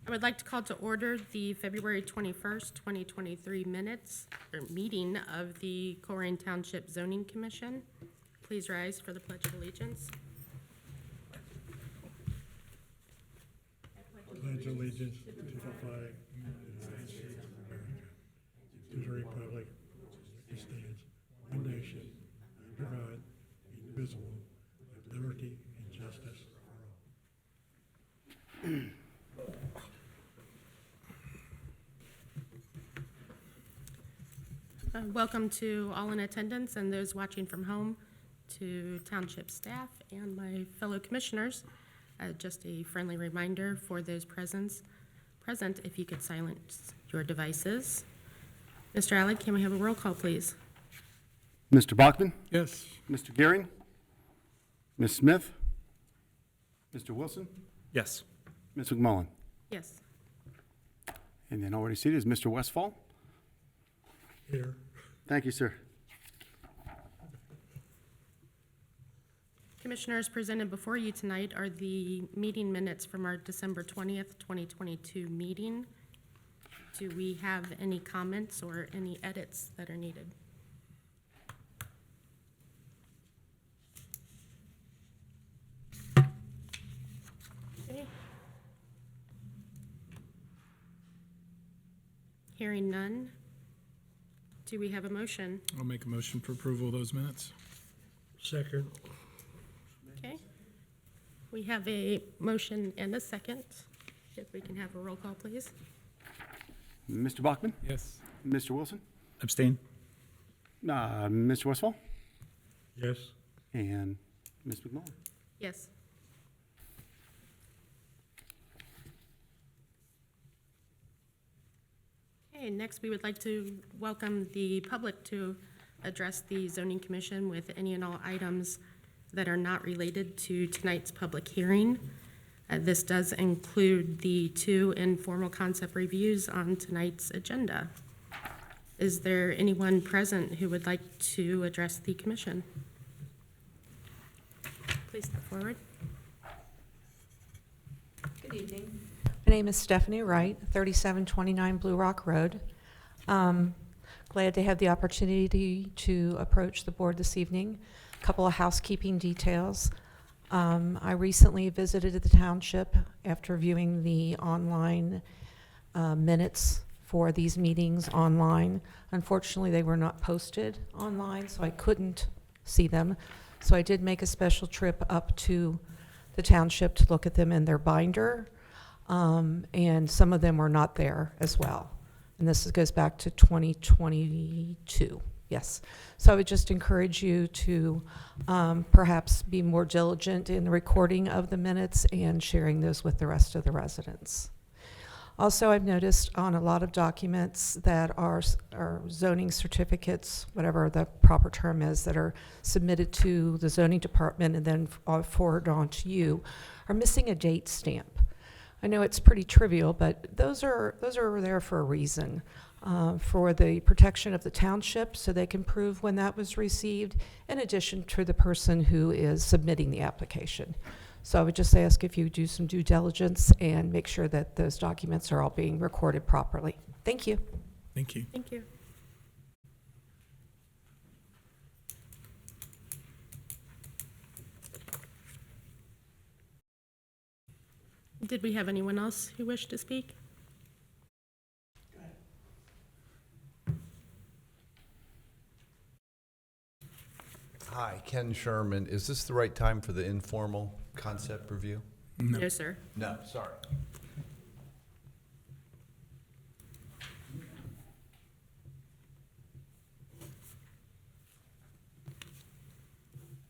I would like to call to order the February 21st, 2023 minutes, or meeting of the Colerain Township Zoning Commission. Please rise for the Pledge of Allegiance. Pledge allegiance to the flag of the United States of America, to the republic which stands one nation, under God, indivisible, with liberty and justice for all. Welcome to all in attendance and those watching from home, to Township staff and my fellow commissioners. Just a friendly reminder for those present, if you could silence your devices. Mr. Alec, can we have a roll call, please? Mr. Bachman? Yes. Mr. Gearing? Ms. Smith? Mr. Wilson? Yes. Ms. McMullen? Yes. And then already seated is Mr. Westfall. Here. Thank you, sir. Commissioners, presented before you tonight are the meeting minutes from our December 20th, 2022 meeting. Do we have any comments or any edits that are needed? Okay. Hearing none, do we have a motion? I'll make a motion for approval of those minutes. Second. Okay. We have a motion and a second. If we can have a roll call, please. Mr. Bachman? Yes. Mr. Wilson? Abstain? Mr. Westfall? Yes. And Ms. McMullen? Yes. Okay, next we would like to welcome the public to address the Zoning Commission with any and all items that are not related to tonight's public hearing. This does include the 2 informal concept reviews on tonight's agenda. Is there anyone present who would like to address the commission? Please step forward. Good evening. My name is Stephanie Wright, 3729 Blue Rock Road. Glad to have the opportunity to approach the board this evening. A couple of housekeeping details. I recently visited the township after viewing the online minutes for these meetings online. Unfortunately, they were not posted online, so I couldn't see them. So I did make a special trip up to the township to look at them in their binder, and some of them were not there as well. And this goes back to 2022. Yes. So I would just encourage you to perhaps be more diligent in the recording of the minutes and sharing those with the rest of the residents. Also, I've noticed on a lot of documents that are zoning certificates, whatever the proper term is, that are submitted to the zoning department and then forwarded on to you, are missing a date stamp. I know it's pretty trivial, but those are there for a reason. For the protection of the township, so they can prove when that was received, in addition to the person who is submitting the application. So I would just ask if you do some due diligence and make sure that those documents are all being recorded properly. Thank you. Thank you. Thank you. Did we have anyone else who wished to speak? Hi, Ken Sherman. Is this the right time for the informal concept review? No, sir. No, sorry.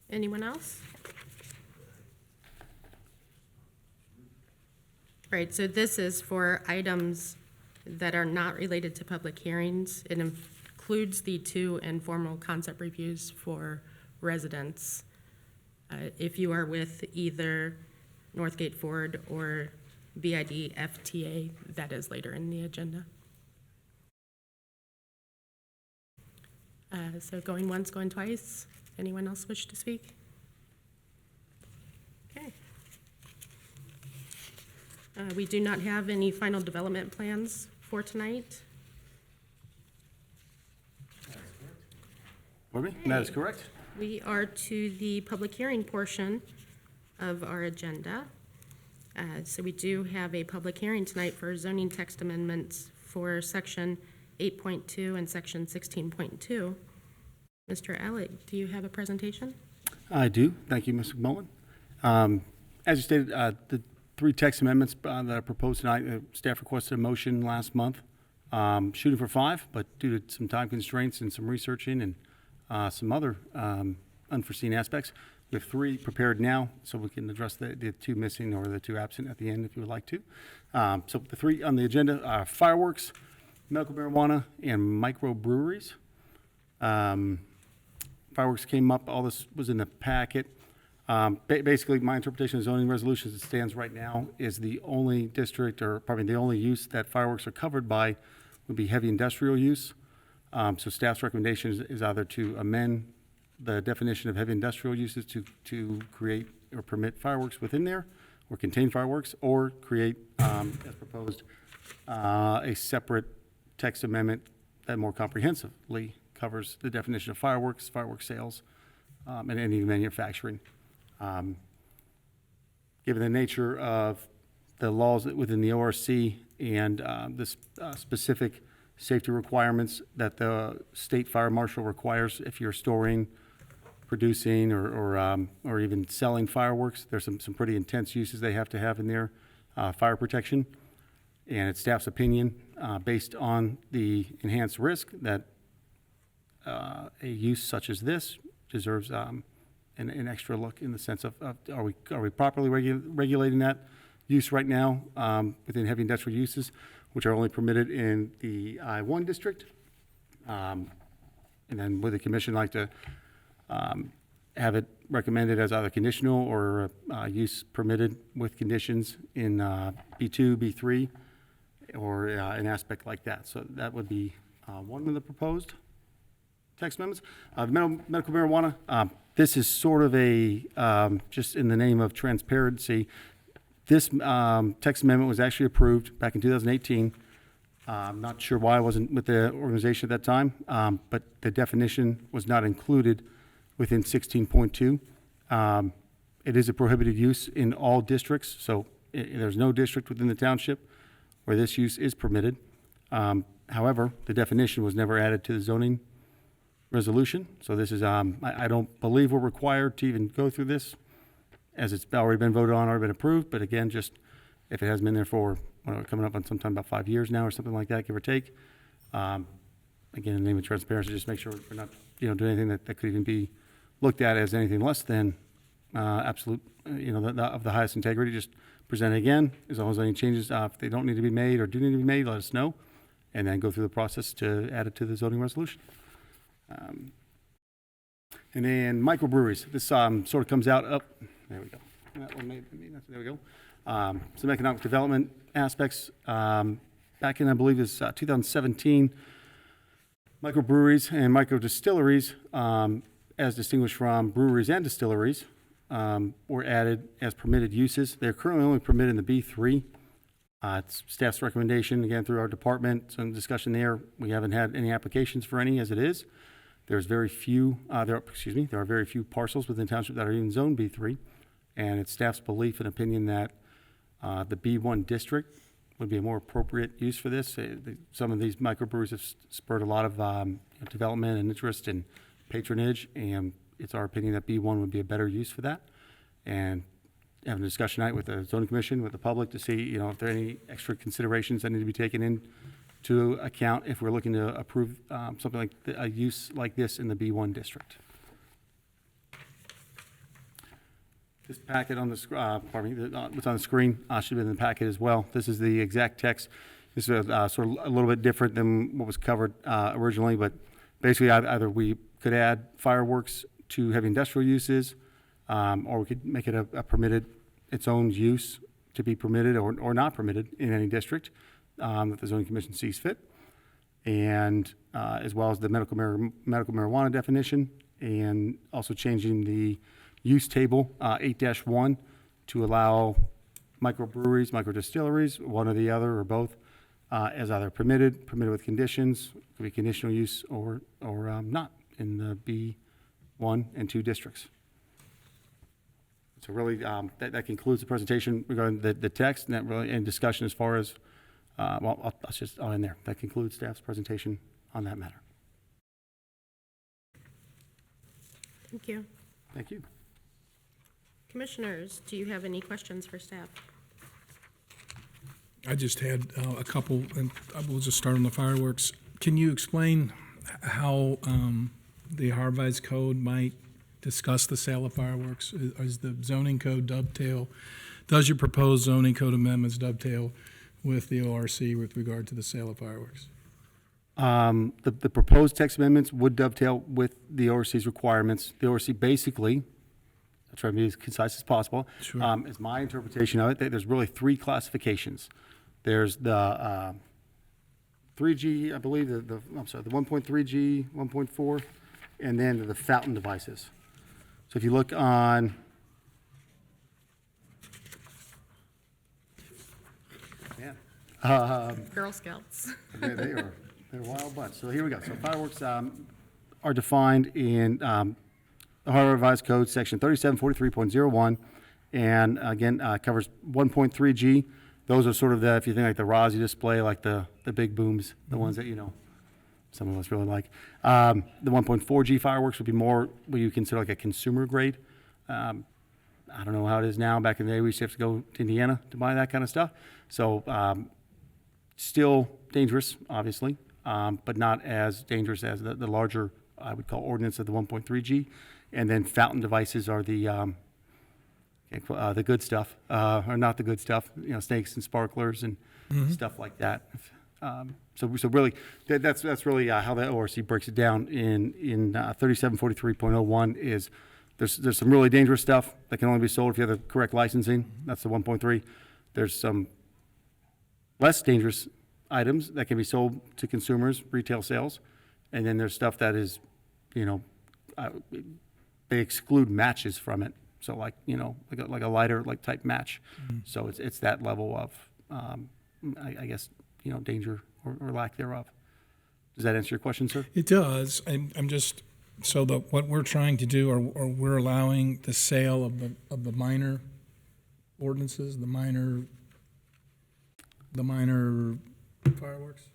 Anyone else? Right, so this is for items that are not related to public hearings. It includes the 2 informal concept reviews for residents. If you are with either Northgate Ford or BID FTA, that is later in the agenda. So going once, going twice. Anyone else wish to speak? Okay. We do not have any final development plans for tonight. Pardon me? That is correct. We are to the public hearing portion of our agenda. So we do have a public hearing tonight for zoning text amendments for section 8.2 and section 16.2. Mr. Alec, do you have a presentation? I do. Thank you, Ms. McMullen. As you stated, the 3 text amendments that are proposed tonight, staff requested a motion last month, shooting for 5, but due to some time constraints and some researching and some other unforeseen aspects, we have 3 prepared now, so we can address the 2 missing or the 2 absent at the end if you would like to. So the 3 on the agenda are fireworks, medical marijuana, and microbreweries. Fireworks came up, all this was in the packet. Basically, my interpretation of zoning resolutions as it stands right now is the only district, or probably the only use that fireworks are covered by would be heavy industrial use. So staff's recommendation is either to amend the definition of heavy industrial uses to create or permit fireworks within there, or contain fireworks, or create, as proposed, a separate text amendment that more comprehensively covers the definition of fireworks, firework sales, and any manufacturing. Given the nature of the laws within the ORC and the specific safety requirements that the state fire marshal requires if you're storing, producing, or even selling fireworks, there's some pretty intense uses they have to have in there, fire protection. And it's staff's opinion, based on the enhanced risk, that a use such as this deserves an extra look in the sense of are we properly regulating that use right now within heavy industrial uses, which are only permitted in the I-1 district? And then would the commission like to have it recommended as either conditional or use permitted with conditions in B2, B3, or an aspect like that? So that would be one of the proposed text amendments. Medical marijuana, this is sort of a, just in the name of transparency, this text amendment was actually approved back in 2018. I'm not sure why I wasn't with the organization at that time, but the definition was not included within 16.2. It is a prohibited use in all districts, so there's no district within the township where this use is permitted. However, the definition was never added to the zoning resolution, so this is, I don't believe we're required to even go through this, as it's already been voted on, already been approved, but again, just if it has been there for, coming up on sometime about 5 years now or something like that, give or take. Again, in the name of transparency, just make sure we're not, doing anything that could even be looked at as anything less than absolute, of the highest integrity. Just present it again, as long as any changes, if they don't need to be made or do need to be made, let us know, and then go through the process to add it to the zoning resolution. And then microbreweries, this sort of comes out up, there we go. That one there we go. Some economic development aspects. Back in, I believe, is 2017, microbreweries and microdistilleries, as distinguished from breweries and distilleries, were added as permitted uses. They're currently only permitted in the B3. It's staff's recommendation, again, through our department, some discussion there. We haven't had any applications for any as it is. There's very few, there are very few parcels within the township that are even zoned B3, and it's staff's belief and opinion that the B1 district would be a more appropriate use for this. Some of these microbreweries have spurred a lot of development and interest and patronage, and it's our opinion that B1 would be a better use for that. And having a discussion night with the zoning commission, with the public, to see if there are any extra considerations that need to be taken into account if we're looking to approve something like a use like this in the B1 district. This packet on the what's on the screen should be in the packet as well. This is the exact text. This is sort of a little bit different than what was covered originally, but basically either we could add fireworks to heavy industrial uses, or we could make it a permitted, its own use to be permitted or not permitted in any district that the zoning commission sees fit, and as well as the medical marijuana definition, and also changing the use table 8-1 to allow microbreweries, microdistilleries, one or the other, or both, as either permitted with conditions, could be conditional use or not in the B1 and 2 districts. So really, that concludes the presentation regarding the text and that really, and discussion as far as, I'll end there. That concludes staff's presentation on that matter. Thank you. Thank you. Commissioners, do you have any questions for staff? I just had a couple, and we'll just start on the fireworks. Can you explain how the Harvey's Code might discuss the sale of fireworks? Is the zoning code dovetail? Does your proposed zoning code amendments dovetail with the ORC with regard to the sale of fireworks? The proposed text amendments would dovetail with the ORC's requirements. The ORC basically, I'll try to be as concise as possible, Sure. is my interpretation of it. There's really 3 classifications. There's the 3G, I believe, the 1.3G, 1.4, and then the fountain devices. So if you look on, Girl Scouts. they're a wild bunch. So here we go. So fireworks are defined in the Ohio Revised Code, section 3743.01, and again, covers 1.3G. Those are sort of the, if you think like the Rossi display, like the big booms, the ones that, some of us really like. The 1.4G fireworks would be more what you consider like a consumer grade. I don't know how it is now. Back in the day, we used to have to go to Indiana to buy that kind of stuff. So still dangerous, obviously, but not as dangerous as the larger, I would call, ordinance of the 1.3G. And then fountain devices are the good stuff, or not the good stuff, snakes and sparklers and stuff like that. So really, that's really how the ORC breaks it down in 3743.01 is there's some really dangerous stuff that can only be sold if you have the correct licensing. That's the 1.3. There's some less dangerous items that can be sold to consumers, retail sales. And then there's stuff that is, they exclude matches from it. So like a lighter type match. So it's that level of, I guess, danger or lack thereof. Does that answer your question, sir? It does. I'm just, so what we're trying to do, or we're allowing the sale of the minor ordinances, the minor fireworks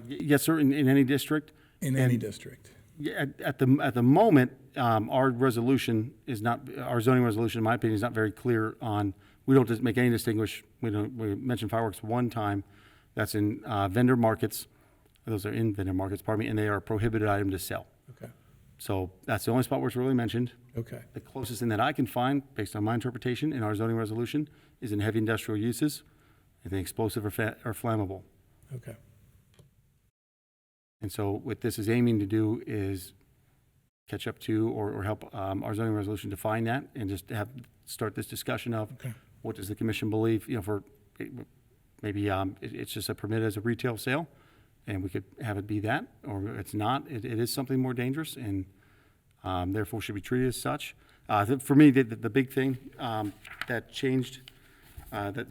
Yes, sir, in any district. in any district. Yeah, at the moment, our resolution is not, our zoning resolution, in my opinion, is not very clear on, we don't just make any distinguish, we mentioned fireworks one time, that's in vendor markets, those are in vendor markets, pardon me, and they are a prohibited item to sell. Okay. So that's the only spot where it's really mentioned. Okay. The closest thing that I can find, based on my interpretation in our zoning resolution, is in heavy industrial uses, anything explosive or flammable. Okay. And so what this is aiming to do is catch up to or help our zoning resolution define that and just start this discussion of what does the commission believe, for maybe it's just a permit as a retail sale and we could have it be that, or it's not, it is something more dangerous and therefore should be treated as such. For me, the big thing that changed, that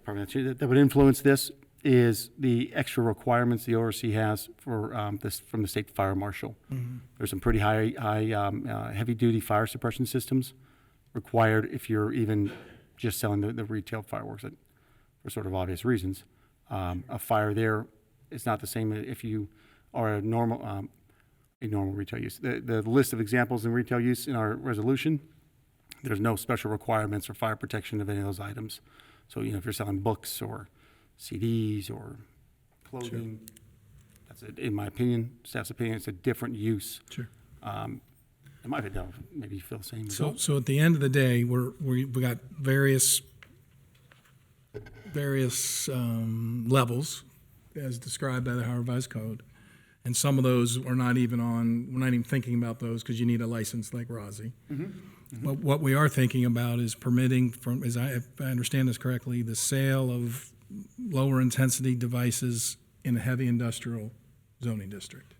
would influence this is the extra requirements the ORC has for this from the state fire marshal. Mm-hmm. There's some pretty high heavy-duty fire suppression systems required if you're even just selling the retail fireworks for sort of obvious reasons. A fire there is not the same if you are a normal retail use. The list of examples in retail use in our resolution, there's no special requirements for fire protection of any of those items. So, if you're selling books or CDs or clothing. Sure. That's it, in my opinion, staff's opinion. It's a different use. Sure. It might have done. Maybe you feel the same. So at the end of the day, we got various levels as described by the Ohio Revised Code, and some of those are not even on. We're not even thinking about those because you need a license like Rossi. Mm-hmm. Mm-hmm. But what we are thinking about is permitting, if I understand this correctly, the sale of lower intensity devices in a heavy industrial zoning district.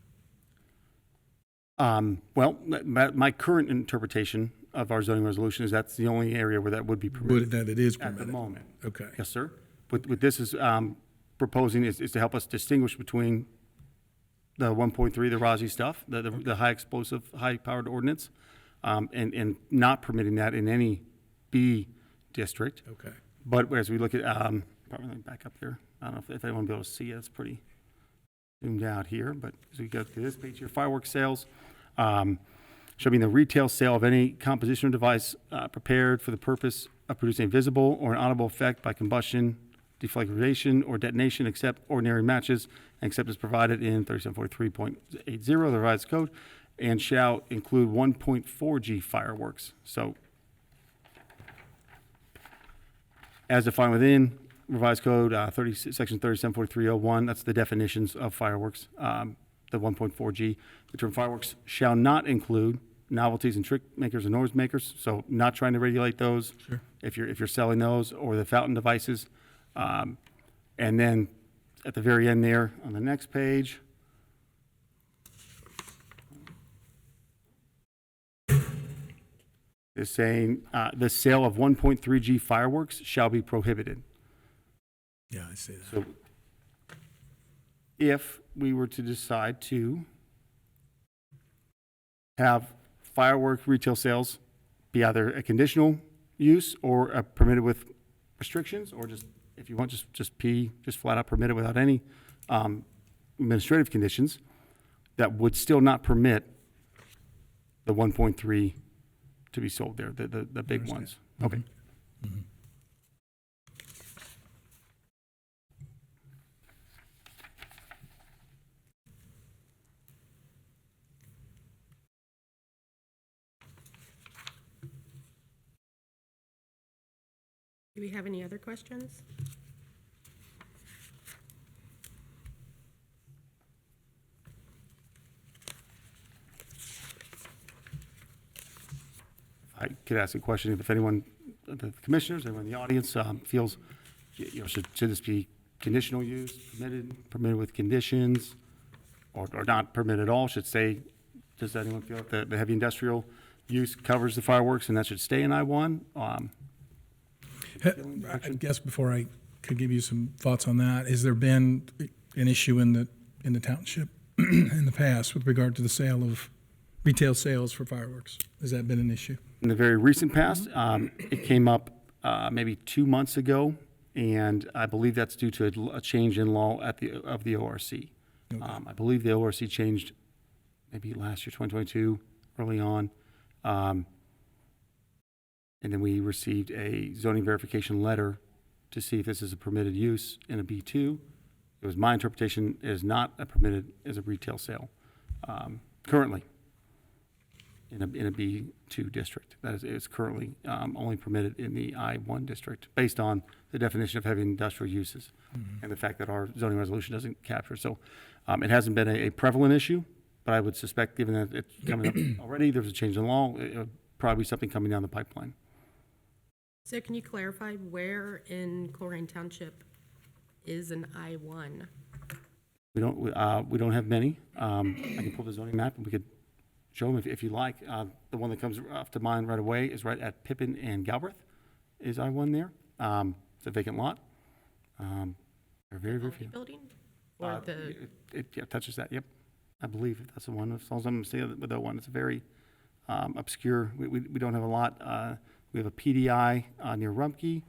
Well, my current interpretation of our zoning resolution is that's the only area where that would be permitted That it is at the permitted. moment. Okay. Yes, sir. What this is proposing is to help us distinguish between the 1.3, the ROSI stuff, the high explosive, high-powered ordinance, and not permitting that in any B district. Okay. But as we look at, probably let me back up there. I don't know if anyone will be able to see it. It's pretty zoomed out here, but as we go to this page here, fireworks sales, shall be in the retail sale of any composition or device prepared for the purpose of producing a visible or an audible effect by combustion, deflagration, or detonation, except ordinary matches, and except as provided in 3743.80, the revised code, and shall include 1.4G fireworks. So, as defined within revised code, section 3743.01, that's the definitions of fireworks, the 1.4G. The term fireworks shall not include novelties and trick makers and noise makers, so not trying to regulate those. Sure. If you're selling those, or the fountain devices. And then at the very end there, on the next page, is saying, the sale of 1.3G fireworks shall be prohibited. Yeah, I see that. So if we were to decide to have firework retail sales be either a conditional use or a permitted with restrictions, or just, if you want, just flat out permitted without any administrative conditions, that would still not permit the 1.3 to be sold there, the big ones. Okay. Do we have any other questions? I could ask a question if anyone, the commissioners, anyone in the audience feels, should this be conditional use, permitted with conditions, or not permitted at all? Should say, does anyone feel that the heavy industrial use covers the fireworks and that should stay in I-1? I guess before I could give you some thoughts on that, has there been an issue in the township in the past with regard to the sale of retail sales for fireworks? Has that been an issue? In the very recent past, it came up maybe 2 months ago, and I believe that's due to a change in law of the ORC. I believe the ORC changed maybe last year, 2022, early on. And then we received a zoning verification letter to see if this is a permitted use in a B2. It was my interpretation, it is not a permitted as a retail sale currently in a B2 district. That is, it's currently only permitted in the I1 district based on the definition of heavy industrial uses and the fact that our zoning resolution doesn't capture. So it hasn't been a prevalent issue, but I would suspect, given that it's coming up already, there's a change in law, it would probably be something coming down the pipeline. So can you clarify where in Colerain Township is an I-1? We don't have many. I can pull the zoning map and we could show them if you like. The one that comes off to mind right away is right at Pippin and Galbraith is I-1 there. It's a vacant lot. There are very, very few. Building? Or the, It touches that, yep. I believe that's the one. As long as I'm saying with that one, it's very obscure. We don't have a lot. We have a PDI near Rumpke.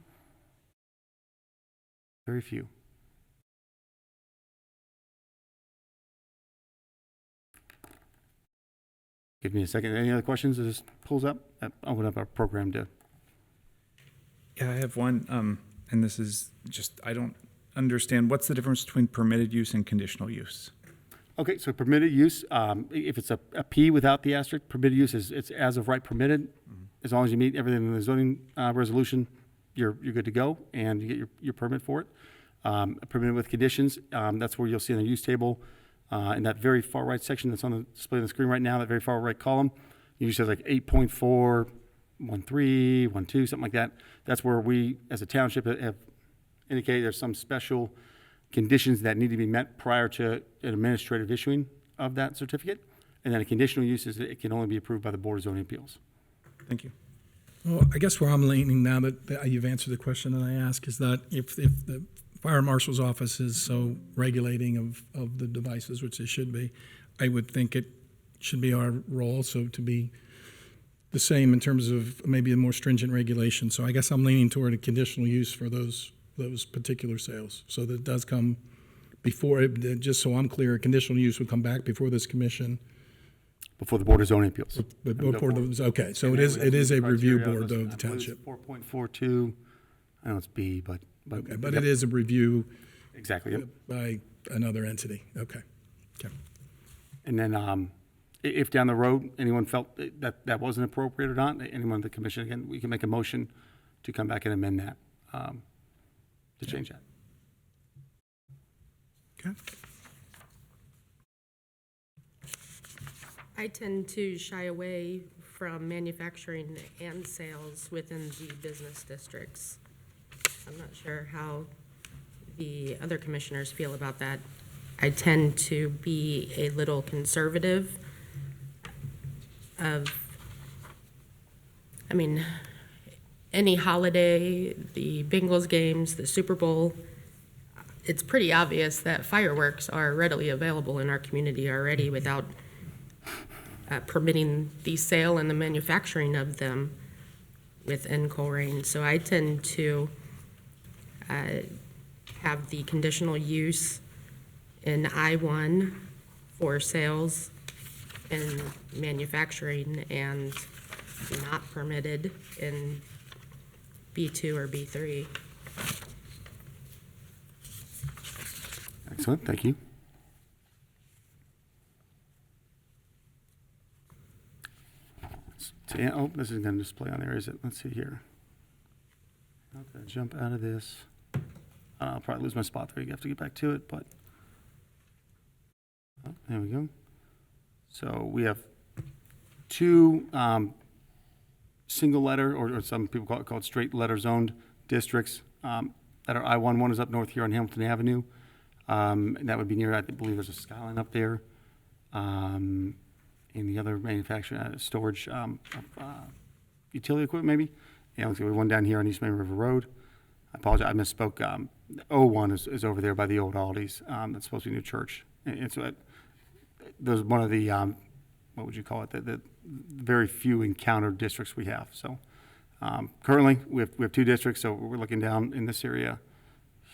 Very few. Give me a second. Any other questions as this pulls up? Open up our program to. Yeah, I have one, and this is just, I don't understand, what's the difference between permitted use and conditional use? Okay, so permitted use, if it's a P without the asterisk, permitted use is, it's as of right permitted. As long as you meet everything in the zoning resolution, you're good to go, and you get your permit for it. Permitted with conditions, that's where you'll see in the use table, in that very far right section that's on the display on the screen right now, that very far right column, you just have like 8.4, 1.3, 1.2, something like that. That's where we, as a township, have indicated there's some special conditions that need to be met prior to an administrative issuing of that certificate. And then a conditional use is that it can only be approved by the Board of Zoning Appeals. Thank you. Well, I guess where I'm leaning now that you've answered the question that I asked is that if the fire marshal's office is so regulating of the devices, which they should be, I would think it should be our role also to be the same in terms of maybe a more stringent regulation. So I guess I'm leaning toward a conditional use for those particular sales. So that it does come before, just so I'm clear, a conditional use would come back before this commission. Before the Board of Zoning Appeals. Okay, so it is a review board though of the township. 4.42, I know it's B, but. Okay, but it is a review Exactly, yep. by another entity. Okay. And then, if down the road, anyone felt that wasn't appropriate or not, anyone on the commission, again, we can make a motion to come back and amend that, to change that. Okay. I tend to shy away from manufacturing and sales within the business districts. I'm not sure how the other commissioners feel about that. I tend to be a little conservative any holiday, the Bengals games, the Super Bowl, it's pretty obvious that fireworks are readily available in our community already without permitting the sale and the manufacturing of them within Colerain. So I tend to have the conditional use in I-1 for sales and manufacturing and not permitted in B2 or B3. Excellent, thank you. Oh, this is going to display on there, is it? Let's see here. Okay, jump out of this. I'll probably lose my spot there. You have to get back to it, but. Oh, there we go. So we have two single letter, or some people call it straight letter zoned districts that are I-1. One is up north here on Hamilton Avenue. And that would be near, I believe there's a skyline up there. And the other manufacturing, storage, utility equipment maybe. And looks like we have one down here on East Main River Road. I apologize, I misspoke. 01 is over there by the old Aldi's. That's supposed to be a new church. And so those are one of the, what would you call it? The very few encountered districts we have. So currently we have two districts. So we're looking down in this area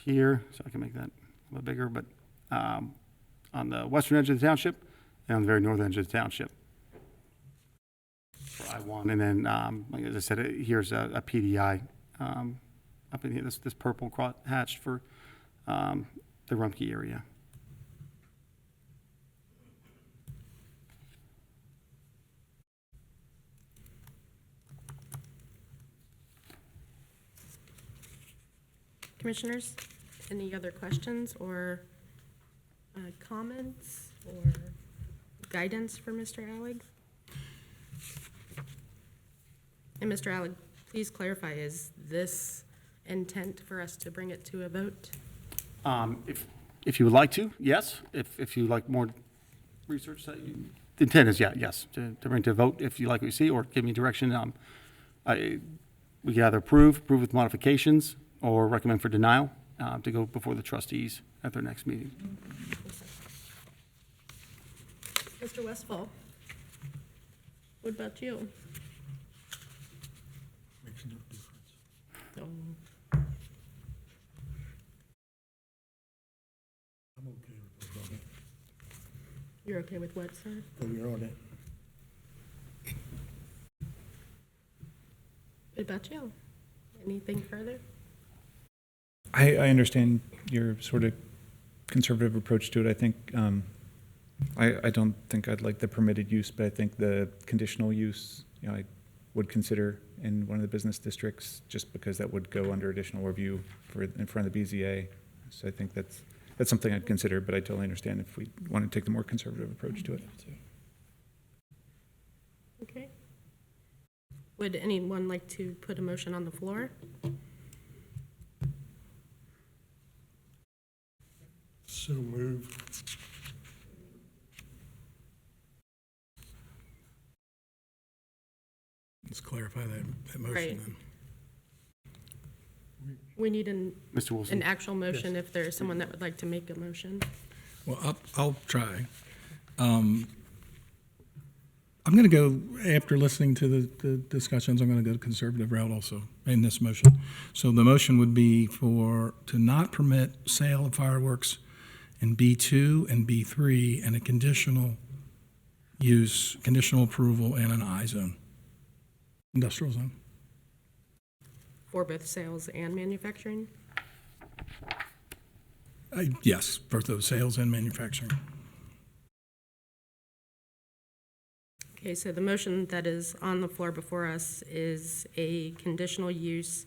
here. So I can make that a little bigger, but on the western edge of the township and on the very northern edge of the township for I-1. And then, like as I said, here's a PDI up in here, this purple hatched for the Rumpke area. Commissioners, any other questions or comments or guidance for Mr. Allig? And Mr. Allig, please clarify, is this intent for us to bring it to a vote? If you would like to, yes. If you like more research, the intent is yes, to bring to a vote if you like what you see, or give me direction. We can either approve with modifications, or recommend for denial to go before the trustees at their next meeting. Mr. Westfall, what about you? Makes no difference. So, I'm okay with what's on it. you're okay with what, sir? So you're on it. What about you? Anything further? I understand your sort of conservative approach to it. I think, I don't think I'd like the permitted use, but I think the conditional use, I would consider in one of the business districts, just because that would go under additional review in front of the BZA. So I think that's something I'd consider, but I totally understand if we want to take the more conservative approach to it. Okay. Would anyone like to put a motion on the floor? So moved. Let's clarify that motion Right. then. We need Mr. Wilson? an actual motion if there's someone that would like to make a motion. Well, I'll try. I'm going to go, after listening to the discussions, I'm going to go the conservative route also in this motion. So the motion would be to not permit sale of fireworks in B2 and B3 and a conditional use, conditional approval in an I zone, industrial zone. For both sales and manufacturing? Yes, both those sales and manufacturing. Okay, so the motion that is on the floor before us is a conditional use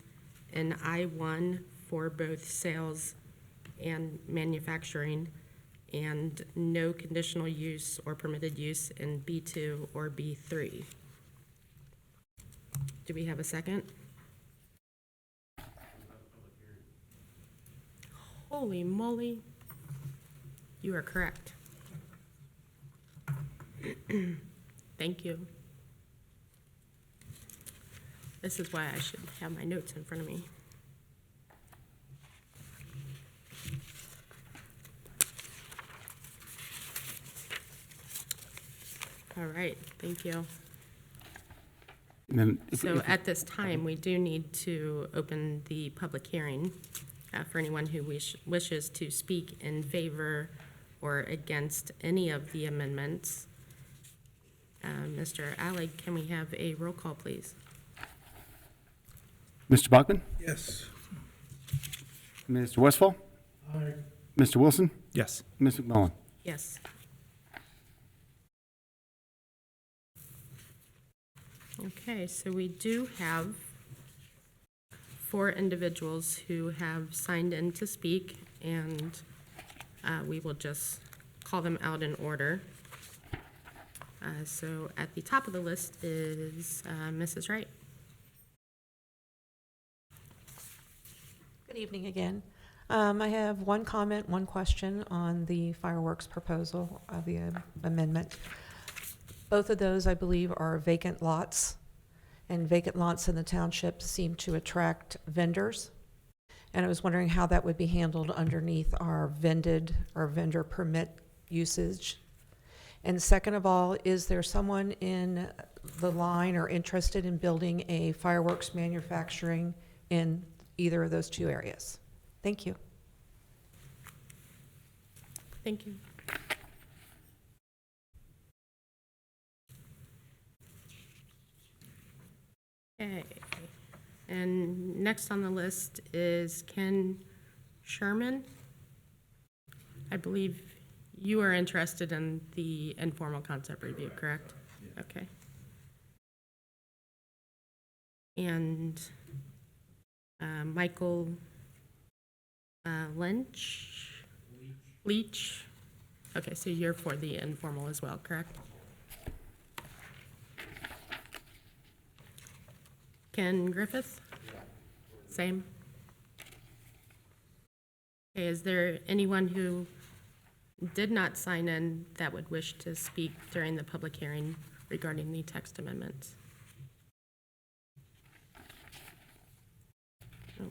in I-1 for both sales and manufacturing, and no conditional use or permitted use in B2 or B3. Do we have a second? Holy moly. You are correct. Thank you. This is why I should have my notes in front of me. All right, thank you. And then So at this time, we do need to open the public hearing for anyone who wishes to speak in favor or against any of the amendments. Mr. Allig, can we have a roll call, please? Mr. Bachman? Yes. Mr. Westfall? Mr. Wilson? Yes. Ms. McMullen? Yes. Okay, so we do have 4 individuals who have signed in to speak, and we will just call them out in order. So at the top of the list is Mrs. Wright. Good evening again. I have one comment, one question on the fireworks proposal of the amendment. Both of those, I believe, are vacant lots, and vacant lots in the township seem to attract vendors. And I was wondering how that would be handled underneath our vendor permit usage. And second of all, is there someone in the line or interested in building a fireworks manufacturing in either of those 2 areas? Thank you. Thank you. Okay, and next on the list is Ken Sherman. I believe you are interested in the informal concept review, correct? Okay. And Michael Leach? Okay, so you're for the informal as well, correct? Ken Griffith? Same? Okay, is there anyone who did not sign in that would wish to speak during the public hearing regarding the text amendments? No.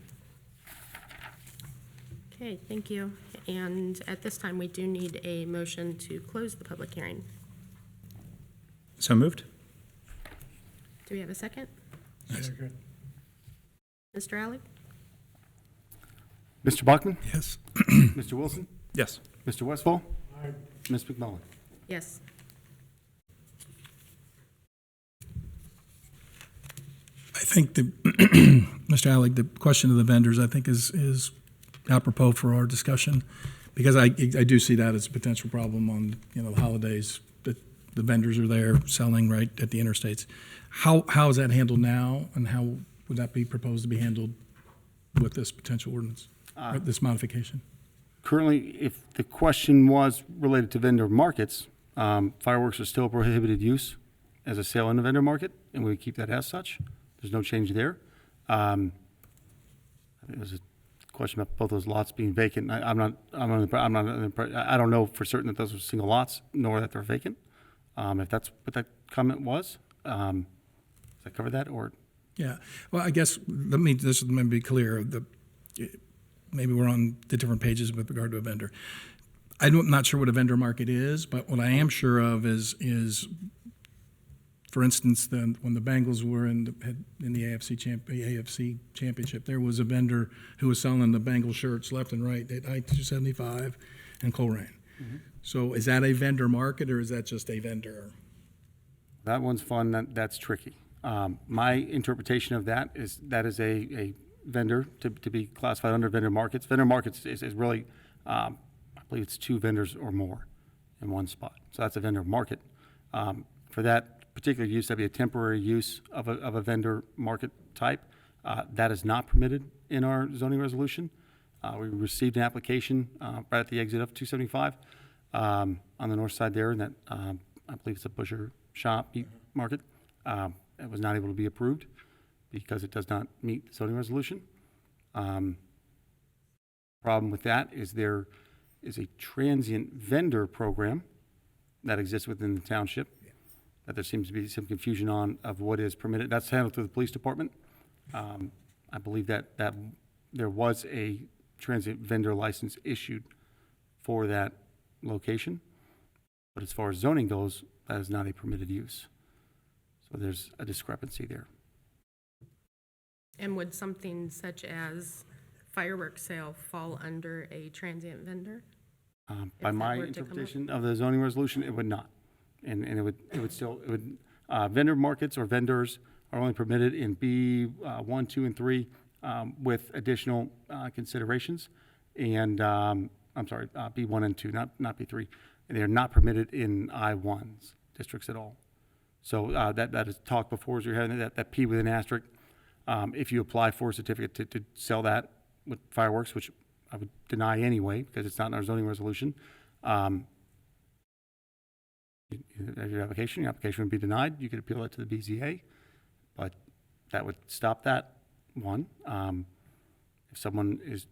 Okay, thank you. And at this time, we do need a motion to close the public hearing. So moved? Do we have a second? Second. Mr. Alley? Mr. Bachman? Yes. Mr. Wilson? Yes. Mr. Westfall? Ms. McMullen? Yes. I think Mr. Alec, the question of the vendors, I think is apropos for our discussion, because I do see that as a potential problem on, the holidays, that the vendors are there selling right at the interstates. How is that handled now, and how would that be proposed to be handled with this potential ordinance, or this modification? Currently, if the question was related to vendor markets, fireworks are still prohibited use as a sale in the vendor market, and we keep that as such. There's no change there. I think there's a question about both those lots being vacant. I don't know for certain that those are single lots, nor that they're vacant. If that's what that comment was, that cover that, or? Yeah, well, I guess, let me be clear, maybe we're on the different pages with regard to a vendor. I'm not sure what a vendor market is, but what I am sure of is for instance, when the Bengals were in the AFC championship, there was a vendor who was selling the Bengal shirts left and right at I-275 and Colerain. So is that a vendor market, or is that just a vendor? That one's fun, that's tricky. My interpretation of that is a vendor to be classified under vendor markets. Vendor markets is really, I believe it's 2 vendors or more in one spot. So that's a vendor market. For that particular use, that'd be a temporary use of a vendor market type. That is not permitted in our zoning resolution. We received an application right at the exit of 275 on the north side there, and that I believe it's a butcher shop meat market. It was not able to be approved because it does not meet the zoning resolution. Problem with that is there is a transient vendor program that exists within the township that there seems to be some confusion on of what is permitted. That's handled through the police department. I believe that there was a transient vendor license issued for that location, but as far as zoning goes, that is not a permitted use. So there's a discrepancy there. And would something such as fireworks sale fall under a transient vendor? By that my were to come up? interpretation of the zoning resolution, it would not. And it would still, vendor markets or vendors are only permitted in B1, 2, and 3 with additional considerations. And, I'm sorry, B1 and 2, not B3. And they're not permitted in I1's districts at all. So that is talked before, as you're having that P with an asterisk. If you apply for a certificate to sell that with fireworks, which I would deny anyway because it's not in our zoning resolution, your application would be denied. You could appeal it to the BZA, but that would stop that one. If someone is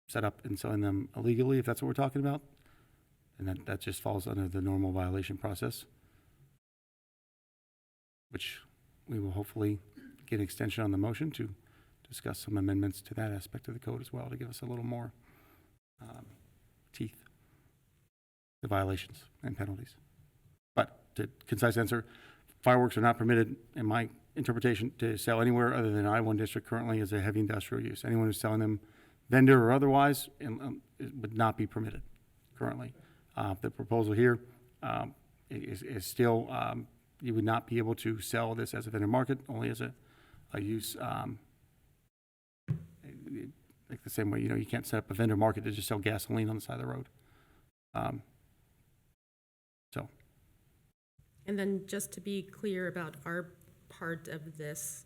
set up and selling them illegally, if that's what we're talking about, then that just falls under the normal violation process, which we will hopefully get an extension on the motion to discuss some amendments to that aspect of the code as well to give us a little more teeth, the violations and penalties. But to concise answer, fireworks are not permitted, in my interpretation, to sell anywhere other than I-1 district currently as a heavy industrial use. Anyone who's selling them, vendor or otherwise, it would not be permitted currently. The proposal here is still, you would not be able to sell this as a vendor market, only as a use, like the same way, you can't set up a vendor market to just sell gasoline on the side of the road. And then just to be clear about our part of this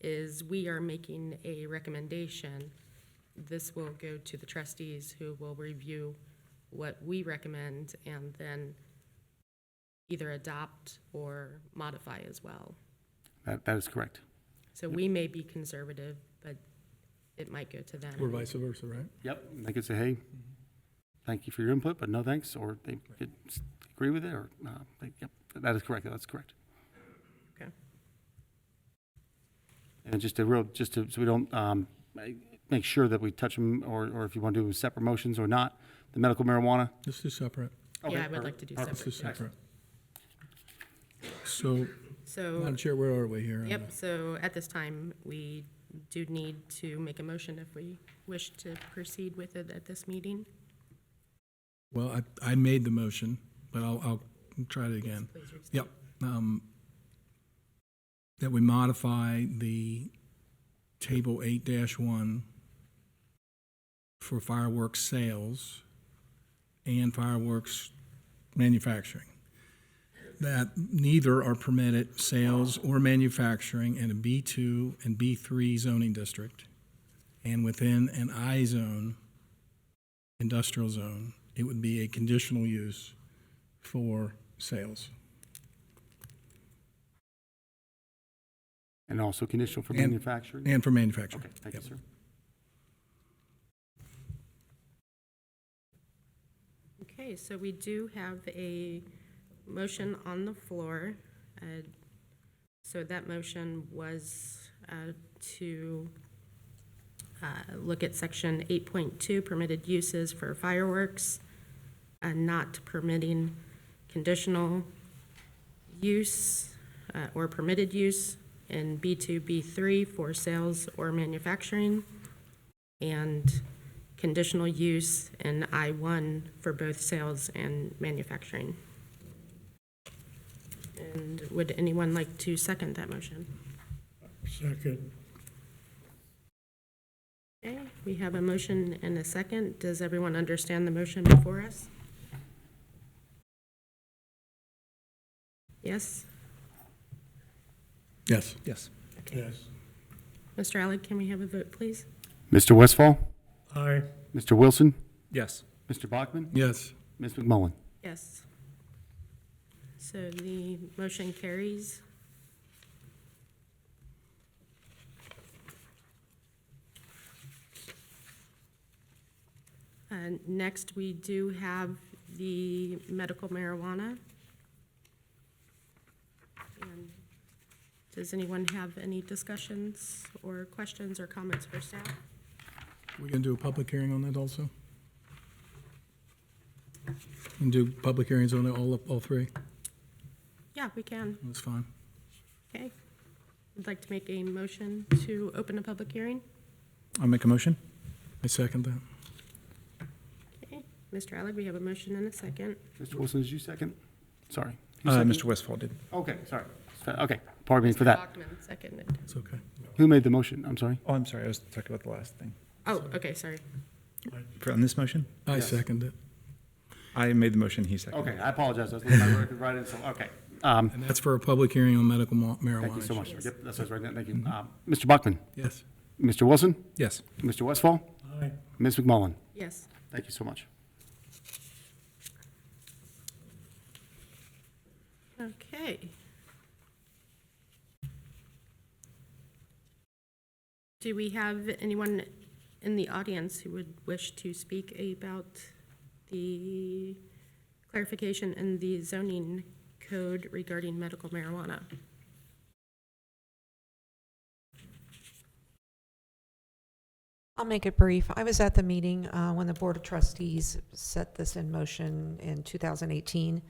is we are making a recommendation. This will go to the trustees who will review what we recommend and then either adopt or modify as well. That is correct. So we may be conservative, but it might go to them. Or vice versa, right? Yep. They could say, hey, thank you for your input, but no thanks, or they could agree with it, or yep, that is correct. That's correct. Okay. And just so we don't make sure that we touch them, or if you want to do separate motions or not, the medical marijuana. Let's do separate. Yeah, I would like to do Let's do separate. separate. So, Madam So, Chair, where are we here? yep, so at this time, we do need to make a motion if we wish to proceed with it at this meeting. Well, I made the motion, but I'll try it again. Please restate. Yep. That we modify the table 8-1 for fireworks sales and fireworks manufacturing. That neither are permitted sales or manufacturing in a B2 and B3 zoning district. And within an I zone, industrial zone, it would be a conditional use for sales. And also conditional for And- manufacturing? And for manufacturing. Okay, thank you, Yep. sir. Okay, so we do have a motion on the floor. So that motion was to look at section 8.2, permitted uses for fireworks, not permitting conditional use or permitted use in B2, B3 for sales or manufacturing, and conditional use in I1 for both sales and manufacturing. And would anyone like to second that motion? Second. Okay, we have a motion and a second. Does everyone understand the motion before us? Yes? Yes. Yes. Yes. Mr. Alec, can we have a vote, please? Mr. Westfall? Aye. Mr. Wilson? Yes. Mr. Bachman? Yes. Ms. McMullen? Yes. So the motion carries. Next, we do have the medical marijuana. And does anyone have any discussions or questions or comments for staff? We gonna do a public hearing on that also? And do public hearings on all three? Yeah, we can. That's fine. Okay. I'd like to make a motion to open a public hearing. I'll make a motion. I second that. Okay. Mr. Alec, we have a motion and a second. Mr. Wilson, did you second? Sorry. You seconded? Mr. Westfall did. Okay, sorry. Okay, pardon me for that. Bachman seconded. It's okay. Who made the motion? I'm sorry. Oh, I'm sorry, I was talking about the last thing. Oh, okay, sorry. On this motion? I Yes. second it. I made the motion, he seconded. Okay, I apologize. I was looking at my record right in, so, okay. And that's for a public hearing on medical marijuana. Thank you so much. issues. Yep, that's what I was writing down. Thank you. Mr. Bachman? Yes. Mr. Wilson? Yes. Mr. Westfall? Aye. Ms. McMullen? Yes. Thank you so much. Okay. Do we have anyone in the audience who would wish to speak about the clarification in the zoning code regarding medical marijuana? I'll make it brief. I was at the meeting when the Board of Trustees set this in motion in 2018.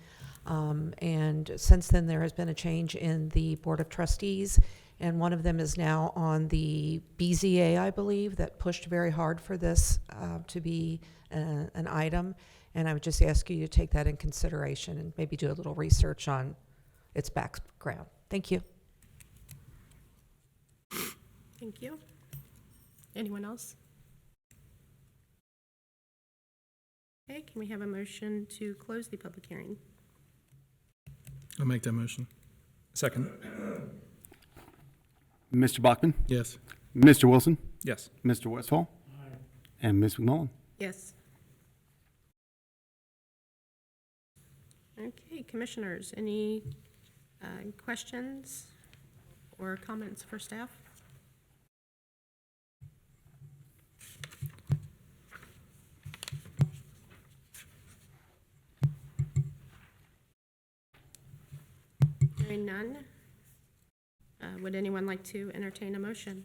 And since then, there has been a change in the Board of Trustees, and one of them is now on the BZA, I believe, that pushed very hard for this to be an item. And I would just ask you to take that in consideration and maybe do a little research on its background. Thank you. Thank you. Anyone else? Okay, can we have a motion to close the public hearing? I'll make that motion. Second? Mr. Bachman? Yes. Mr. Wilson? Yes. Mr. Westfall? And Ms. McMullen? Yes. Okay, commissioners, any questions or comments for staff? Hearing none, would anyone like to entertain a motion?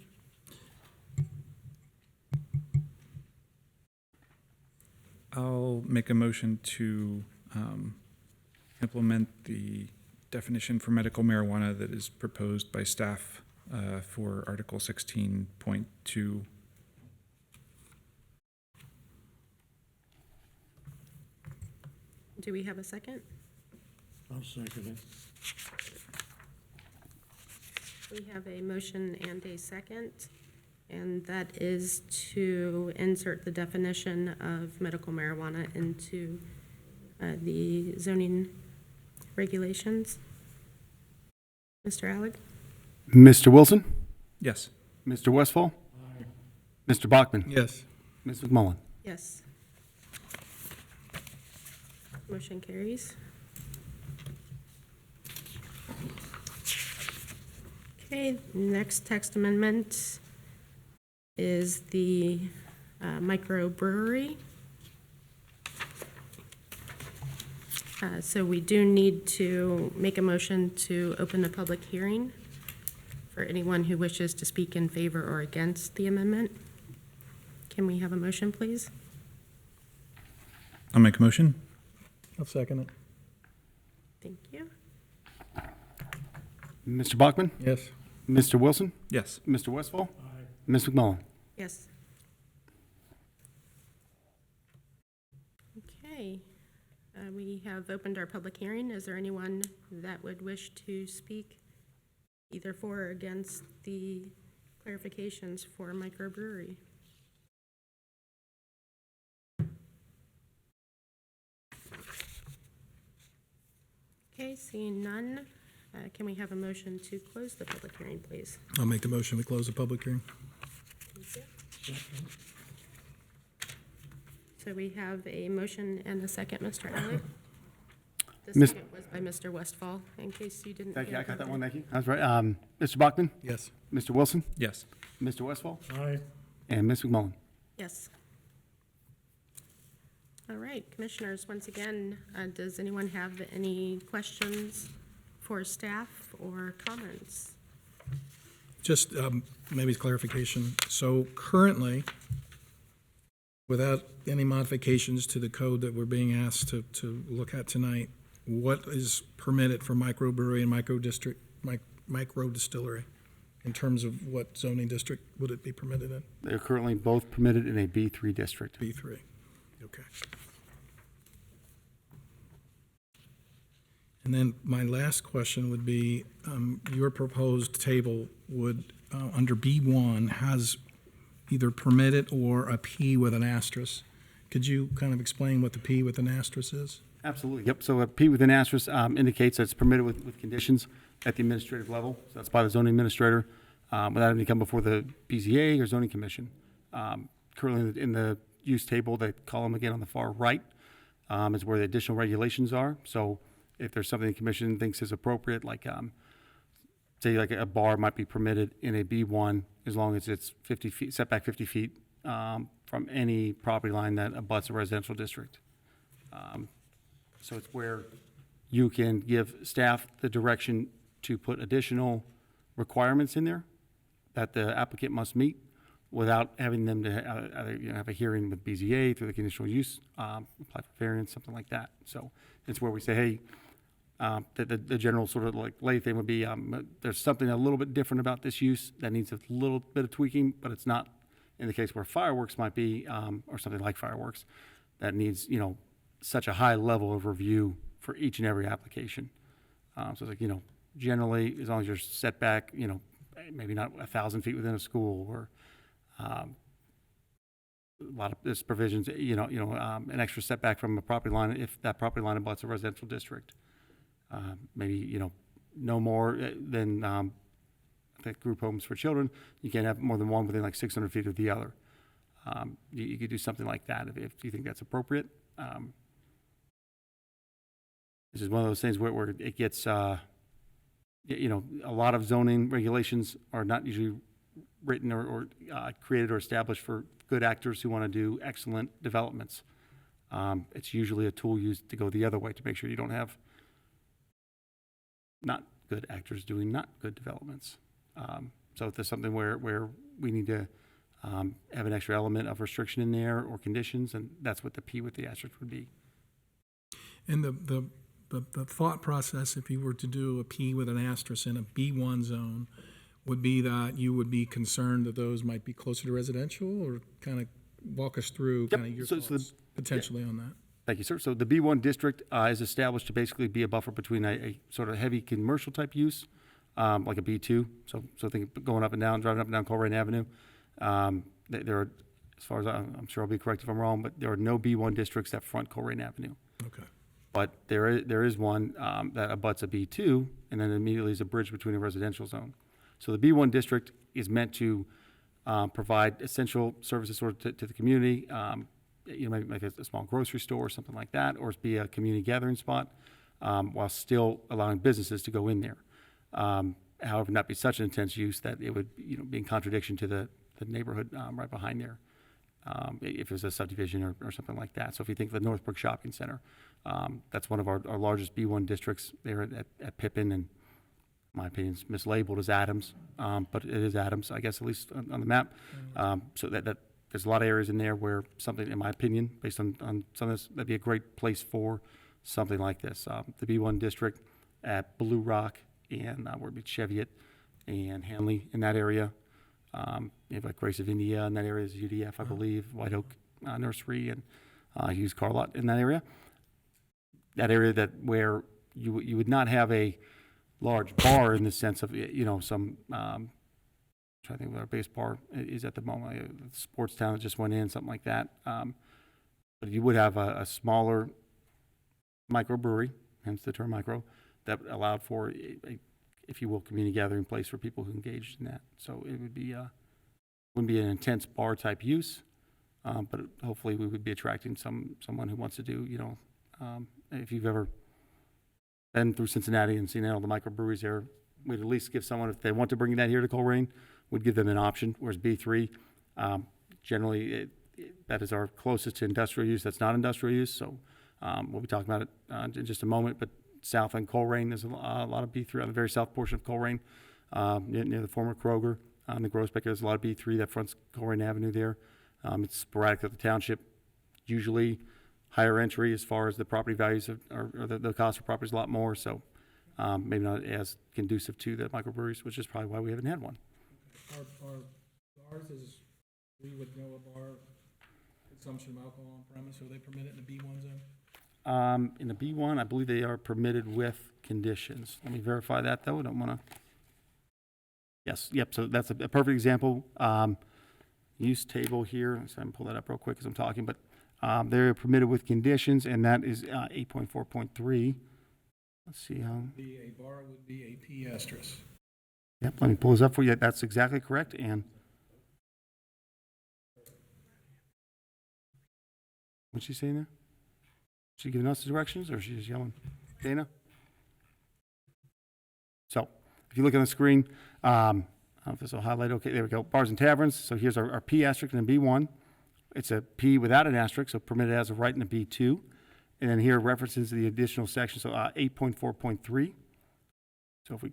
I'll make a motion to implement the definition for medical marijuana that is proposed by staff for Article 16.2. Do we have a second? I'll second it. We have a motion and a second, and that is to insert the definition of medical marijuana into the zoning regulations. Mr. Alec? Mr. Wilson? Yes. Mr. Westfall? Mr. Bachman? Yes. Ms. McMullen? Yes. Motion carries. Okay, next text amendment is the microbrewery. So we do need to make a motion to open the public hearing. For anyone who wishes to speak in favor or against the amendment, can we have a motion, please? I'll make a motion. I'll second it. Thank you. Mr. Bachman? Yes. Mr. Wilson? Yes. Mr. Westfall? Ms. McMullen? Yes. Okay, we have opened our public hearing. Is there anyone that would wish to speak either for or against the clarifications for microbrewery? Okay, seeing none, can we have a motion to close the public hearing, please? I'll make the motion to close the public hearing. So we have a motion and a second, Mr. Alley. The Miss- second was by Mr. Westfall, in case you didn't. Thank you, hear I got that about one, thank you. That's right. Mr. Bachman? Yes. Mr. Wilson? Yes. Mr. Westfall? Aye. And Ms. McMullen? Yes. All right, commissioners, once again, does anyone have any questions for staff or comments? Just maybe clarification. So currently, without any modifications to the code that we're being asked to look at tonight, what is permitted for microbrewery and micro distillery? In terms of what zoning district would it be permitted in? They're currently both permitted in a B3 district. B3. Okay. And then my last question would be, your proposed table would, under B1, has either permitted or a P with an asterisk. Could you kind of explain what the P with an asterisk is? Absolutely, yep. So a P with an asterisk indicates that it's permitted with conditions at the administrative level. So that's by the zoning administrator, without having to come before the BZA or zoning commission. Currently in the use table, the column again on the far right is where the additional regulations are. So if there's something the commission thinks is appropriate, like say like a bar might be permitted in a B1 as long as it's 50 feet, setback 50 feet from any property line that abuts a residential district. So it's where you can give staff the direction to put additional requirements in there that the applicant must meet without having them to either have a hearing with BZA through the conditional use, apply for variance, something like that. So it's where we say, hey, the general sort of like lay thing would be, there's something a little bit different about this use that needs a little bit of tweaking, but it's not in the case where fireworks might be, or something like fireworks, that needs, such a high level of review for each and every application. So it's like, generally, as long as you're set back, maybe not 1,000 feet within a school, or a lot of this provisions, an extra setback from a property line if that property line abuts a residential district. Maybe, no more than, I think group homes for children, you can't have more than one within like 600 feet of the other. You could do something like that if you think that's appropriate. This is one of those things where it gets, a lot of zoning regulations are not usually written or created or established for good actors who want to do excellent developments. It's usually a tool used to go the other way to make sure you don't have not good actors doing not good developments. So if there's something where we need to have an extra element of restriction in there or conditions, and that's what the P with the asterisk would be. And the thought process, if you were to do a P with an asterisk in a B1 zone, would be that you would be concerned that those might be closer to residential, or kind of walk us through Yep. kind of your So thoughts potentially on that? Thank you, sir. So the B1 district is established to basically be a buffer between a sort of heavy commercial type use, like a B2. So think going up and down, driving up and down Colerain Avenue. There are, as far as I'm sure I'll be correct if I'm wrong, but there are no B1 districts that front Colerain Avenue. Okay. But there is one that abuts a B2, and then immediately is a bridge between a residential zone. So the B1 district is meant to provide essential services sort of to the community. Maybe like a small grocery store or something like that, or be a community gathering spot, while still allowing businesses to go in there. However, not be such an intense use that it would be in contradiction to the neighborhood right behind there. If it was a subdivision or something like that. So if you think of the Northbrook Shopping Center, that's one of our largest B1 districts there at Pippin, and my opinion, is mislabeled as Adams, but it is Adams, I guess, at least on the map. So that there's a lot of areas in there where something, in my opinion, based on some of this, that'd be a great place for something like this. The B1 district at Blue Rock and where it'd be Cheviot and Hanley in that area. You have like Grace of India in that area is UDF, I believe, White Oak Nursery and used car lot in that area. That area that where you would not have a large bar in the sense of, you know, some, trying to think what our base bar is at the moment, the sports town that just went in, something like that. But you would have a smaller microbrewery, hence the term micro, that allowed for a, if you will, community gathering place for people who engaged in that. So it would be, wouldn't be an intense bar type use, but hopefully we would be attracting someone who wants to do, you know, if you've ever been through Cincinnati and seen all the microbreweries there, we'd at least give someone, if they want to bring that here to Colerain, we'd give them an option, whereas B3, generally, that is our closest to industrial use. That's not industrial use, so we'll be talking about it in just a moment, but south on Colerain, there's a lot of B3 on the very south portion of Colerain, near the former Kroger. On the Groesbeck, there's a lot of B3 that fronts Colerain Avenue there. It's sporadic at the township, usually higher entry as far as the property values or the cost of property is a lot more, so maybe not as conducive to the microbreweries, which is probably why we haven't had one. Ours is, we would know a bar consumption of alcohol on premise, are they permitted in the B1 zone? In the B1, I believe they are permitted with conditions. Let me verify that, though. I don't want to. Yes, yep, so that's a perfect example. Use table here. So I'm pull that up real quick as I'm talking, but they're permitted with conditions, and that is 8.4.3. Let's see how. A bar would be a P asterisk. Yep, let me pull this up for you. That's exactly correct. And what's she saying there? Is she giving us the directions, or is she just yelling? Dana? So, if you look on the screen, I don't know if this will highlight. Okay, there we go. Bars and taverns. So here's our P asterisk in the B1. It's a P without an asterisk, so permitted as of right in the B2. And then here references the additional section, so 8.4.3. So if we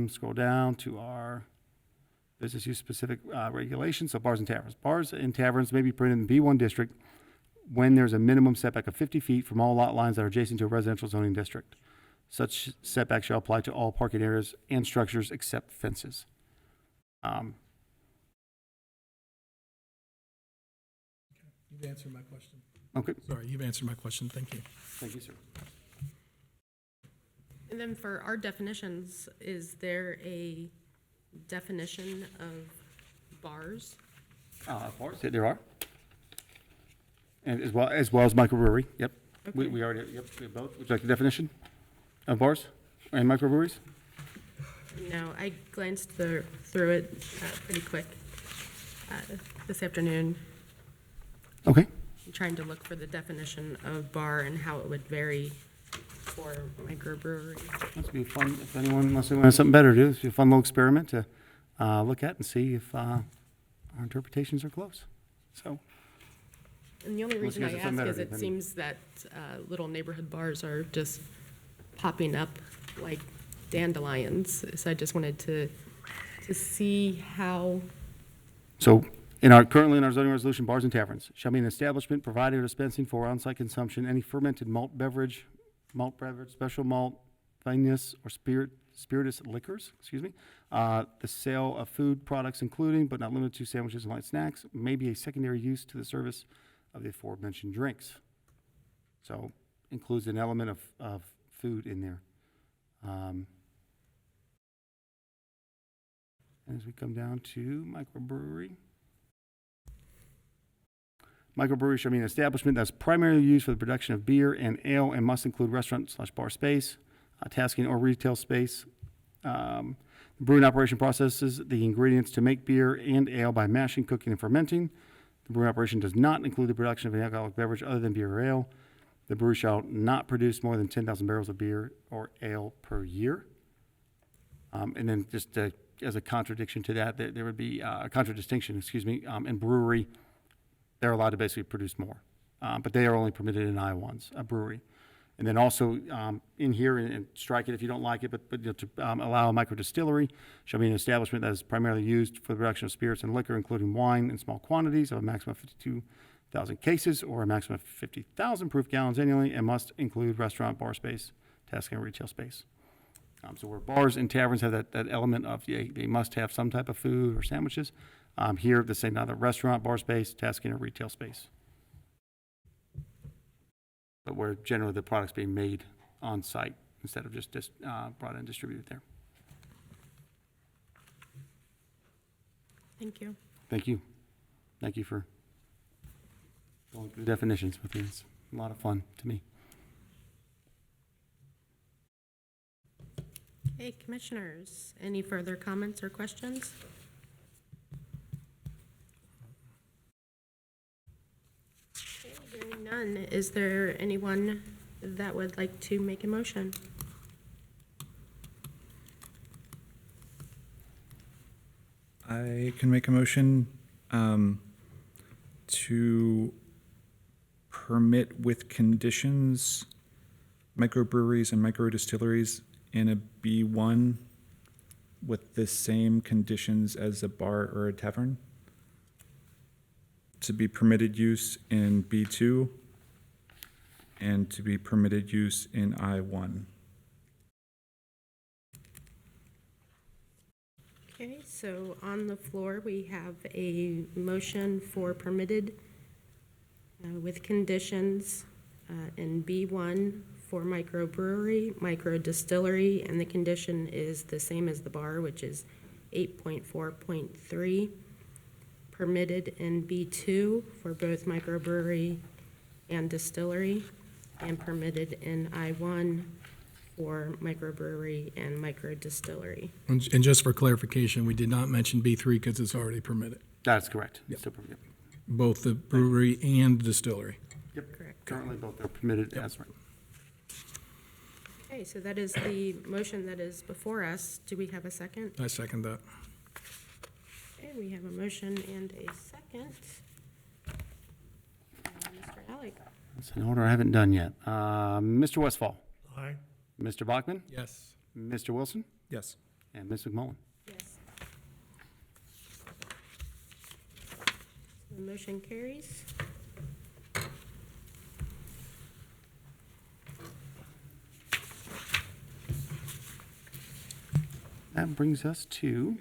scroll down to our business use specific regulations, so bars and taverns. Bars and taverns may be permitted in the B1 district when there's a minimum setback of 50 feet from all lot lines that are adjacent to a residential zoning district. Such setback shall apply to all parking areas and structures except fences. You've answered my question. Okay, Sorry, you've answered my question. Thank you. thank you, sir. And then for our definitions, is there a definition of bars? Bars, there are. And as well as microbrewery, yep. Okay. We already, yep, we have both. Would you like the definition of bars and microbreweries? No, I glanced through it pretty quick this afternoon, Okay. trying to look for the definition of bar and how it would vary for microbrewery. Must be fun, if anyone, unless anyone has something better to do, it's a fun little experiment to look at and see if our interpretations are close. So, And the only Unless reason you I guys have ask something is better, it then- seems that little neighborhood bars are just popping up like dandelions. So I just wanted to see how, so currently in our zoning resolution, bars and taverns shall be an establishment providing or dispensing for on-site consumption any fermented malt beverage, special malt, fineness, or spirituous liquors, the sale of food products including, but not limited to, sandwiches and light snacks, may be a secondary use to the service of the aforementioned drinks. So includes an element of food in there. As we come down to microbrewery. Microbrewery shall be an establishment that's primarily used for the production of beer and ale and must include restaurant/bar space, tasking or retail space. The brewing operation processes the ingredients to make beer and ale by mashing, cooking, and fermenting. The brewing operation does not include the production of an alcoholic beverage other than beer or ale. The brewery shall not produce more than 10,000 barrels of beer or ale per year. And then just as a contradiction to that, there would be a contradistinction, in brewery, they're allowed to basically produce more. But they are only permitted in I-1s, a brewery. And then also, in here, and strike it if you don't like it, but you know, to allow a micro distillery shall be an establishment that is primarily used for the production of spirits and liquor, including wine in small quantities of a maximum of 52,000 cases or a maximum of 50,000 proof gallons annually, and must include restaurant, bar space, tasking, and retail space. So where bars and taverns have that element of they must have some type of food or sandwiches, here the same, either restaurant, bar space, tasking, or retail space. But where generally the product's being made on site instead of just brought in and distributed there. Thank you. Thank you. Thank you for going through the definitions with me. It's a lot of fun to me. Okay, commissioners, any further comments or questions? Okay, hearing none, is there anyone that would like to make a motion? I can make a motion to permit with conditions microbreweries and microdistilleries in a B1 with the same conditions as a bar or a tavern, to be permitted use in B2, and to be permitted use in I1. Okay, so on the floor, we have a motion for permitted with conditions in B1 for microbrewery, microdistillery, and the condition is the same as the bar, which is 8.4.3. Permitted in B2 for both microbrewery and distillery, and permitted in I1 for microbrewery and microdistillery. And just for clarification, we did not mention B3 because it's already permitted, That's correct. Yep. Still permitted. both the brewery and the distillery. Yep. Correct. Currently, both are permitted as right. Okay, so that is the motion that is before us. Do we have a second? I second that. Okay, we have a motion and a second. Mr. Alec? That's an order I haven't done yet. Mr. Westfall, Aye. Mr. Bachman, Yes. Mr. Wilson, Yes. and Ms. McMullen. Yes. The motion carries. That brings us to,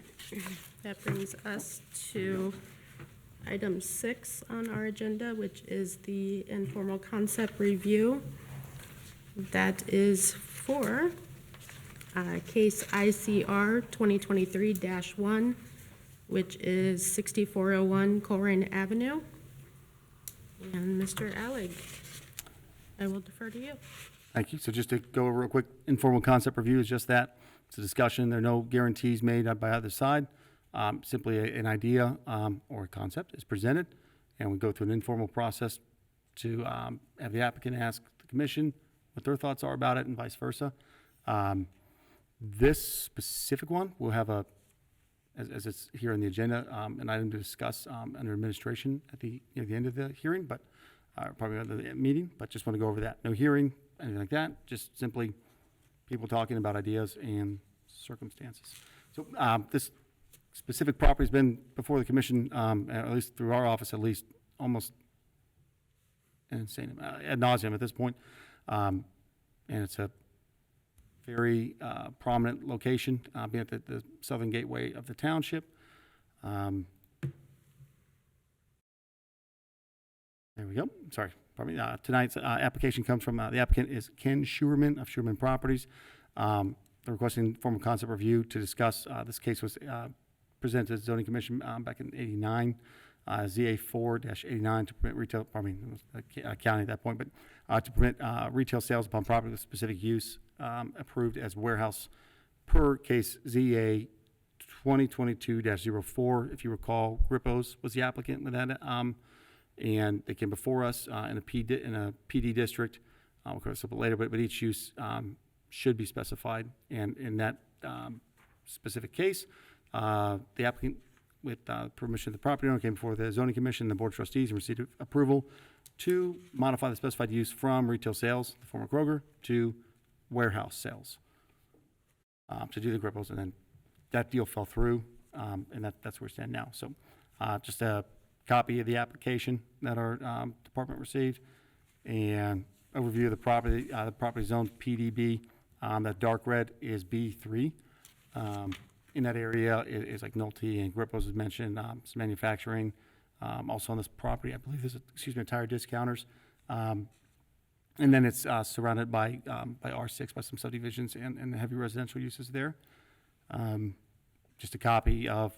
Item 6 on our agenda, which is the informal concept review. That is for case ICR 2023-1, which is 6401 Colerain Avenue. And Mr. Alec, I will defer to you. thank you. So just to go over a quick informal concept review is just that. It's a discussion. There are no guarantees made by either side. Simply an idea or a concept is presented, and we go through an informal process to have the applicant ask the commission what their thoughts are about it and vice versa. This specific one will have as it's here on the agenda, an item to discuss under administration at the end of the hearing, but probably at the meeting, but just want to go over that. No hearing, anything like that, just simply people talking about ideas and circumstances. So this specific property's been before the commission, at least through our office, at least almost insane, ad nauseum at this point. And it's a very prominent location, being at the southern gateway of the township. There we go. Sorry. Pardon me. Tonight's application comes from, the applicant is Ken Schuerman of Schuerman Properties. They're requesting formal concept review to discuss, this case was presented to the zoning commission back in '89, ZA 4-89 to permit retail, it was county at that point, but to permit retail sales upon property with specific use approved as warehouse per case ZA 2022-04. If you recall, Grippo's was the applicant with that, and they came before us in a PD district. We'll cover this a bit later, but each use should be specified, and in that specific case, the applicant, with permission of the property owner, came before the zoning commission and the board of trustees and received approval to modify the specified use from retail sales, the former Kroger, to warehouse sales. To do the Grippos, and then that deal fell through, and that's where we stand now. So just a copy of the application that our department received, and overview of the property zone PDB. That dark red is B3. In that area is like Nolte and Grippos is mentioned, some manufacturing. Also on this property, I believe there's, tire discounters. And then it's surrounded by R6, by some subdivisions and the heavy residential uses there. Just a copy of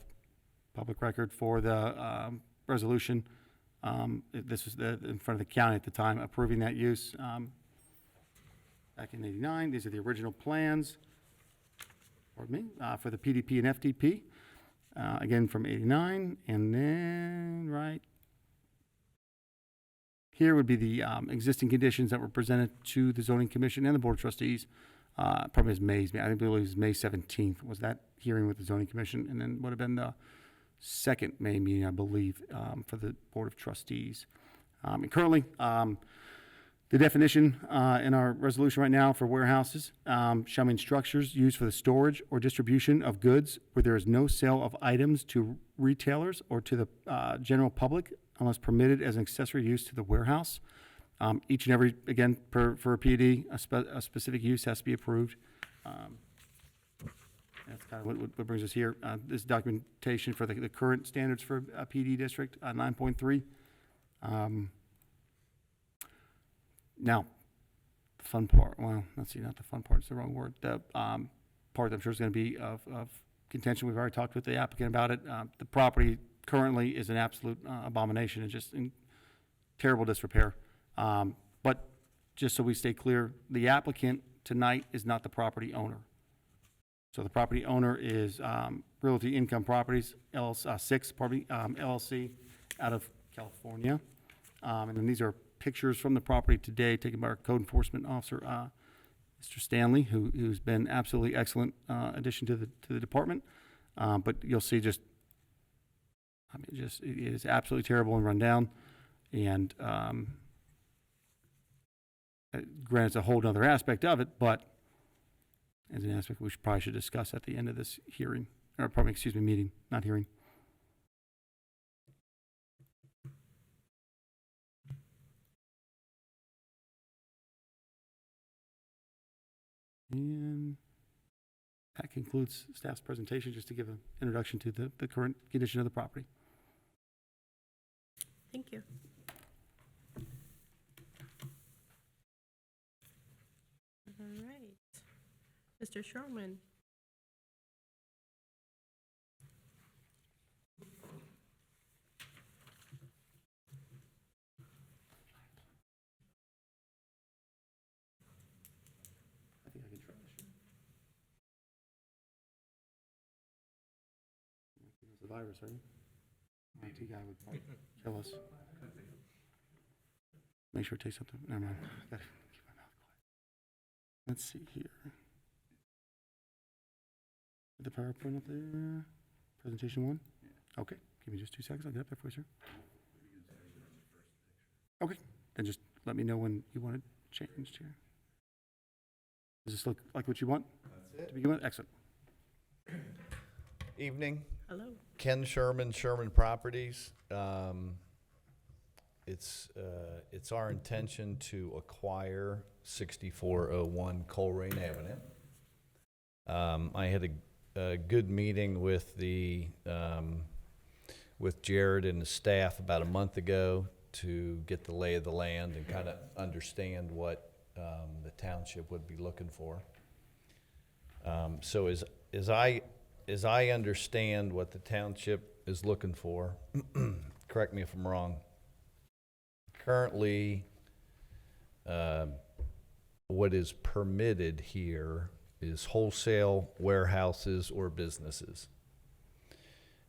public record for the resolution. This was in front of the county at the time approving that use back in '89. These are the original plans, for the PDP and FDP. Again from '89, and then right here would be the existing conditions that were presented to the zoning commission and the board of trustees. Probably is I think it was May 17th was that hearing with the zoning commission, and then would have been the second May meeting, I believe, for the board of trustees. And currently, the definition in our resolution right now for warehouses shall mean structures used for the storage or distribution of goods where there is no sale of items to retailers or to the general public unless permitted as an accessory use to the warehouse. Each and every, again, for a PUD, a specific use has to be approved. That's kind of what brings us here. This documentation for the current standards for a PD district, 9.3. Now, the fun part, well, let's see, not the fun part, it's the wrong word. The part that I'm sure is going to be of contention, we've already talked with the applicant about it. The property currently is an absolute abomination and just in terrible disrepair. But just so we stay clear, the applicant tonight is not the property owner. So the property owner is Realty Income Properties, LLC, out of California. And then these are pictures from the property today taken by our code enforcement officer, Mr. Stanley, who's been absolutely excellent addition to the department. But you'll see it is absolutely terrible and run down. And granted, it's a whole other aspect of it, but as an aspect we probably should discuss at the end of this hearing, or probably, meeting, not hearing. And that concludes staff's presentation, just to give an introduction to the current condition of the property. Thank you. All right. Mr. Sherman. I think I can try this. It's the virus, right? IT guy would probably kill us. Make sure it takes something. Never mind. Gotta keep my mouth quiet. Let's see here. The PowerPoint up there. Presentation 1? Okay. Give me just 2 seconds. I'll get up there for you, sir. Okay. Then just let me know when you want it changed here. Does this look like what you want? That's it. To begin with? Excellent. Evening. Hello. Ken Sherman, Sherman Properties. It's our intention to acquire 6401 Colerain Avenue. I had a good meeting with with Jared and the staff about a month ago to get the lay of the land and kind of understand what the township would be looking for. So as I understand what the township is looking for, correct me if I'm wrong, currently what is permitted here is wholesale warehouses or businesses.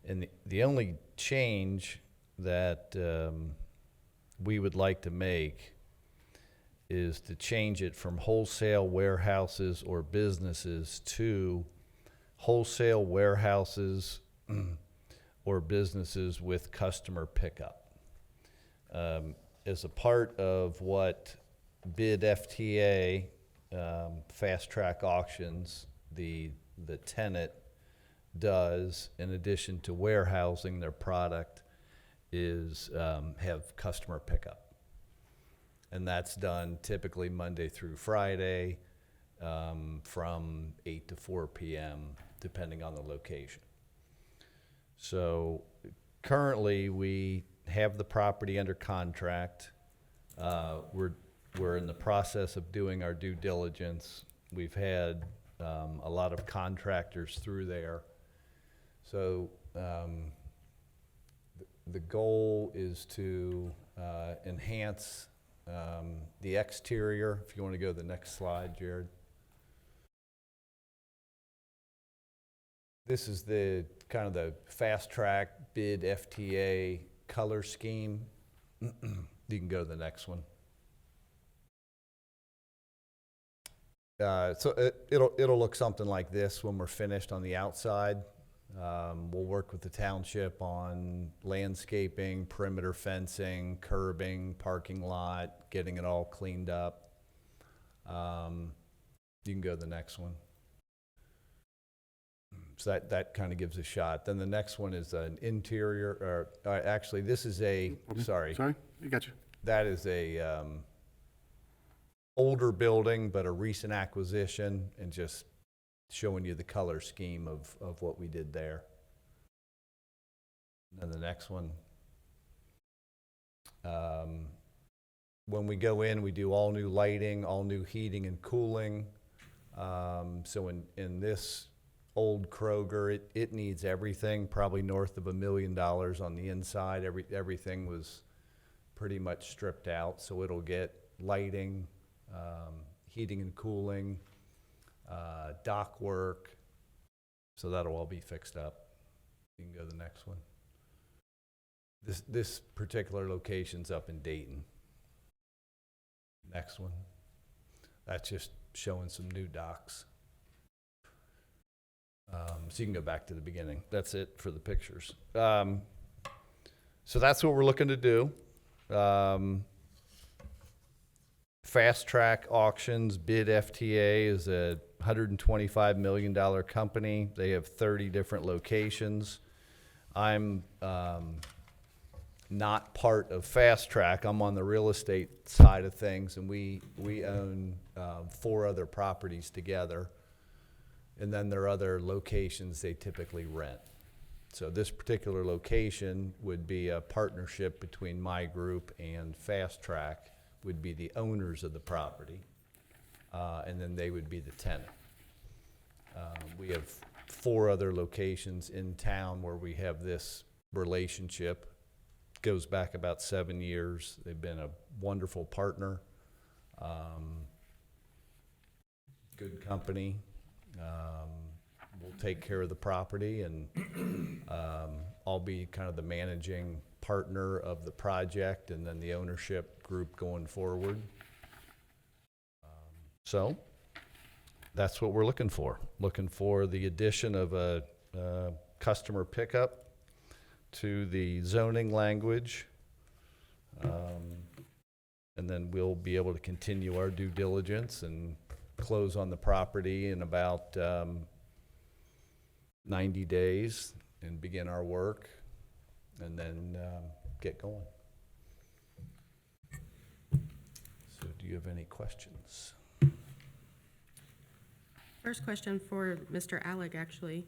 And the only change that we would like to make is to change it from wholesale warehouses or businesses to wholesale warehouses or businesses with customer pickup. as a part of what bid FTA, fast track auctions, the tenant does, in addition to warehousing their product, is have customer pickup. And that's done typically Monday through Friday from 8 to 4 p.m., depending on the location. So currently, we have the property under contract. We're in the process of doing our due diligence. We've had a lot of contractors through there. So the goal is to enhance the exterior. If you want to go to the next slide, Jared. This is the kind of the fast track bid FTA color scheme. You can go to the next one. So it'll look something like this when we're finished on the outside. We'll work with the township on landscaping, perimeter fencing, curbing, parking lot, getting it all cleaned up. You can go to the next one. So that kind of gives a shot. Then the next one is an interior, or actually this is a, sorry, I got you. that is a older building, but a recent acquisition, and just showing you the color scheme of what we did there. And then the next one. When we go in, we do all new lighting, all new heating and cooling. So in this old Kroger, it needs everything, probably north of $1 million on the inside. Everything was pretty much stripped out, so it'll get lighting, heating and cooling, dock work, so that'll all be fixed up. You can go to the next one. This particular location's up in Dayton. Next one. That's just showing some new docks. So you can go back to the beginning. That's it for the pictures. So that's what we're looking to do. Fast Track Auctions, bid FTA, is a $125 million company. They have 30 different locations. I'm not part of Fast Track. I'm on the real estate side of things, and we own 4 other properties together. And then there are other locations they typically rent. So this particular location would be a partnership between my group and Fast Track, would be the owners of the property, and then they would be the tenant. We have 4 other locations in town where we have this relationship. It goes back about 7 years. They've been a wonderful partner, good company. We'll take care of the property, and I'll be kind of the managing partner of the project, and then the ownership group going forward. So that's what we're looking for. Looking for the addition of a customer pickup to the zoning language. And then we'll be able to continue our due diligence and close on the property in about 90 days and begin our work, and then get going. So do you have any questions? First question for Mr. Alec, actually.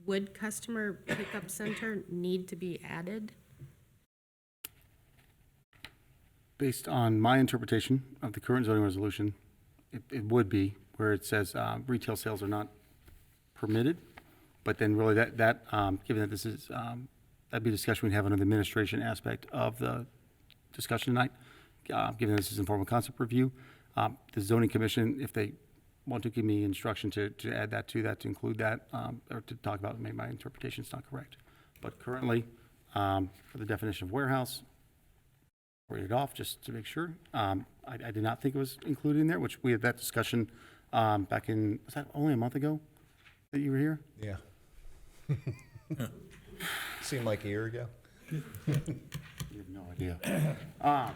Would customer pickup center need to be added? Based on my interpretation of the current zoning resolution, it would be, where it says retail sales are not permitted. But then really that given that this is, that'd be a discussion we'd have under the administration aspect of the discussion tonight. Given this is informal concept review, the zoning commission, if they want to give me instruction to add that, to include that, or to talk about, maybe my interpretation is not correct. But currently, for the definition of warehouse, read it off just to make sure. I did not think it was included in there, which we had that discussion back in, was that only a month ago that you were here? Yeah. Seemed like a year ago. You have no idea. Yeah.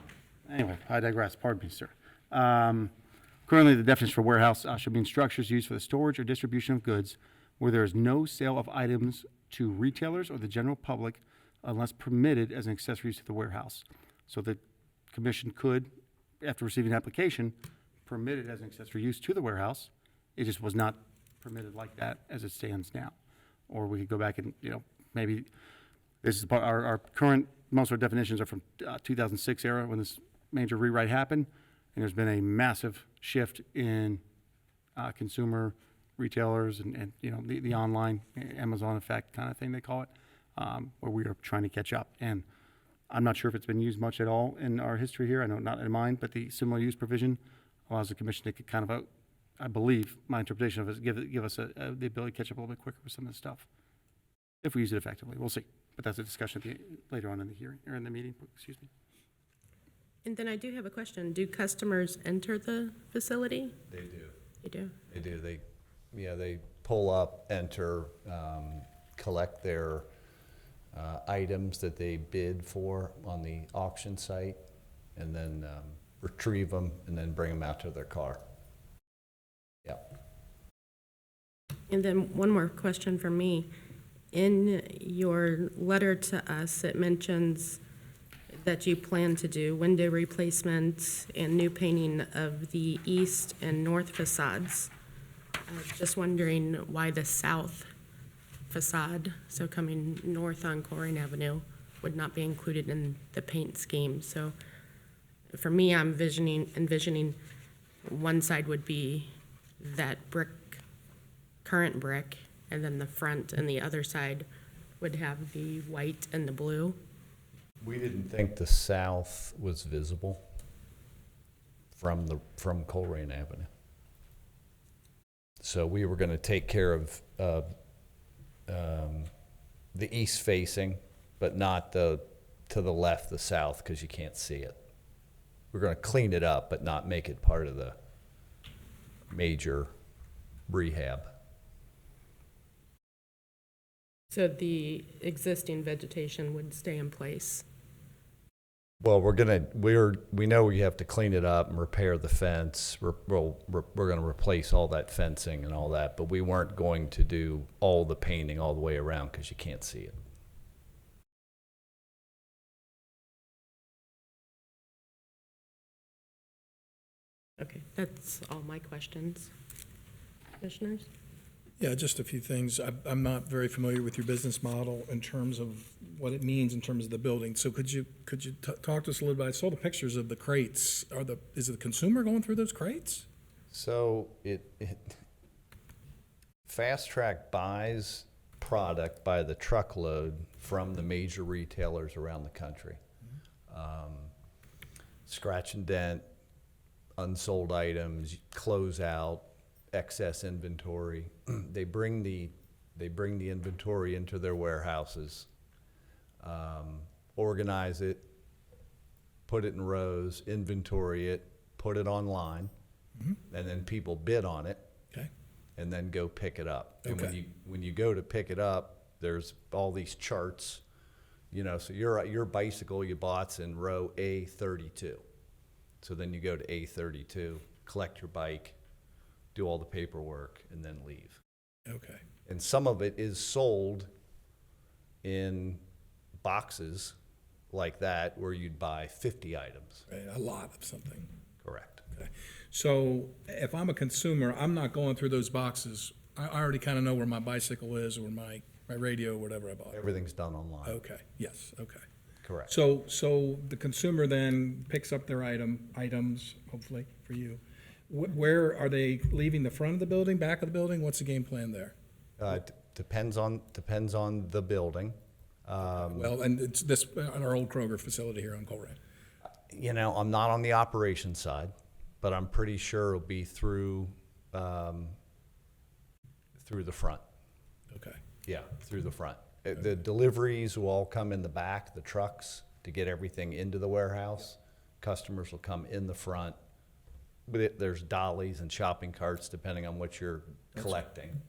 Anyway, I digress. Pardon me, sir. Currently, the definition for warehouse should mean structures used for the storage or distribution of goods where there is no sale of items to retailers or the general public unless permitted as an accessory use to the warehouse. So the commission could, after receiving an application, permit it as an accessory use to the warehouse. It just was not permitted like that as it stands now. Or we could go back and, maybe this is our current, most of our definitions are from 2006 era when this major rewrite happened. And there's been a massive shift in consumer retailers and the online Amazon effect kind of thing they call it, where we are trying to catch up. And I'm not sure if it's been used much at all in our history here. I know not in mine, but the similar use provision allows the commission to kind of, I believe, my interpretation of it is give us the ability to catch up a little bit quicker with some of this stuff. If we use it effectively, we'll see. But that's a discussion later on in the hearing, or in the meeting, excuse me. And then I do have a question. Do customers enter the facility? They do. You do? They do. They pull up, enter, collect their items that they bid for on the auction site, and then retrieve them and then bring them out to their car. Yeah. And then one more question from me. In your letter to us, it mentions that you plan to do window replacements and new painting of the east and north facades. Just wondering why the south facade, so coming north on Colerain Avenue, would not be included in the paint scheme. So for me, I'm envisioning one side would be that current brick, and then the front and the other side would have the white and the blue. We didn't think the south was visible from Colerain Avenue. So we were going to take care of the east facing, but not to the left, the south, because you can't see it. We're going to clean it up, but not make it part of the major rehab. So the existing vegetation would stay in place. Well, we know we have to clean it up and repair the fence. We're going to replace all that fencing and all that, but we weren't going to do all the painting all the way around because you can't see it. Okay, that's all my questions. Commissioners? Yeah, just a few things. I'm not very familiar with your business model in terms of what it means in terms of the building. So could you talk to us a little bit? I saw the pictures of the crates. Is the consumer going through those crates? So Fast Track buys product by the truckload from the major retailers around the country. Scratch and dent, unsold items, closeout, excess inventory. They bring the inventory into their warehouses, organize it, put it in rows, inventory it, put it online, and then people bid on it. Okay. And then go pick it up. And Okay. when you go to pick it up, there's all these charts, so your bicycle you bought's in row A32. So then you go to A32, collect your bike, do all the paperwork, and then leave. Okay. And some of it is sold in boxes like that where you'd buy 50 items. Right, a lot of something. Correct. Okay. So if I'm a consumer, I'm not going through those boxes. I already kind of know where my bicycle is or my radio, whatever I bought. Everything's done online. Okay, yes, okay. Correct. So the consumer then picks up their items, hopefully, for you. Where are they leaving, the front of the building, back of the building? What's the game plan there? Depends on the building. Well, and it's this, our old Kroger facility here on Colerain. I'm not on the operations side, but I'm pretty sure it'll be through the front. Okay, Yeah, through the front. The deliveries will all come in the back, the trucks, to get everything into the warehouse. Customers will come in the front. But there's dollies and shopping carts depending on what you're collecting.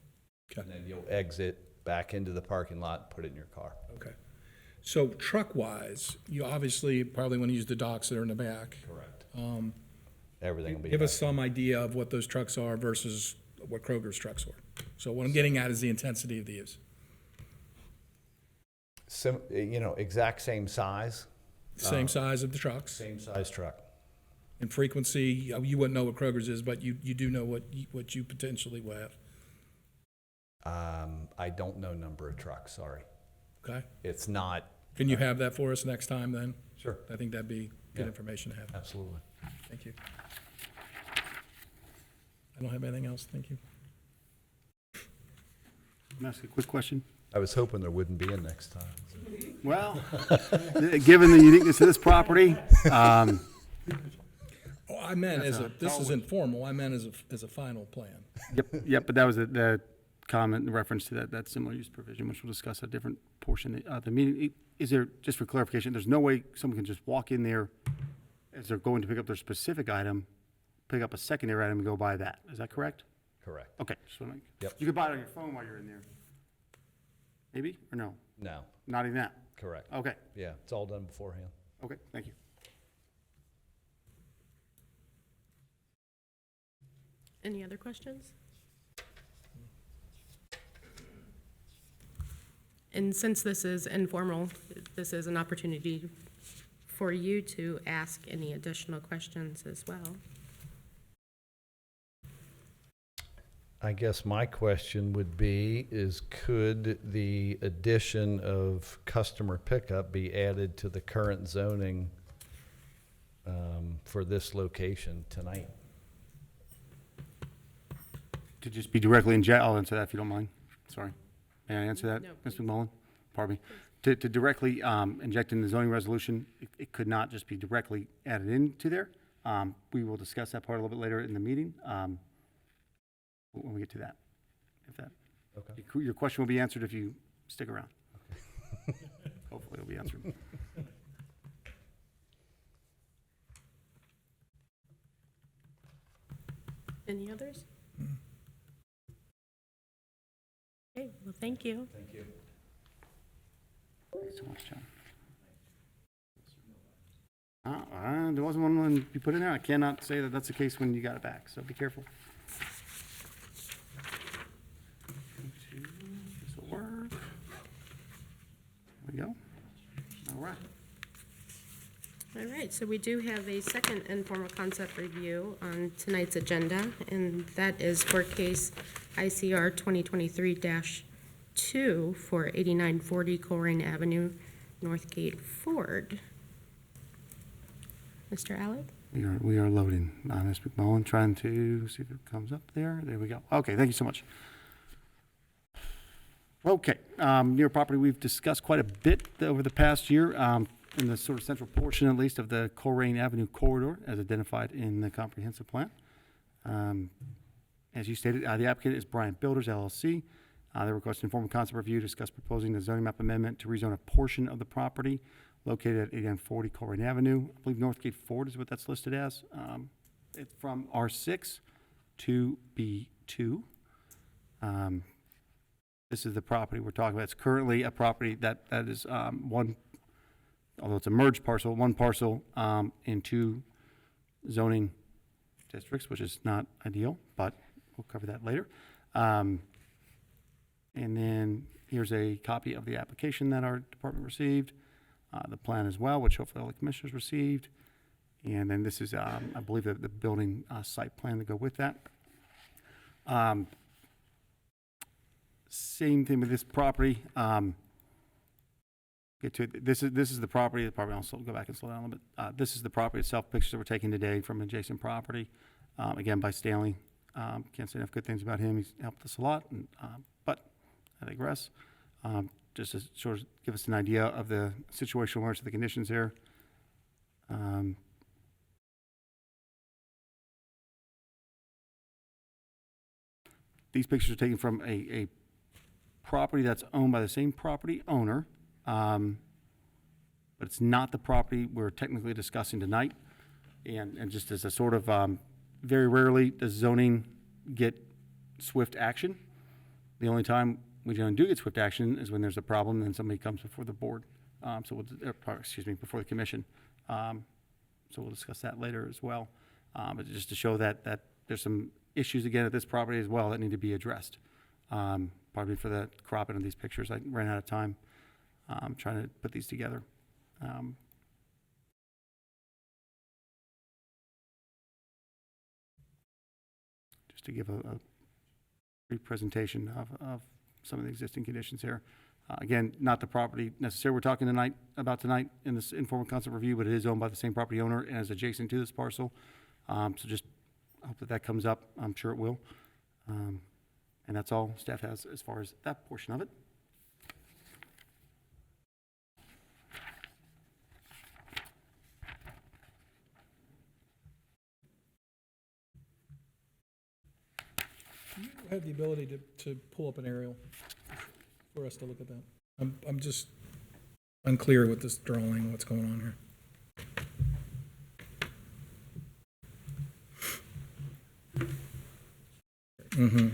okay, And then you'll exit back into the parking lot and put it in your car. okay. So truck-wise, you obviously probably want to use the docks that are in the back. Correct. Everything will be. Give us back. some idea of what those trucks are versus what Kroger's trucks are. So what I'm getting at is the intensity of the use. Exact same size. Same size of the trucks. Same size truck. And frequency, you wouldn't know what Kroger's is, but you do know what you potentially will have. I don't know number of trucks, sorry. Okay? It's not. Can you have that for us next time then? Sure. I think that'd be good Yeah. information to have. Absolutely. Thank you. I don't have anything else. Thank you. Can I ask a quick question? I was hoping there wouldn't be a next time. Well, given the uniqueness of this property, Oh, I meant That's this is informal. I meant as a final plan. yep, but that was the comment in reference to that similar use provision, which we'll discuss a different portion of the meeting. Is there, just for clarification, there's no way someone can just walk in there as they're going to pick up their specific item, pick up a secondary item and go buy that? Is that correct? Correct. Okay, just want to make. Yep. You could buy it on your phone while you're in there. Maybe, or no? No, Not even that? correct. Okay, Yeah, it's all done beforehand. okay, thank you. Any other questions? And since this is informal, this is an opportunity for you to ask any additional questions as well. I guess my question would be could the addition of customer pickup be added to the current zoning for this location tonight? To just be directly I'll answer that if you don't mind. Sorry. May I answer that, No, Ms. please. McMullen? Pardon me. To directly inject in the zoning resolution, it could not just be directly added into there. We will discuss that part a little bit later in the meeting, when we get to that. If that, Okay. your question will be answered if you stick around. Hopefully it'll be answered. Any others? Okay, well, thank you. Thank you. Thanks so much, John. There wasn't one when you put in there. I cannot say that that's the case when you got it back, so be careful. This will work. There we go. All right. All right, so we do have a second informal concept review on tonight's agenda, and that is for case ICR 2023-2 for 8940 Colerain Avenue, Northgate, Ford. Mr. Alec? We are loading. Ms. McMullen, trying to see if it comes up there. There we go. Okay, thank you so much. Okay, near property we've discussed quite a bit over the past year, in the sort of central portion at least of the Colerain Avenue corridor as identified in the comprehensive plan. As you stated, the applicant is Bryant Builders LLC. They request informal concept review, discuss proposing the zoning map amendment to rezone a portion of the property located at 8940 Colerain Avenue. I believe Northgate Ford is what that's listed as. It's from R6 to B2. This is the property we're talking about. It's currently a property that is one, although it's a merged parcel, one parcel in two zoning districts, which is not ideal, but we'll cover that later. And then here's a copy of the application that our department received, the plan as well, which hopefully all the commissioners received. And then this is, I believe, the building site plan to go with that. Same thing with this property. Get to it. This is the property. I'll go back and slow down a little bit. This is the property itself. Pictures that were taken today from adjacent property, again by Stanley. Can't say enough good things about him. He's helped us a lot. And, but I digress. Just to sort of give us an idea of the situation, where's the conditions here. These pictures are taken from a property that's owned by the same property owner, but it's not the property we're technically discussing tonight. And just as a sort of, very rarely does zoning get swift action. The only time we generally do get swift action is when there's a problem and somebody comes before the board. so before the commission. So we'll discuss that later as well. But just to show that there's some issues again at this property as well that need to be addressed. Pardon me for the cropping of these pictures. I ran out of time trying to put these together. Just to give a brief presentation of some of the existing conditions here. Again, not the property necessarily we're talking about tonight in this informal concept review, but it is owned by the same property owner and is adjacent to this parcel. So just hope that comes up. I'm sure it will. And that's all staff has as far as that portion of it. Do you have the ability to pull up an aerial for us to look at that? I'm just unclear with this drawing, what's going on here.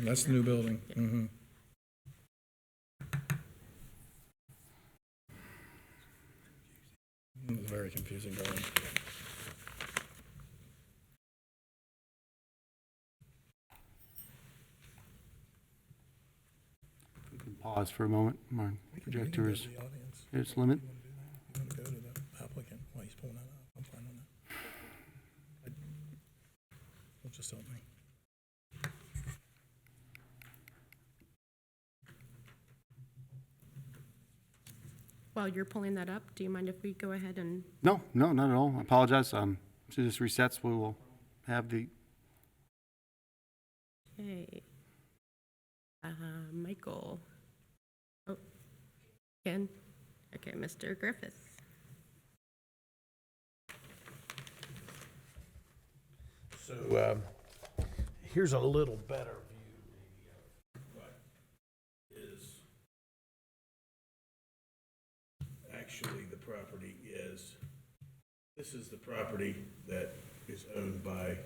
That's the new building. It was very confusing drawing. We can pause for a moment. My projector is The audience. at its limit. You want to go to the applicant while he's pulling that up? I'm fine on that. It'll just help me. While you're pulling that up, do you mind if we go ahead and, No, not at all. I apologize. As soon as this resets, we will have the okay. Michael. Oh, Ken. Okay, Mr. Griffith. So here's a little better view maybe of what is actually the property is. This is the property that is owned by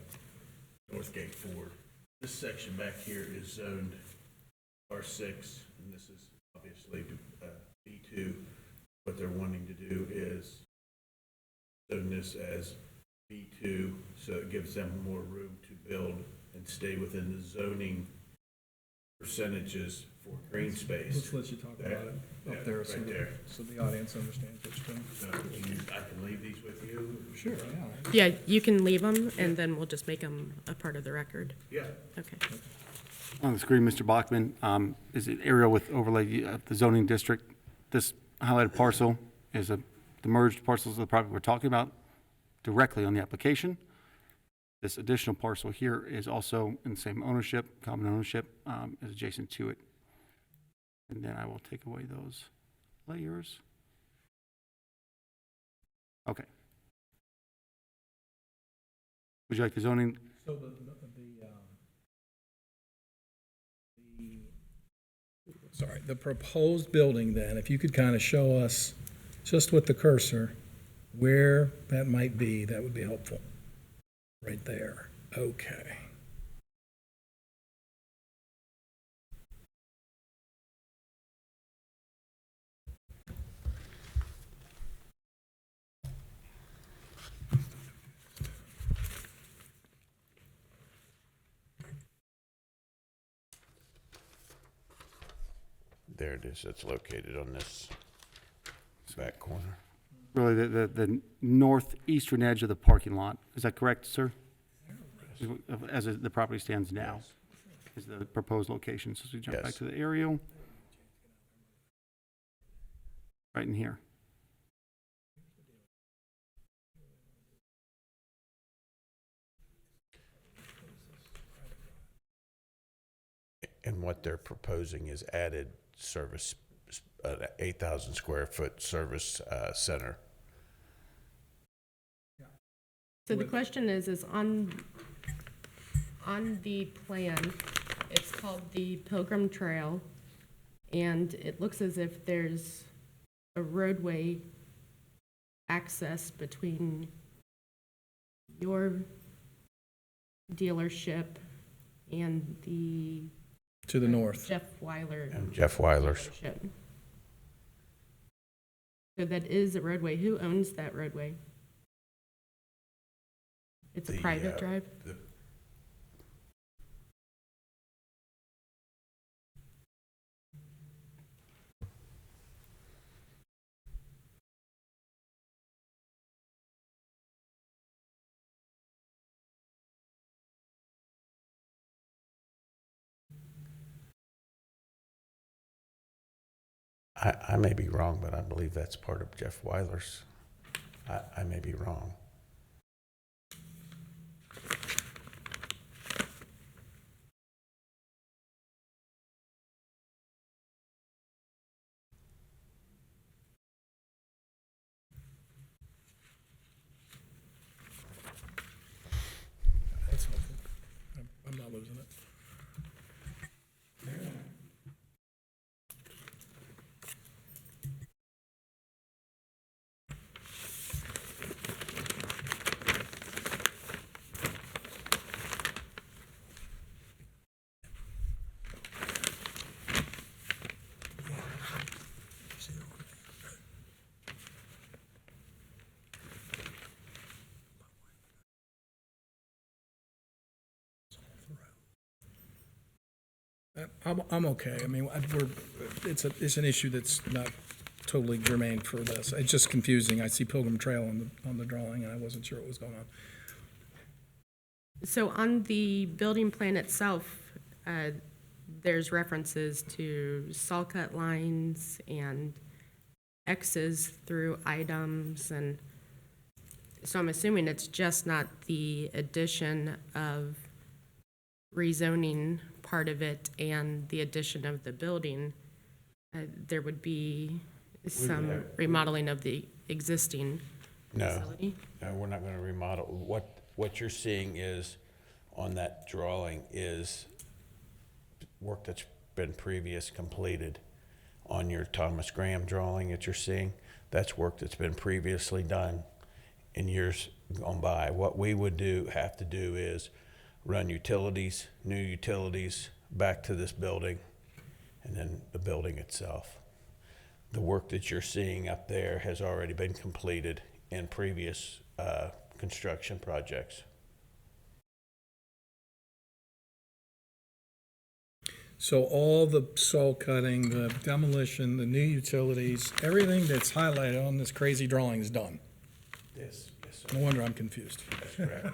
Northgate Ford. This section back here is zoned R6, and this is obviously B2. What they're wanting to do is zone this as B2, so it gives them more room to build and stay within the zoning percentages for green space. Let's let you talk about it Yeah, up there, right there. so the audience understands what you're doing. So I can leave these with you? Sure, yeah. Yeah, you can leave them, and then we'll just make them a part of the record. Yeah. Okay. on the screen, Mr. Bachman, is an aerial with overlay of the zoning district. This highlighted parcel is the merged parcels of the property we're talking about directly on the application. This additional parcel here is also in the same ownership, common ownership, is adjacent to it. And then I will take away those layers. Okay. Would you like the zoning? So the proposed building then, if you could kind of show us, just with the cursor, where that might be, that would be helpful. Right there. Okay. There it is. It's located on this back corner. Really, the northeastern edge of the parking lot. Is that correct, sir? As the property stands now, is the proposed location. So as we jump back Yes. to the aerial. Right in here. And what they're proposing is added service, 8,000 square foot service center. So the question is on the plan, it's called the Pilgrim Trail, and it looks as if there's a roadway access between your dealership and the To the north. Jeff Weiler And Jeff Weiler's. dealership. So that is a roadway. Who owns that roadway? It's a private drive? I may be wrong, but I believe that's part of Jeff Weiler's. I may be wrong. That's helpful. I'm not losing it. I'm okay. I mean, it's an issue that's not totally germane for this. It's just confusing. I see Pilgrim Trail on the drawing, and I wasn't sure what was going on. So on the building plan itself, there's references to saw cut lines and X's through items, and so I'm assuming it's just not the addition of rezoning part of it and the addition of the building. There would be some remodeling of the existing facility. No, we're not going to remodel. What you're seeing is, on that drawing, is work that's been completed. On your Thomas Graham drawing that you're seeing, that's work that's been previously done in years gone by. What we would have to do is run utilities, new utilities, back to this building, and then the building itself. The work that you're seeing up there has already been completed in previous construction projects. So all the saw cutting, the demolition, the new utilities, everything that's highlighted on this crazy drawing is done. Yes, No wonder I'm confused. that's correct.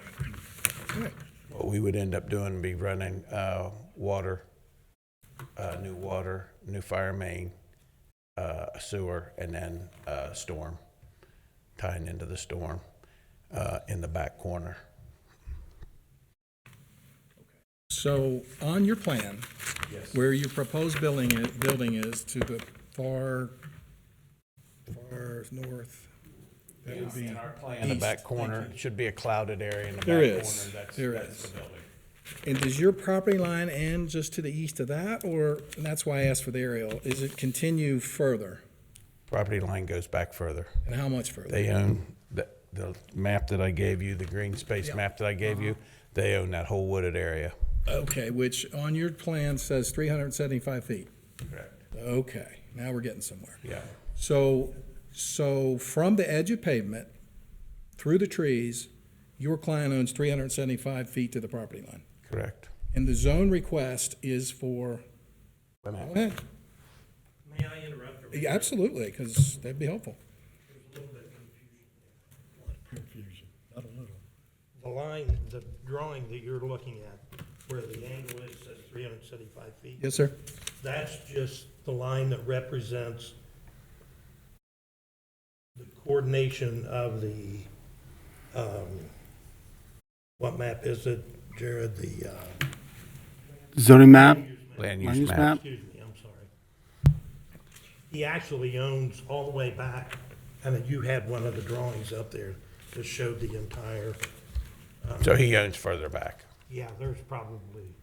Good. What we would end up doing would be running water, new fire main, a sewer, and then storm, tying into the storm in the back corner. So on your plan, Yes. where your proposed building is to the far north, that would be In our plan, in the east. back corner, should be a clouded area in the back There corner. is. That's There that's is. the building. And does your property line end just to the east of that, or, and that's why I asked for the aerial, is it continue further? Property line goes back further. And how much further? They own the map that I gave you, the green space Yeah. map that I gave you. They own that whole wooded area. Okay, which on your plan says 375 feet. Correct. Okay, now we're getting somewhere. Yeah. So from the edge of pavement through the trees, your client owns 375 feet to the property line. Correct. And the zone request is for, Wait a go minute. ahead. May I interrupt? Yeah, absolutely, because that'd be helpful. There's a little bit of confusion. Confusion, not a little. The line, the drawing that you're looking at, where the angle is, says 375 feet. Yes, sir? That's just the line that represents the coordination of the, what map is it, Jared? The, Zoning map, Land land use use map. map. excuse me, I'm sorry. He actually owns all the way back, and then you had one of the drawings up there that showed the entire, So he owns further back. yeah, there's probably,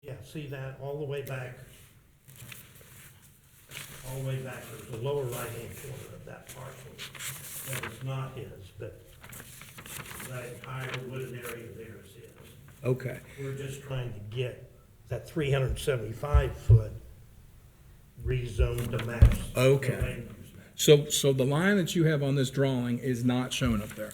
yeah, see that, all the way back, there's a lower right-hand corner of that parcel that is not his, but that entire wooded area there is his. Okay. We're just trying to get that 375 foot rezoned to match. the Okay. land use map. So the line that you have on this drawing is not shown up there?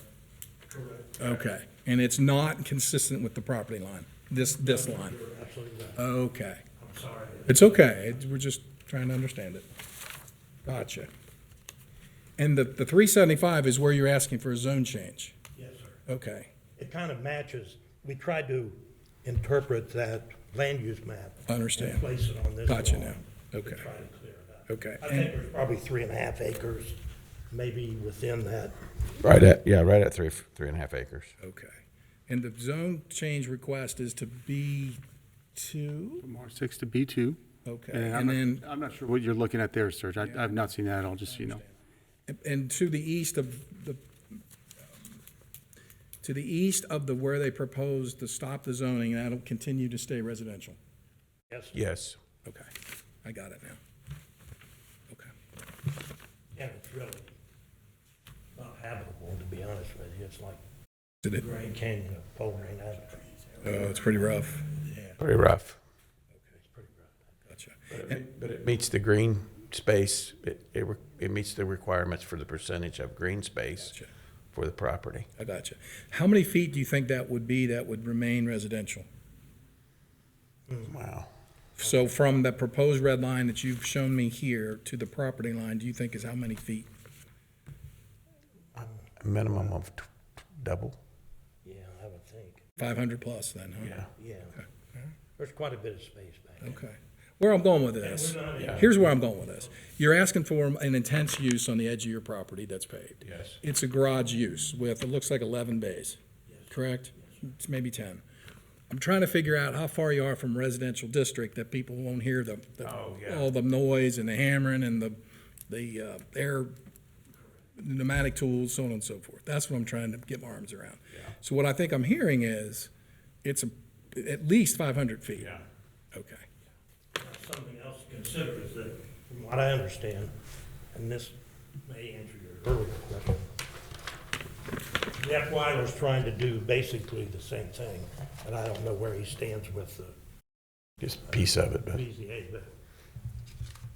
Correct. Okay, and it's not consistent with the property line, this line? You're absolutely right. Okay, I'm sorry. it's okay, we're just trying to understand it. Gotcha. And the 375 is where you're asking for a zone change? Yes, sir. Okay, It kind of matches, we tried to interpret that land use map. I understand. And place it on this Gotcha drawing now. to Okay. try to clear it up. Okay. I think there's probably 3.5 acres, maybe within that. Right at 3.5 acres. okay. And the zone change request is to B2? From R6 to B2. Okay, And and then, I'm not sure what you're looking at there, Serge. I've not seen that at all, just so you know. and to the east of the where they proposed to stop the zoning, that'll continue to stay residential? Yes, sir. Yes. Okay, I got it now. Okay, And it's really not habitable, to be honest with you. It's like did it, Grand Canyon of Colerain Ave. it's pretty rough, Pretty rough. It's pretty rough. gotcha. But it meets the green space, it meets the requirements for the percentage of green space Gotcha. for the property. I got you. How many feet do you think that would be that would remain residential? Wow. So from the proposed red line that you've shown me here to the property line, do you think is how many feet? A minimum of double. Yeah, I would think. 500 plus then, huh? Yeah. Yeah. There's quite a bit of space back there. Okay. Where I'm going with this, Yeah. here's where I'm going with this. You're asking for an intense use on the edge of your property that's paved. Yes. It's a garage use with, it looks like 11 bays, correct? It's maybe 10. I'm trying to figure out how far you are from residential district that people won't hear Oh, yeah. all the noise and the hammering and the air, pneumatic tools, so on and so forth. That's what I'm trying to get my arms around. So what I think I'm hearing is, it's at least 500 feet. Yeah. Okay. Something else to consider is that, from what I understand, and this may answer your earlier question, Jeff Weiler's trying to do basically the same thing, and I don't know where he stands with the Just a piece of it, but. BZA, but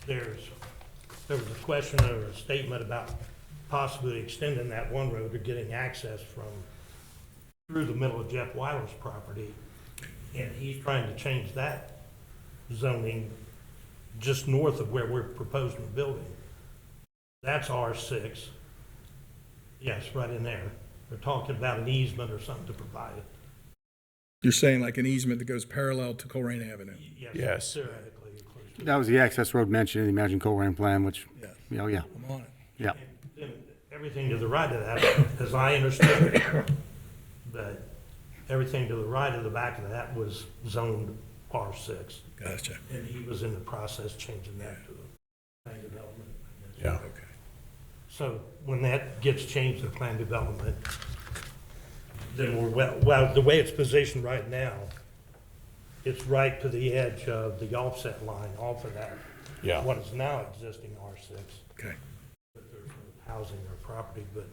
there was a question or a statement about possibly extending that one road or getting access through the middle of Jeff Weiler's property, and he's trying to change that zoning just north of where we're proposing the building. That's R6. Yes, right in there. They're talking about an easement or something to provide it. You're saying like an easement that goes parallel to Colerain Avenue? Yes. Theoretically, you're close to it. That was the access road mentioned in the Imagine Colerain plan, which, Yeah, yeah, I'm on it. yeah. Then everything to the right of that, as I understood it, that everything to the right of the back of that was zoned R6. Gotcha. And he was in the process changing that to the plan development. Yeah. Okay. So when that gets changed to plan development, then we're, well, the way it's positioned right now, it's right to the edge of the offset line off of that. Yeah. What is now existing R6. Okay. But there's no housing or property, but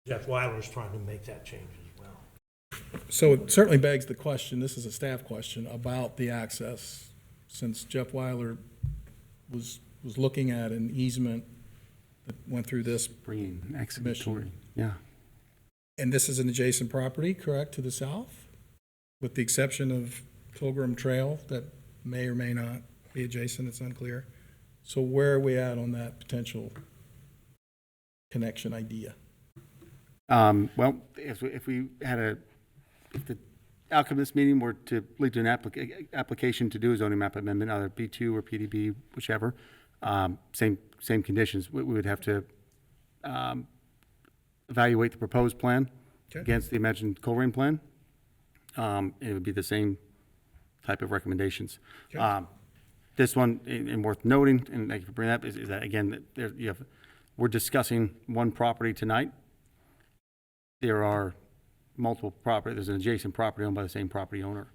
Jeff Weiler's trying to make that change as well. So it certainly begs the question, this is a staff question, about the access. Since Jeff Weiler was looking at an easement that went through this, Bringing exhibitory, Mission. yeah. and this is an adjacent property, correct, to the south? With the exception of Pilgrim Trail that may or may not be adjacent, it's unclear. So where are we at on that potential connection idea? Well, if the outcome of this meeting were to lead to an application to do a zoning map amendment, either B2 or PDB, whichever, same conditions, we would have to evaluate the proposed plan Okay. against the imagined Colerain plan. It would be the same type of recommendations. Okay. This one, and worth noting, and thank you for bringing that up, is that, again, that there, we're discussing one property tonight. There are multiple property, there's an adjacent property owned by the same property owner,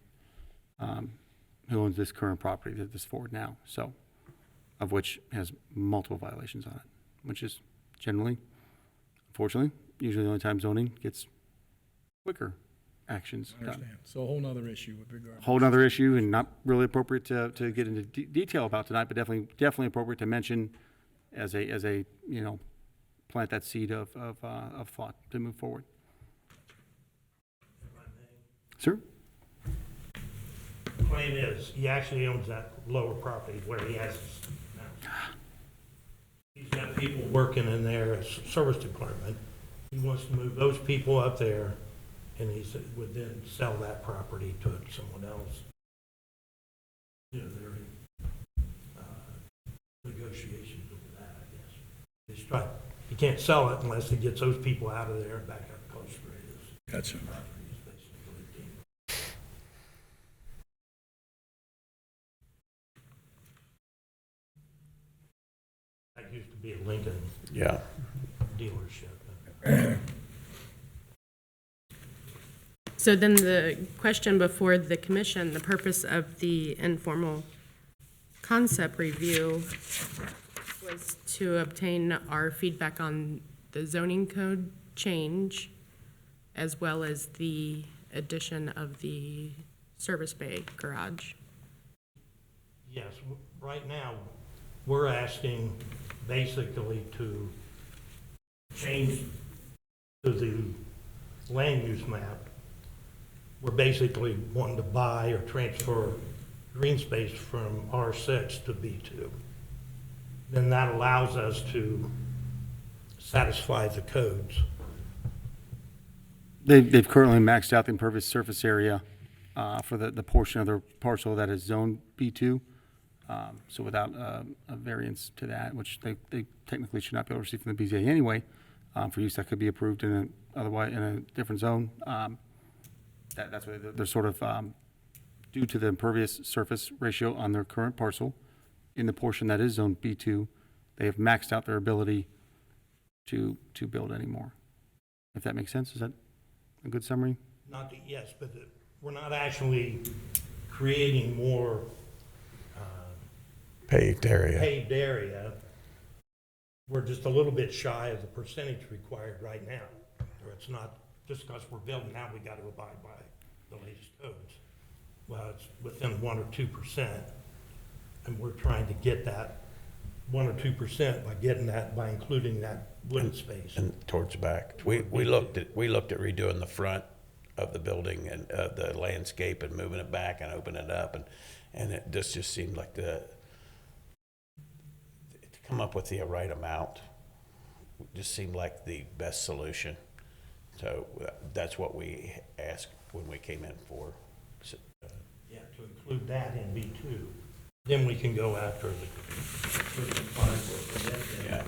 who owns this current property, this forward now, so, of which has multiple violations on it, which is generally, unfortunately, usually the only time zoning gets quicker actions I done. understand. So a whole nother issue with regard. Whole nother issue, and not really appropriate to get into detail about tonight, but definitely appropriate to mention as a plant that seed of thought to move forward. Sir? The claim is, he actually owns that lower property where he has his now. He's got people working in there as service department. He wants to move those people up there, and he would then sell that property to someone else. You know, they're in negotiations over that, I guess. He's trying, he can't sell it unless he gets those people out of there and back up close where it is. Gotcha. That used to be a Lincoln Yeah. dealership. So then the question before the commission, the purpose of the informal concept review was to obtain our feedback on the zoning code change as well as the addition of the service bay garage. Yes, right now, we're asking basically to change to the land use map. We're basically wanting to buy or transfer green space from R6 to B2. Then that allows us to satisfy the codes. They've currently maxed out the impervious surface area for the portion of their parcel that is zone B2. So without a variance to that, which they technically should not be able to receive from the BZA anyway, for use that could be approved in a different zone. That's why they're sort of, due to the impervious surface ratio on their current parcel, in the portion that is zone B2, they have maxed out their ability to build anymore. If that makes sense, is that a good summary? Not that, yes, but we're not actually creating more Paved area. paved area. We're just a little bit shy of the percentage required right now. Or it's not, just because we're building now, we got to abide by the latest codes. Well, it's within 1 or 2%, and we're trying to get that 1 or 2% by getting that, by including that wooden space. And towards the back. We looked at redoing the front of the building and the landscape and moving it back and opening it up, and it just seemed like to come up with the right amount just seemed like the best solution. So that's what we asked when we came in for. Yeah, to include that in B2, then we can go after the, Yeah.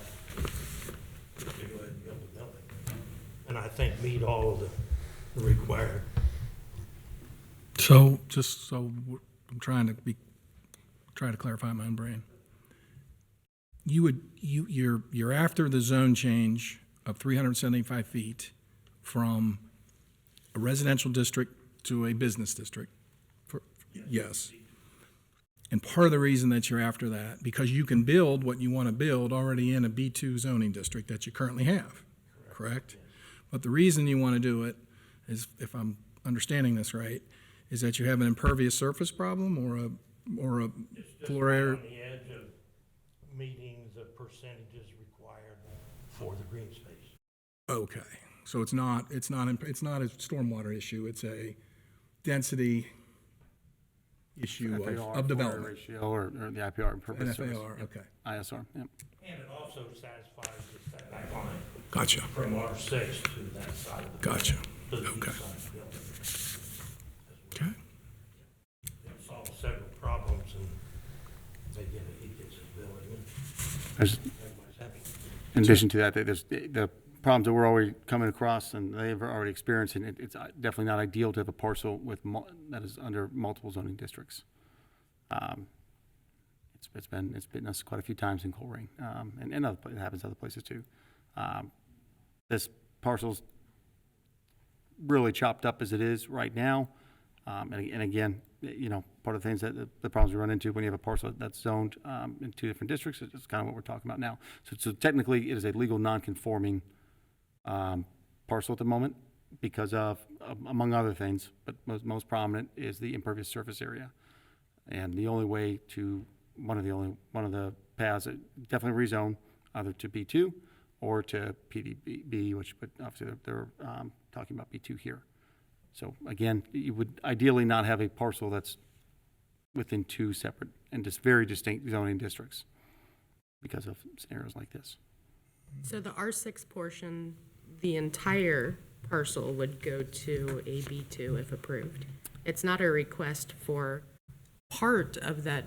to go ahead and build the building. And I think meet all of the required. So, just so I'm trying to clarify my own brain. You're after the zone change of 375 feet from a residential district to a business district? Yes. And part of the reason that you're after that, because you can build what you want to build already in a B2 zoning district that you currently have, correct? But the reason you want to do it is, if I'm understanding this right, is that you have an impervious surface problem or a floor area? On the edge of meeting the percentages required for the green space. Okay, so it's not a stormwater issue, it's a density issue of development. Ratio or the IPR impervious surface. FAR, okay, ISR, yep. And it also satisfies the setback line gotcha, from R6 to that side of the. gotcha, To the east okay. side of the building. Okay. It solves several problems, and he gets his building, There's, and everybody's happy. in addition to that, there's the problems that we're already coming across and they've already experienced, and it's definitely not ideal to have a parcel with that is under multiple zoning districts. It's bitten us quite a few times in Colerain, and it happens other places too. This parcel's really chopped up as it is right now, and again, part of the things that the problems we run into when you have a parcel that's zoned in two different districts is kind of what we're talking about now. So technically, it is a legal non-conforming parcel at the moment because of, among other things, but most prominent is the impervious surface area. And the only way to, one of the paths, definitely rezone either to B2 or to PDB, which, but obviously they're talking about B2 here. So again, you would ideally not have a parcel that's within two separate and just very distinct zoning districts because of scenarios like this. So the R6 portion, the entire parcel would go to a B2 if approved. It's not a request for part of that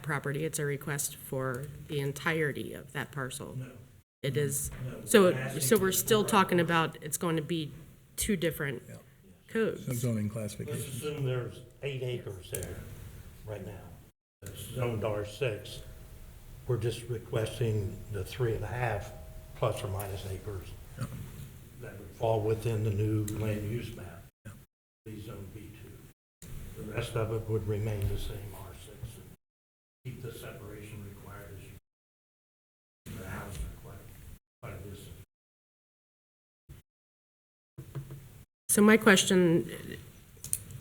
property, it's a request for the entirety of that parcel. No. It is, No, so, we're asking so we're for still part. talking about, it's going to be two different Some codes. zoning Let's classifications. assume there's 8 acres there right now. It's zoned R6. We're just requesting the 3.5 plus or minus acres Yep. that would fall within the new land use map. Be zone B2. The rest of it would remain the same R6 and keep the separation required as you, the house are quite a distance. So my question,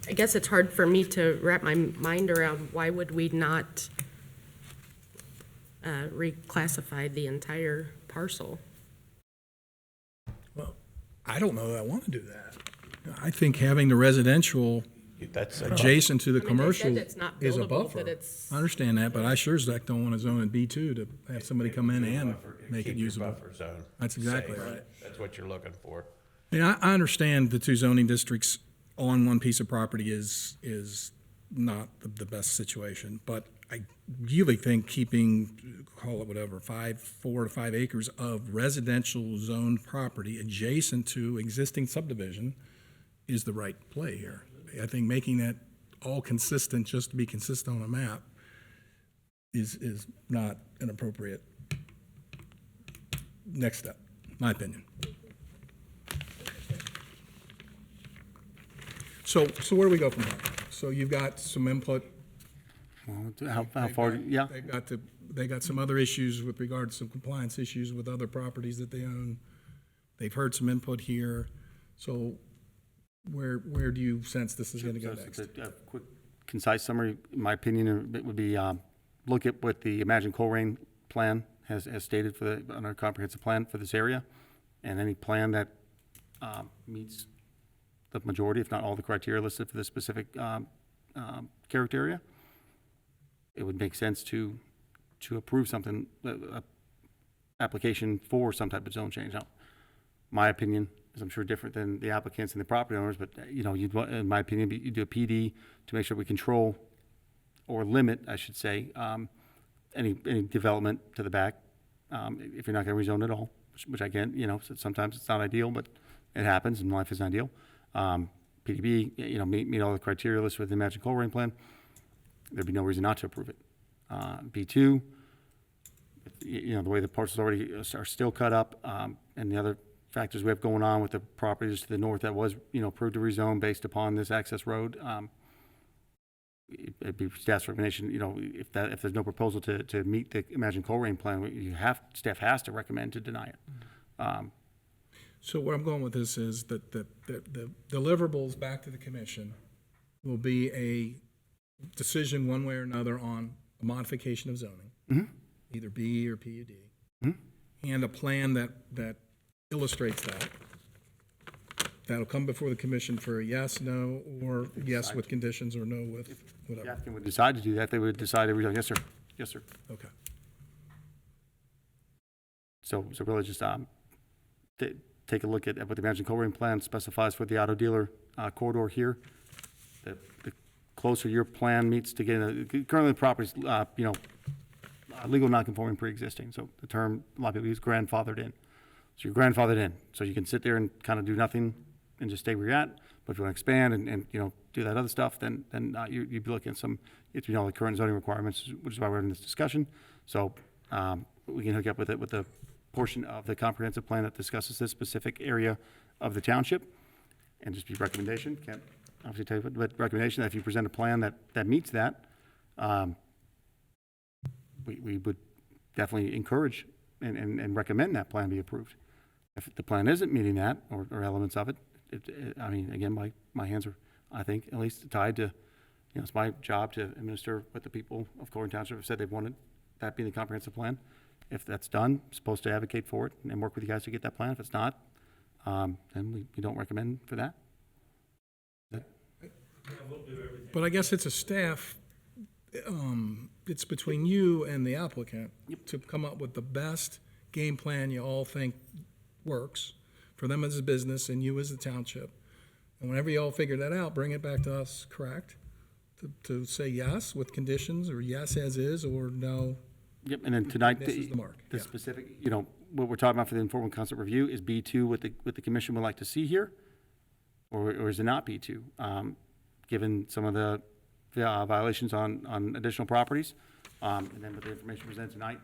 I guess it's hard for me to wrap my mind around, why would we not reclassify the entire parcel? Well, I don't know that I want to do that. I think having the residential That's adjacent to the I mean, they commercial said it's not is a buildable, buffer. but it's- I understand that, but I sure as heck don't want to zone it B2 to have somebody come in and make it Keep your usable. buffer zone That's exactly safe. right. That's what you're looking for. Yeah, I understand the two zoning districts on one piece of property is not the best situation, but I really think keeping, call it whatever, 4 to 5 acres of residential zoned property adjacent to existing subdivision is the right play here. I think making that all consistent, just to be consistent on a map, is not an appropriate next step, my opinion. So where do we go from there? So you've got some input. Well, how far, yeah. They got some other issues with regard to some compliance issues with other properties that they own. They've heard some input here. So where do you sense this is going to go So next? it's a quick, concise summary, in my opinion, it would be, look at what the Imagine Colerain plan has stated for the, on our comprehensive plan for this area, and any plan that meets the majority, if not all the criteria listed for this specific character area, it would make sense to approve something, application for some type of zone change. Now, my opinion is, I'm sure, different than the applicants and the property owners, but, you'd, in my opinion, you do a PD to make sure we control or limit, I should say, any development to the back, if you're not going to rezone at all, which I get, so sometimes it's not ideal, but it happens, and life isn't ideal. PDB, meet all the criteria listed with the Imagine Colerain plan, there'd be no reason not to approve it. B2, the way the parcels already are still cut up, and the other factors we have going on with the properties to the north that was, approved to rezone based upon this access road, it'd be staff's recommendation, if there's no proposal to meet the Imagine Colerain plan, staff has to recommend to deny it. So where I'm going with this is that the deliverables back to the commission will be a decision one way or another on a modification of zoning, either B or PUD, and a plan that illustrates that. That'll come before the commission for a yes, no, or yes with conditions, or no with The whatever. applicant would decide to do that, they would decide to rezone, yes, sir, yes, sir. Okay. So really just, take a look at what the Imagine Colerain plan specifies for the auto dealer corridor here. The closer your plan meets to getting, currently the property's, legal non-conforming pre-existing. So the term, a lot of people use grandfathered in. So you're grandfathered in. So you can sit there and kind of do nothing and just stay where you're at. But if you want to expand and do that other stuff, then you'd be looking at some, the current zoning requirements, which is why we're in this discussion. So we can hook up with it with the portion of the comprehensive plan that discusses this specific area of the township, and just be recommendation, can't obviously tell you, but recommendation that if you present a plan that meets that, we would definitely encourage and recommend that plan be approved. If the plan isn't meeting that, or elements of it, I mean, again, my hands are, I think, at least tied to, it's my job to administer what the people of Colerain Township have said they wanted, that being the comprehensive plan. If that's done, supposed to advocate for it and work with you guys to get that plan. If it's not, then we don't recommend for that. But I guess it's a staff, it's between you and the applicant to come up with the best game plan you all think works for them as a business and you as the township. And whenever you all figure that out, bring it back to us, correct? To say yes with conditions, or yes as is, or no. Yep, and then tonight, This is the mark, the yeah. specific, what we're talking about for the informal concept review is B2, what the commission would like to see here, or is it not B2? Given some of the violations on additional properties, and then with the information presented tonight,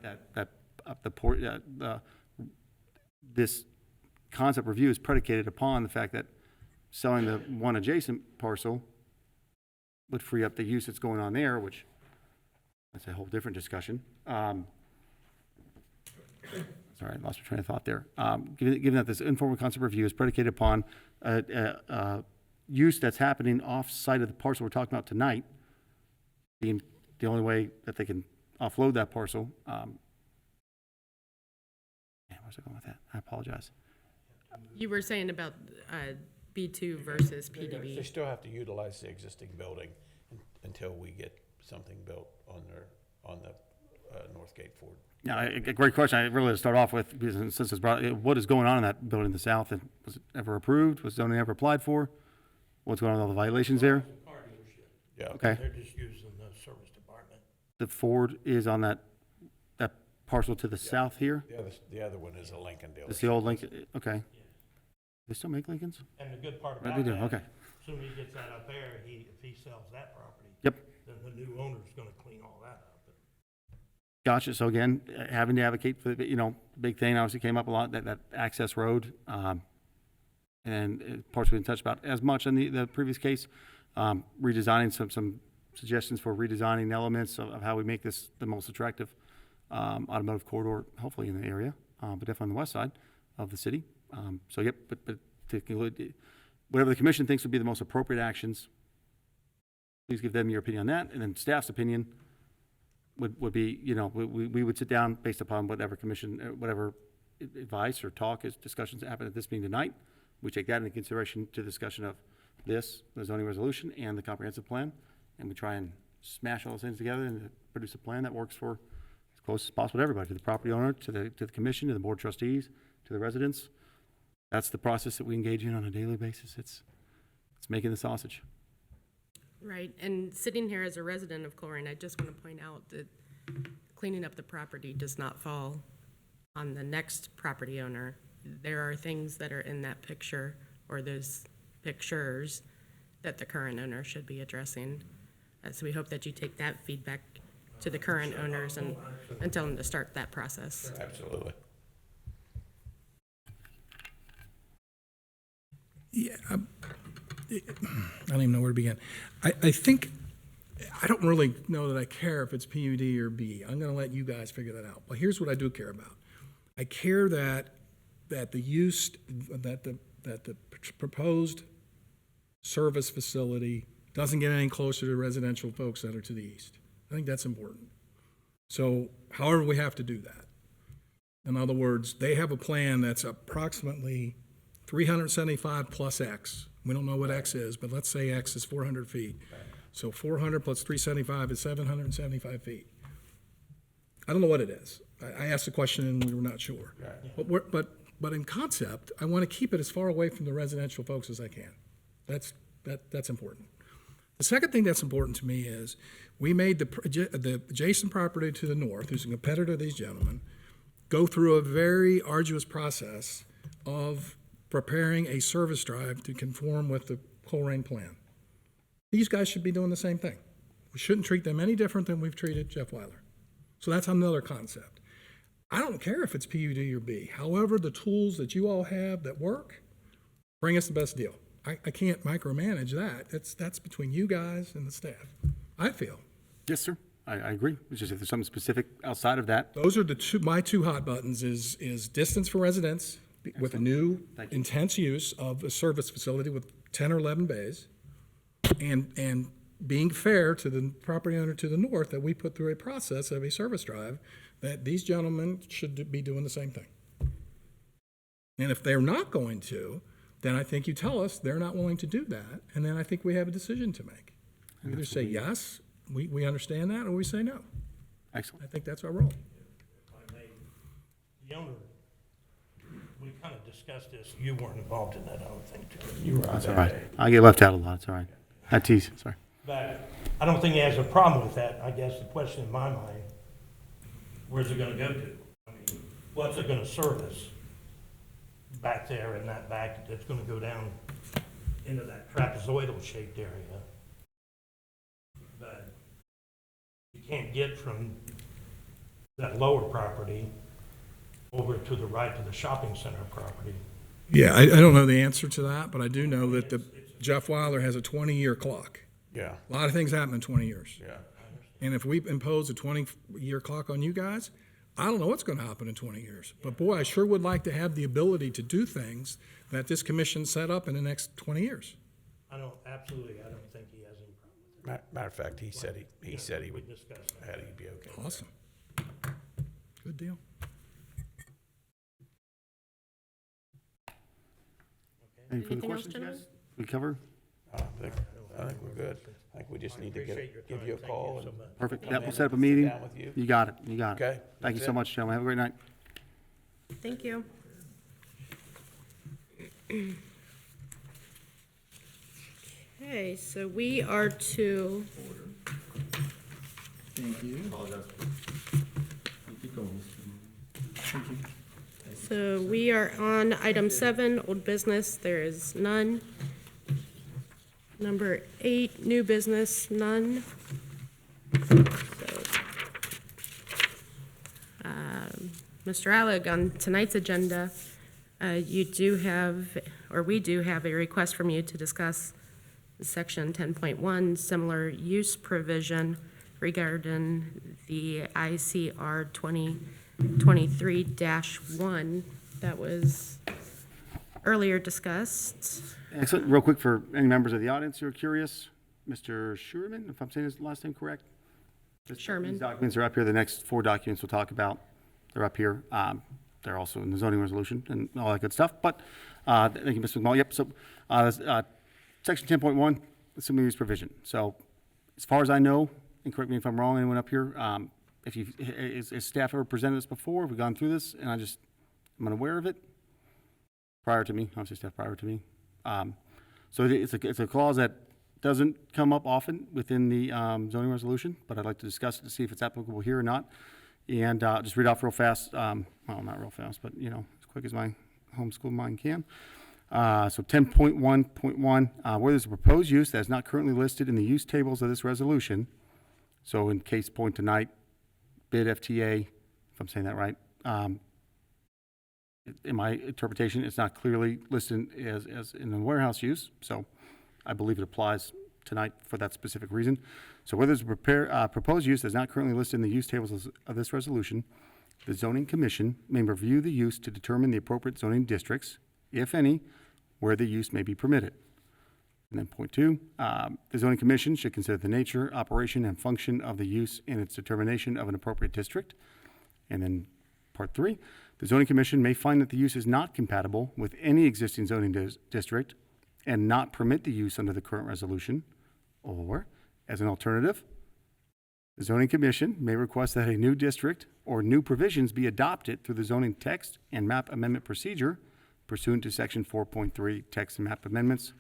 this concept review is predicated upon the fact that selling the one adjacent parcel would free up the use that's going on there, which that's a whole different discussion. Sorry, I lost my train of thought there. Given that this informal concept review is predicated upon use that's happening off-site of the parcel we're talking about tonight, being the only way that they can offload that parcel. Where's I going with that? I apologize. You were saying about B2 versus They PDB. still have to utilize the existing building until we get something built on the Northgate Ford. Yeah, a great question. I really to start off with, because since it's brought, what is going on in that building in the south? And was it ever approved? Was zoning ever applied for? What's going on with all the violations there? Car dealership. Yeah. Okay. They're just using the service department. The Ford is on that parcel to the south here? The other one is a Lincoln dealer. It's the old Lincoln, okay. They still make Lincolns? And the good part They about do, that, okay. as soon as he gets that up there, if he sells that property, Yep. then the new owner's gonna clean all that up. Gotcha. So again, having to advocate for, big thing obviously came up a lot, that access road. And parts we didn't touch about as much in the previous case. Redesigning some suggestions for redesigning elements of how we make this the most attractive automotive corridor, hopefully in the area, but definitely on the west side of the city. So yep, but to conclude, whatever the commission thinks would be the most appropriate actions, please give them your opinion on that, and then staff's opinion would be, we would sit down based upon whatever commission, whatever advice or discussions that happen at this meeting tonight. We take that into consideration to the discussion of the zoning resolution and the comprehensive plan, and we try and smash all those things together and produce a plan that works for as close as possible to everybody, to the property owner, to the commission, to the board of trustees, to the residents. That's the process that we engage in on a daily basis. It's making the sausage. Right, and sitting here as a resident of Colerain, I just want to point out that cleaning up the property does not fall on the next property owner. There are things that are in that picture, or those pictures, that the current owner should be addressing. So we hope that you take that feedback to the current owners and tell them to start that process. Absolutely. Yeah, I don't even know where to begin. I think, I don't really know that I care if it's PUD or B. I'm gonna let you guys figure that out. But here's what I do care about. I care that the proposed service facility doesn't get any closer to residential folks that are to the east. I think that's important. So however we have to do that. In other words, they have a plan that's approximately 375 plus X. We don't know what X is, but let's say X is 400 feet. So 400 plus 375 is 775 feet. I don't know what it is. I asked the question and we were not sure. But in concept, I want to keep it as far away from the residential folks as I can. That's important. The second thing that's important to me is we made the adjacent property to the north, who's a competitor to these gentlemen, go through a very arduous process of preparing a service drive to conform with the Colerain plan. These guys should be doing the same thing. We shouldn't treat them any different than we've treated Jeff Weiler. So that's another concept. I don't care if it's PUD or B. However, the tools that you all have that work, bring us the best deal. I can't micromanage that. That's between you guys and the staff, I feel. Yes, sir. I agree. It's just if there's something specific outside of that. Those are my two hot buttons is distance for residents with a new intense use of a service facility with 10 or 11 bays, and being fair to the property owner to the north that we put through a process of a service drive that these gentlemen should be doing the same thing. And if they're not going to, then I think you tell us they're not willing to do that, and then I think we have a decision to make. We either say yes, we understand that, or we say no. Excellent. I think that's our role. The owner, we kind of discussed this, you weren't involved in that, I don't think, Joe. You were on That's all that right. day. I get left out a lot, it's all right. I tease, sorry. But I don't think he has a problem with that. I guess the question in my mind, where's it gonna go to? I mean, what's it gonna service back there in that back that's gonna go down into that trapezoidal shaped area? But you can't get from that lower property over to the right to the shopping center property. Yeah, I don't know the answer to that, but I do know that Jeff Weiler has a 20-year clock. Yeah, A lot of things happen in 20 years. yeah. And if we impose a 20-year clock on you guys, I don't know what's going to happen in 20 years. But boy, I sure would like to have the ability to do things that this commission set up in the next 20 years. I don't think he has any problem with it. Matter of fact, he said he would, discuss that. he'd be okay. Awesome. Good deal. Any further Anything else, questions, gentlemen? guys? We cover? I think we're good. I think we just need to Appreciate your give you a time. Thank call you and so much. Perfect. Come Yep, in we'll set up a and sit meeting. down with you. You got it, you got it. Okay, Thank you that's so it. much, gentlemen. Have a great night. Thank you. Okay, so we are to, Thank you. so we are on item 7, old business, there is none. Number 8, new business, none. So, Mr. Alec, on tonight's agenda, you do have, or we do have a request from you to discuss Section 10.1, similar use provision regarding the ICR 2023-1 that was earlier discussed. Excellent. Real quick for any members of the audience who are curious, Mr. Sherman, if I'm saying his last name correct? Sherman. These documents are up here. The next 4 documents we'll talk about, they're up here. They're also in the zoning resolution and all that good stuff. But thank you, Mr. McMullen. Yep, so Section 10.1, assuming use provision. So as far as I know, and correct me if I'm wrong, anyone up here, if you, is staff ever presented this before? Have we gone through this and I'm unaware of it? Prior to me, obviously staff prior to me. So it's a clause that doesn't come up often within the zoning resolution, but I'd like to discuss it to see if it's applicable here or not. And just read off real fast, well, not real fast, but, as quick as my homeschool mind can. So 10.1.1, where there's a proposed use that is not currently listed in the use tables of this resolution. So in case point tonight, bid FTA, if I'm saying that right, in my interpretation, it's not clearly listed as in the warehouse use. So I believe it applies tonight for that specific reason. So where there's a proposed use that is not currently listed in the use tables of this resolution, the zoning commission may review the use to determine the appropriate zoning districts, if any, where the use may be permitted. And then point 2, the zoning commission should consider the nature, operation, and function of the use in its determination of an appropriate district. And then part 3, the zoning commission may find that the use is not compatible with any existing zoning district and not permit the use under the current resolution. Or, as an alternative, the zoning commission may request that a new district or new provisions be adopted through the zoning text and map amendment procedure pursuant to section 4.3 text and map amendments,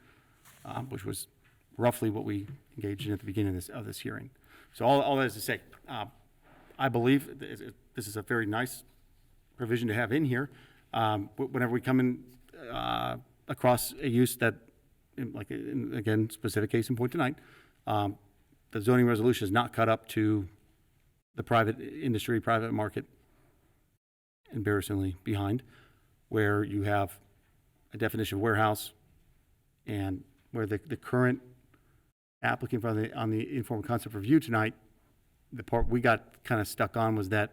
which was roughly what we engaged in at the beginning of this hearing. So all that is to say, I believe this is a very nice provision to have in here. Whenever we come in across a use that, again, specific case in point tonight, the zoning resolution is not cut up to the private industry, private market, embarrassingly behind, where you have a definition of warehouse and where the current applicant on the informal concept review tonight, the part we got kind of stuck on was that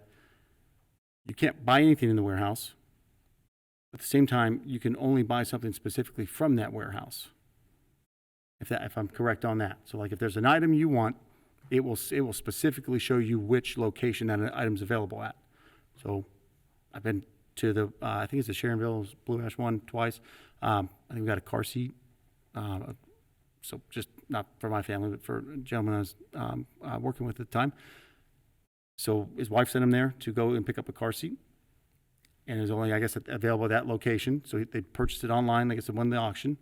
you can't buy anything in the warehouse. At the same time, you can only buy something specifically from that warehouse. If I'm correct on that. So like if there's an item you want, it will specifically show you which location that item's available at. So I've been to the, I think it's the Sharonville Blue Ash one twice. I think we got a car seat. So just not for my family, but for a gentleman I was working with at the time. So his wife sent him there to go and pick up a car seat. And it was only, I guess, available at that location. So they purchased it online. I guess it won the auction.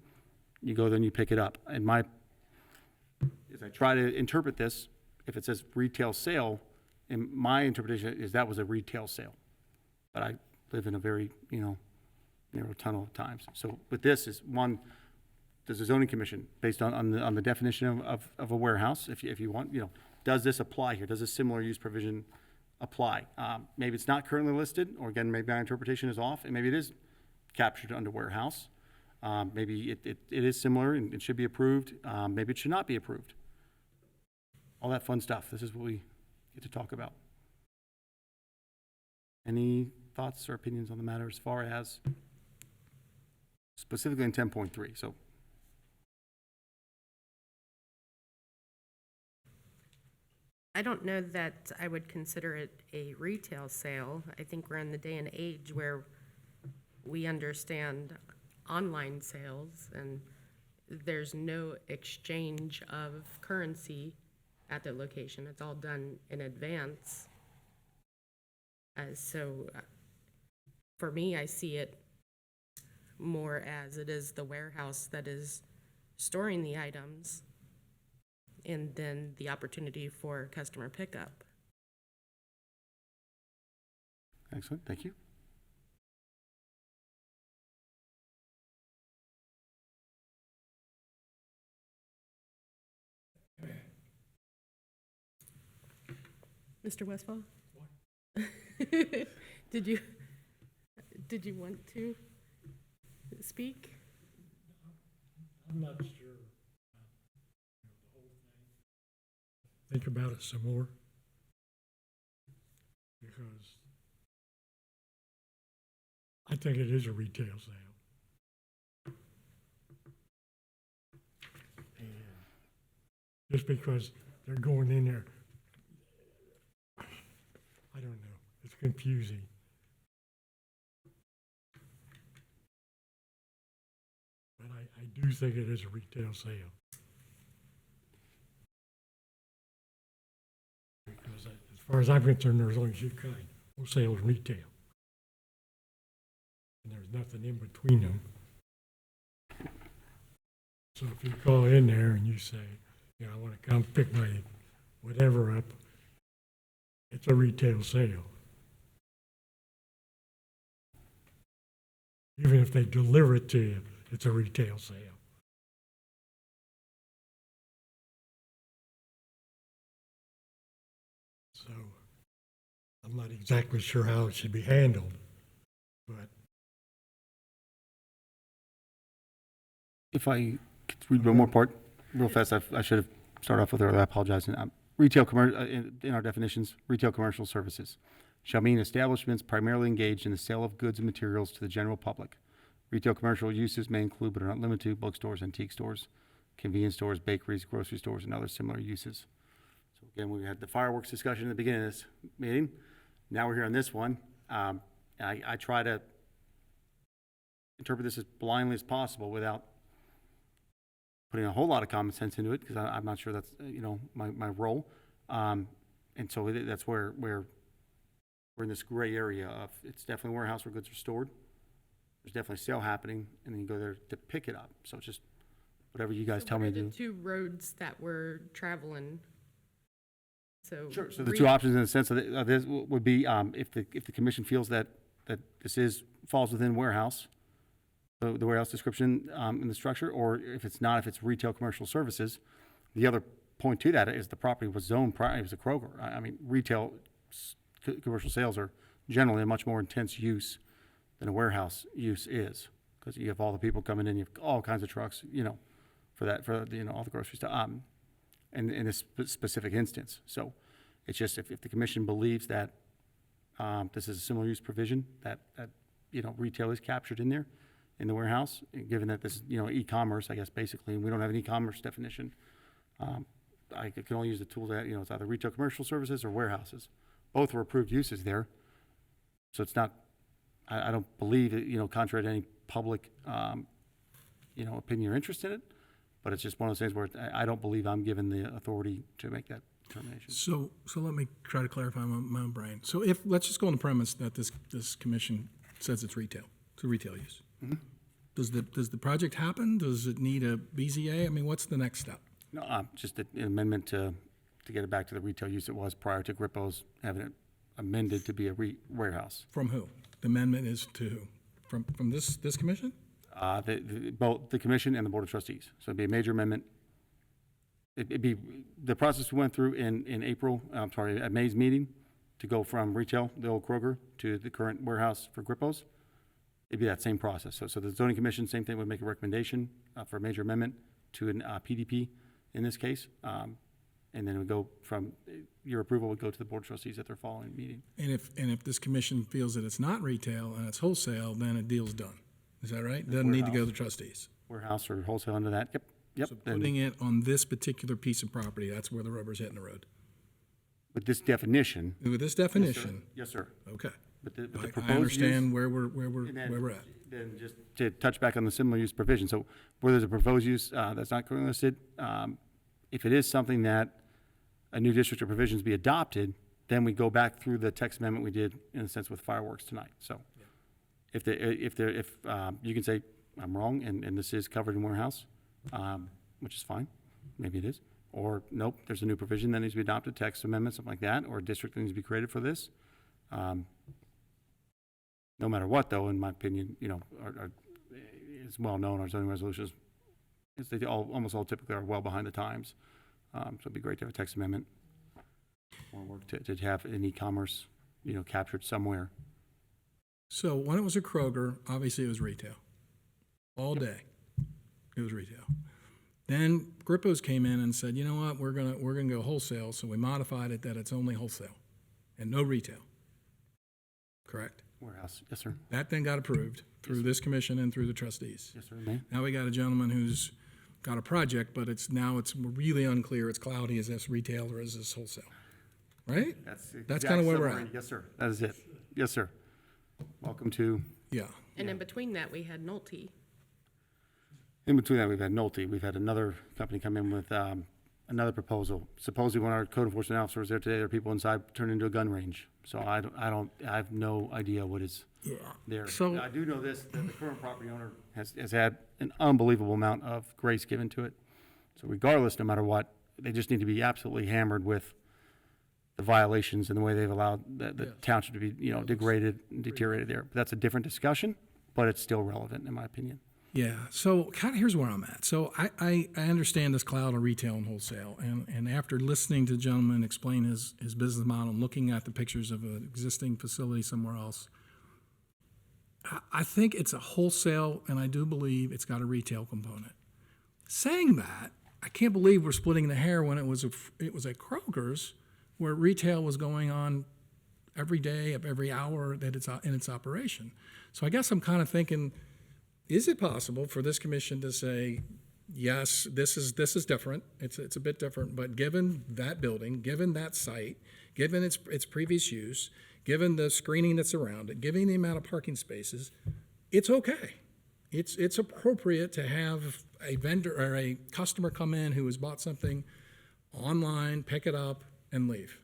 You go there and you pick it up. And as I try to interpret this, if it says retail sale, and my interpretation is that was a retail sale. But I live in a very, narrow tunnel at times. So with this is one, does the zoning commission, based on the definition of a warehouse, if you want, does this apply here? Does a similar use provision apply? Maybe it's not currently listed, or again, maybe my interpretation is off, and maybe it is captured under warehouse. Maybe it is similar and it should be approved. Maybe it should not be approved. All that fun stuff. This is what we get to talk about. Any thoughts or opinions on the matter as far as specifically in 10.3? So I don't know that I would consider it a retail sale. I think we're in the day and age where we understand online sales and there's no exchange of currency at the location. It's all done in advance. So for me, I see it more as it is the warehouse that is storing the items and then the opportunity for customer pickup. excellent, thank you. Mr. Westfall? Did you want to speak? I'm not sure. Think about it some more. Because I think it is a retail sale. And just because they're going in there, I don't know, it's confusing. But I do think it is a retail sale. Because as far as I'm concerned, there's only two kinds, wholesale and retail. And there's nothing in between them. So if you call in there and you say, I want to come pick my whatever up, it's a retail sale. Even if they deliver it to you, it's a retail sale. So I'm not exactly sure how it should be handled, but If I could read one more part real fast, I should have started off with earlier, I apologize. Retail in our definitions, retail commercial services shall mean establishments primarily engaged in the sale of goods and materials to the general public. Retail commercial uses may include, but are not limited to, bookstores, antique stores, convenience stores, bakeries, grocery stores, and other similar uses. So again, we had the fireworks discussion at the beginning of this meeting. Now we're here on this one. I try to interpret this as blindly as possible without putting a whole lot of common sense into it, because I'm not sure that's, my role. And so that's where we're in this gray area of, it's definitely a warehouse where goods are stored. There's definitely a sale happening, and then you go there to pick it up. So it's just whatever you guys tell me to do. What are the two roads that we're traveling? So Sure, so the two options in the sense of this would be, if the commission feels that this falls within warehouse, the warehouse description in the structure, or if it's not, if it's retail commercial services. The other point to that is the property was zoned prior, it was a Kroger. I mean, retail commercial sales are generally a much more intense use than a warehouse use is, because you have all the people coming in, you have all kinds of trucks, for all the grocery stuff, in this specific instance. So it's just, if the commission believes that this is a similar use provision, that retail is captured in there, in the warehouse, given that this is, e-commerce, I guess, basically, and we don't have an e-commerce definition. I can only use the tool that, it's either retail commercial services or warehouses. Both were approved uses there. So it's not, I don't believe, contrary to any public, opinion or interest in it, but it's just one of those things where I don't believe I'm given the authority to make that determination. So let me try to clarify my own brain. So let's just go on the premise that this commission says it's retail use. Does the project happen? Does it need a BZA? I mean, what's the next step? No, just an amendment to get it back to the retail use it was prior to Grippo's having it amended to be a warehouse. From who? The amendment is to who? From this commission? Both the commission and the board of trustees. So it'd be a major amendment. It'd be the process we went through in April, at May's meeting, to go from retail, the old Kroger, to the current warehouse for Grippo's. It'd be that same process. So the zoning commission, same thing, would make a recommendation for a major amendment to an PDP in this case. And then it would go from, your approval would go to the board of trustees at their following meeting. And if this commission feels that it's not retail and it's wholesale, then a deal's done. Is that right? Doesn't need to go to the trustees. Warehouse or wholesale under that, yep. So Then putting it on this particular piece of property, that's where the rubber's hitting the road. with this definition. With this definition, Yes, sir. okay. But the I proposed understand use- where we're and then- at. Then just to touch back on the similar use provision, so where there's a proposed use that's not currently listed, if it is something that a new district or provisions be adopted, then we go back through the text amendment we did in a sense with fireworks tonight. So if you can say, I'm wrong, and this is covered in warehouse, which is fine, maybe it is, or nope, there's a new provision that needs to be adopted, text amendment, something like that, or a district that needs to be created for this. No matter what, though, in my opinion, it's well known, our zoning resolutions, they almost all typically are well behind the times. So it'd be great to have a text amendment or work to have an e-commerce, captured somewhere. So when it was a Kroger, obviously it was retail. All day, it was retail. Then Grippo's came in and said, you know what, we're gonna go wholesale, so we modified it that it's only wholesale and no retail. Correct? Warehouse, yes, sir. That then got approved through this commission and through the trustees. Yes, sir, May. Now we got a gentleman who's got a project, but it's really unclear. It's cloudy. Is this retail or is this wholesale? Right? That's kind of where we're at. Yes, sir. That is it. Yes, sir. Welcome to, Yeah. And in between that, we had Nolte. in between that, we've had Nolte. We've had another company come in with another proposal. Supposedly, when our code enforcement officer was there today, there are people inside turned into a gun range. So I have no idea what is there. So- I do know this, that the current property owner has had an unbelievable amount of grace given to it. So regardless, no matter what, they just need to be absolutely hammered with the violations and the way they've allowed the township to be, degraded and deteriorated there. But that's a different discussion, but it's still relevant in my opinion. Yeah, so kind of here's where I'm at. So I understand this cloud of retail and wholesale, and after listening to the gentleman explain his business model and looking at the pictures of an existing facility somewhere else, I think it's a wholesale, and I do believe it's got a retail component. Saying that, I can't believe we're splitting the hair when it was at Kroger's, where retail was going on every day, every hour that it's in its operation. So I guess I'm kind of thinking, is it possible for this commission to say, yes, this is different, it's a bit different, but given that building, given that site, given its previous use, given the screening that's around it, given the amount of parking spaces, it's okay. It's appropriate to have a vendor or a customer come in who has bought something online, pick it up, and leave.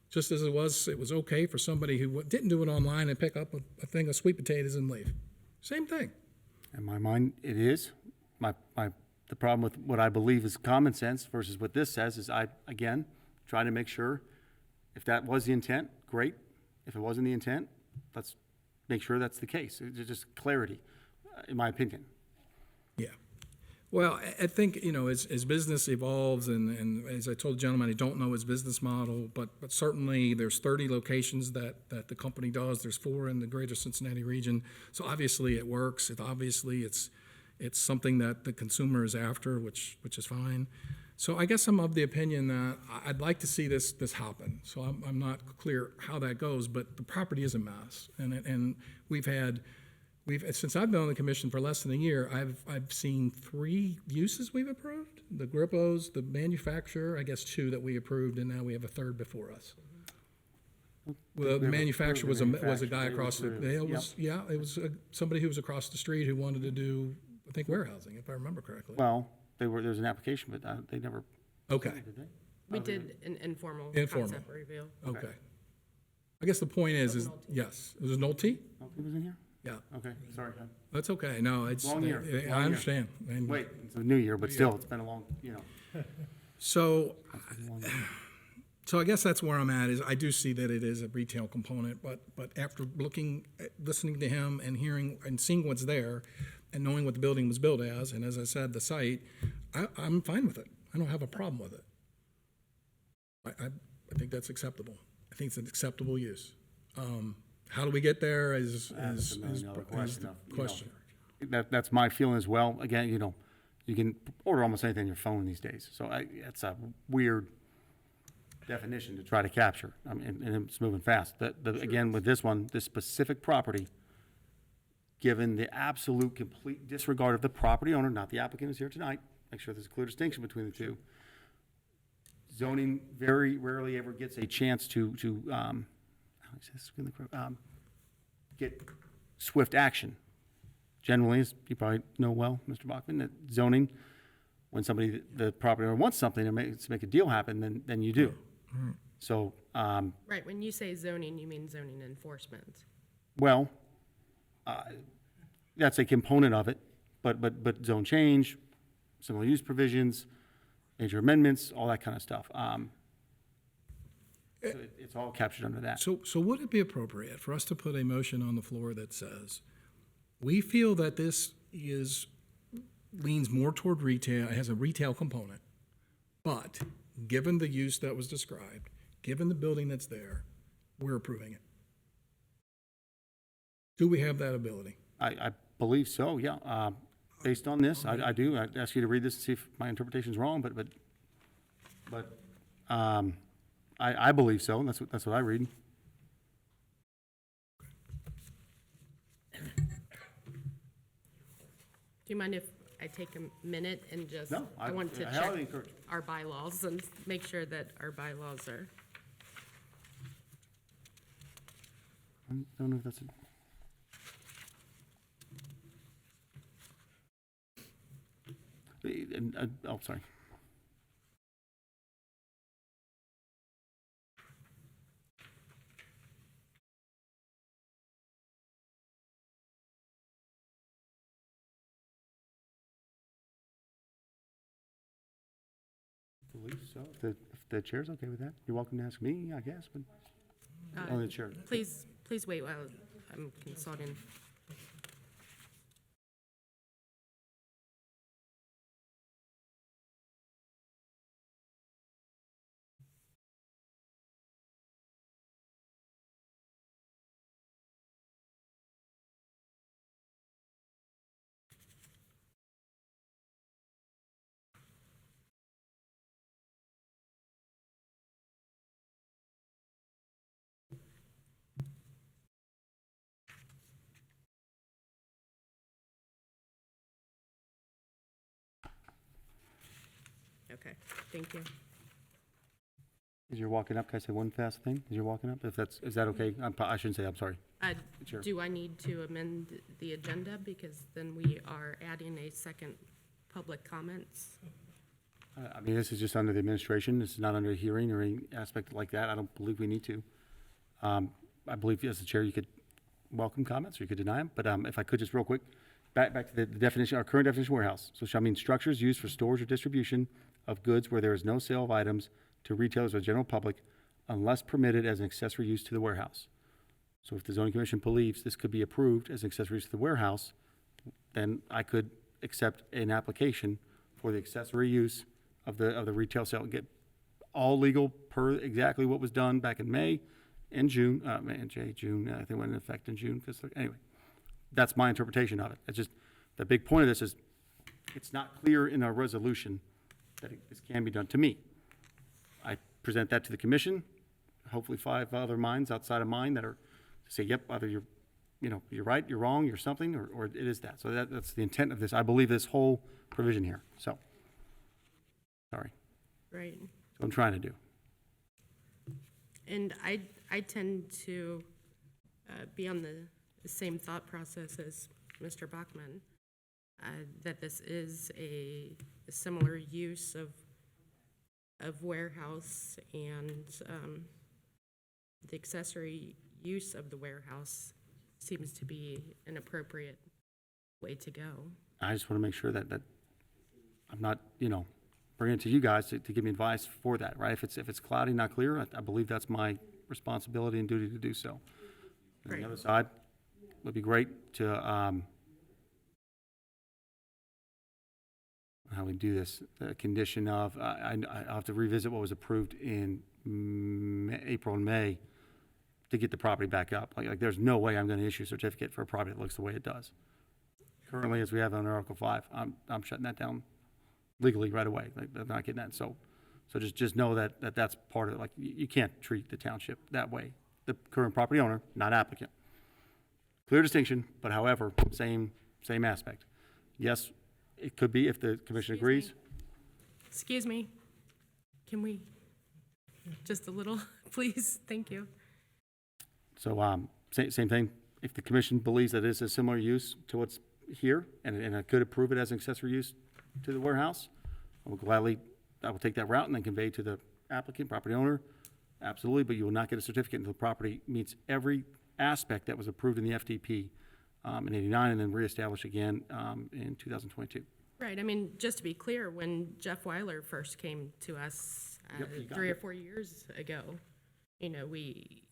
Just as it was okay for somebody who didn't do it online and pick up a thing of sweet potatoes and leave. Same thing. In my mind, it is. The problem with what I believe is common sense versus what this says is again, trying to make sure if that was the intent, great. If it wasn't the intent, let's make sure that's the case. It's just clarity, in my opinion. Yeah. Well, I think, as business evolves, and as I told the gentleman, I don't know his business model, but certainly there's 30 locations that the company does. There's 4 in the greater Cincinnati region. So obviously it works. It's something that the consumer is after, which is fine. So I guess I'm of the opinion that I'd like to see this happen. So I'm not clear how that goes, but the property is a mess. And since I've been on the commission for less than a year, I've seen 3 uses we've approved. The Grippo's, the manufacturer, I guess 2 that we approved, and now we have a 3rd before us. Well, the manufacturer was a guy Manufacturer, across the, they it were- was, yeah, it was somebody who was across the street who wanted to do, I think, warehousing, if I remember correctly. Well, there's an application, but they never, Okay, did they? We did an informal Informal. concept review. okay. I guess the point is, Nolte. yes, it was Nolte? Nolte was in here? Yeah, Okay, sorry. that's okay, no, it's, Long year, long I year. understand. And Wait, it's a new year, but still, it's been a long, So, it's been a long year. so I guess that's where I'm at, is I do see that it is a retail component, but after listening to him and hearing and seeing what's there and knowing what the building was built as, and as I said, the site, I'm fine with it. I don't have a problem with it. I think that's acceptable. I think it's an acceptable use. How do we get there is That's a $1 million question. the question. That's my feeling as well. Again, you can order almost anything on your phone these days. So it's a weird definition to try to capture. I mean, and it's moving fast. Again, with this one, this specific property, given the absolute complete disregard of the property owner, not the applicant who's here tonight, make sure there's a clear distinction between the two. Zoning very rarely ever gets a chance to get swift action. Generally, as you probably know well, Mr. Bachman, that zoning, when the property owner wants something to make a deal happen, then you do. So, Right, when you say zoning, you mean zoning enforcement. well, that's a component of it, but zone change, similar use provisions, major amendments, all that kind of stuff. So it's all captured under that. So would it be appropriate for us to put a motion on the floor that says, we feel that this leans more toward retail, it has a retail component, but given the use that was described, given the building that's there, we're approving it? Do we have that ability? I believe so, yeah. Based on this, I do. I'd ask you to read this and see if my interpretation's wrong, but I believe so. That's what I read. Do you mind if I take a minute and just, No, I want to I highly check encourage it. our bylaws and make sure that our bylaws are, I don't know if that's oh, sorry. Believe so. If the chair's okay with that, you're welcome to ask me, I guess, but, the chair. please wait while I'm consulting. Okay, thank you. As you're walking up, can I say one fast thing? As you're walking up, is that okay? I shouldn't say, I'm sorry. Sure. Do I need to amend the agenda because then we are adding a second public comments? I mean, this is just under the administration. This is not under a hearing or any aspect like that. I don't believe we need to. I believe as the chair, you could welcome comments or you could deny them. But if I could just real quick, back to the definition, our current definition of warehouse. So shall mean structures used for storage or distribution of goods where there is no sale of items to retailers or general public unless permitted as an accessory use to the warehouse. So if the zoning commission believes this could be approved as an accessory use to the warehouse, then I could accept an application for the accessory use of the retail sale, get all legal per exactly what was done back in May and June, June, I think went into effect in June, because, anyway, that's my interpretation of it. It's just, the big point of this is, it's not clear in our resolution that this can be done to me. I present that to the commission, hopefully 5 other minds outside of mine that are, say, yep, either you're right, you're wrong, you're something, or it is that. So that's the intent of this. I believe this whole provision here, so. Sorry. Right. That's what I'm trying to do. And I tend to be on the same thought process as Mr. Bachman, that this is a similar use of warehouse, and the accessory use of the warehouse seems to be an appropriate way to go. I just want to make sure that I'm not, bringing it to you guys to give me advice for that, right? If it's cloudy, not clear, I believe that's my responsibility and duty to do so. And Right. the other side, would be great to, how we do this, the condition of, I'll have to revisit what was approved in April and May to get the property back up. Like there's no way I'm gonna issue a certificate for a property that looks the way it does. Currently, as we have on Article 5, I'm shutting that down legally right away. Like, they're not getting that. So just know that that's part of it. Like, you can't treat the township that way. The current property owner, not applicant. Clear distinction, but however, same aspect. Yes, it could be if the commission agrees. Excuse me. Can we, just a little, please? Thank you. So, same thing. If the commission believes that it's a similar use to what's here, and I could approve it as an accessory use to the warehouse, I will take that route and then convey to the applicant, property owner, absolutely, but you will not get a certificate until the property meets every aspect that was approved in the FDP in '89 and then reestablished again in 2022. Right, I mean, just to be clear, when Jeff Weiler first came to us Yep, you got 3 or it. 4 years ago, we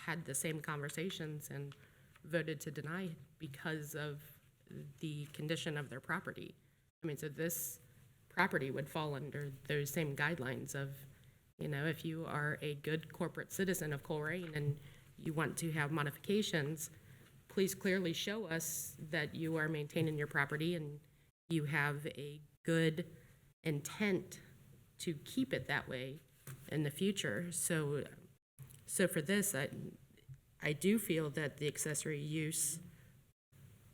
had the same conversations and voted to deny because of the condition of their property. I mean, so this property would fall under those same guidelines of, if you are a good corporate citizen of Colerain and you want to have modifications, please clearly show us that you are maintaining your property and you have a good intent to keep it that way in the future. So for this, I do feel that the accessory use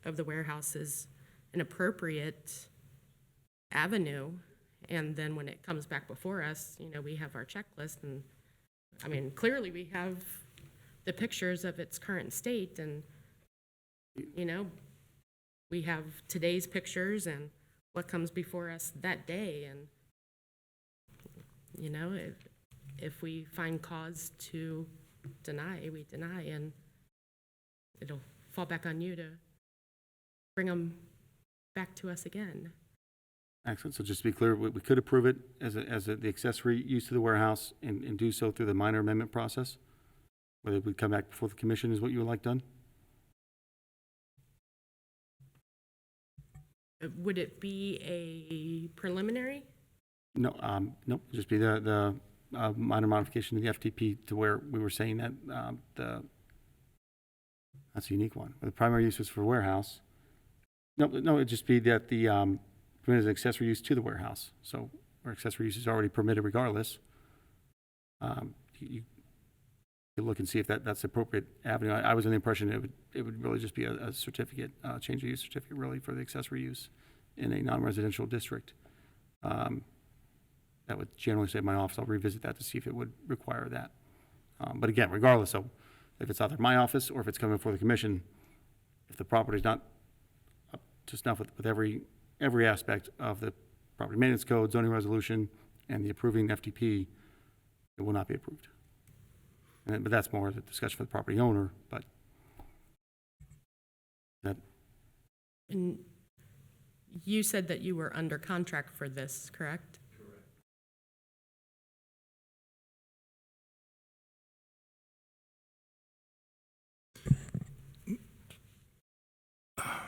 of the warehouse is an appropriate avenue. And then when it comes back before us, we have our checklist, and I mean, clearly we have the pictures of its current state, and we have today's pictures and what comes before us that day. And if we find cause to deny, we deny, and it'll fall back on you to bring them back to us again. Excellent. So just to be clear, we could approve it as the accessory use to the warehouse and do so through the minor amendment process. Whether it would come back before the commission is what you would like done? Would it be a preliminary? No, nope, just be the minor modification to the FTP to where we were saying that that's a unique one. The primary use was for warehouse. No, it'd just be that the permitted as accessory use to the warehouse. So our accessory use is already permitted regardless. You could look and see if that's the appropriate avenue. I was under the impression it would really just be a certificate, change of use certificate really for the accessory use in a non-residential district. That would generally say my office. I'll revisit that to see if it would require that. But again, regardless of if it's either my office or if it's coming before the commission, if the property's not up to snuff with every aspect of the property maintenance code, zoning resolution, and the approving FTP, it will not be approved. But that's more the discussion for the property owner, but that. And you said that you were under contract for this, correct?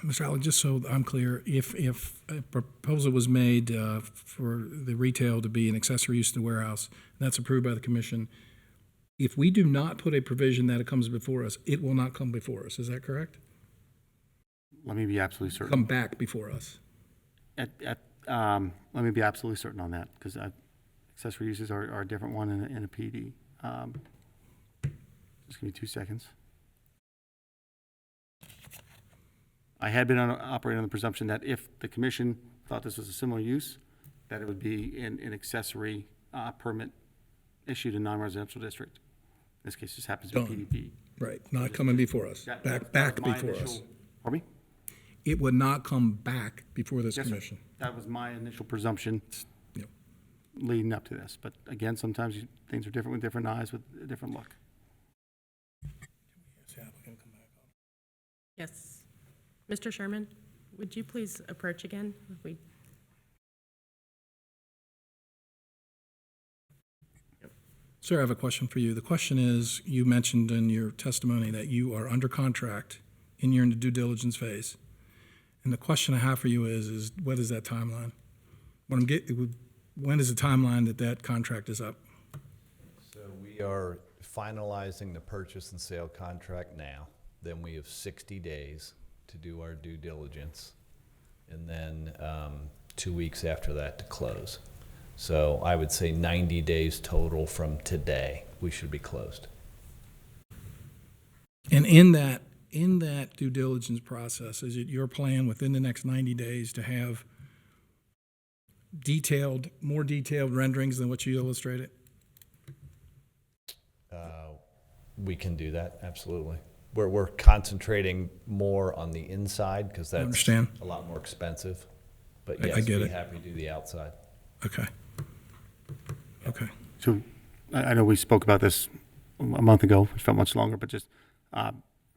Mr. Allen, just so I'm clear, if a proposal was made for the retail to be an accessory use to the warehouse, and that's approved by the commission, if we do not put a provision that it comes before us, it will not come before us. Is that correct? Let me be absolutely certain. Come back before us. Let me be absolutely certain on that, because accessory uses are a different one in a PD. Just give me 2 seconds. I had been operating on the presumption that if the commission thought this was a similar use, that it would be an accessory permit issued in non-residential district. this case just happens to be Done. PDP. Right, not coming before us, back was my before initial- us. Pardon me? It would not come back before this Yes, sir. commission. That was my initial presumption Yep. leading up to this. But again, sometimes things are different with different eyes, with a different look. Yes. Mr. Sherman, would you please approach again? Sir, I have a question for you. The question is, you mentioned in your testimony that you are under contract in your due diligence phase. And the question I have for you is what is that timeline? When is the timeline that that contract is up? So we are finalizing the purchase and sale contract now. Then we have 60 days to do our due diligence. And then 2 weeks after that to close. So I would say 90 days total from today, we should be closed. And in that due diligence process, is it your plan within the next 90 days to have more detailed renderings than what you illustrated? We can do that, absolutely. We're concentrating more on the inside because that's understand. a lot more expensive. But I yes, get we'd be it. happy to do the outside. Okay. Okay. So I know we spoke about this a month ago, which felt much longer, but just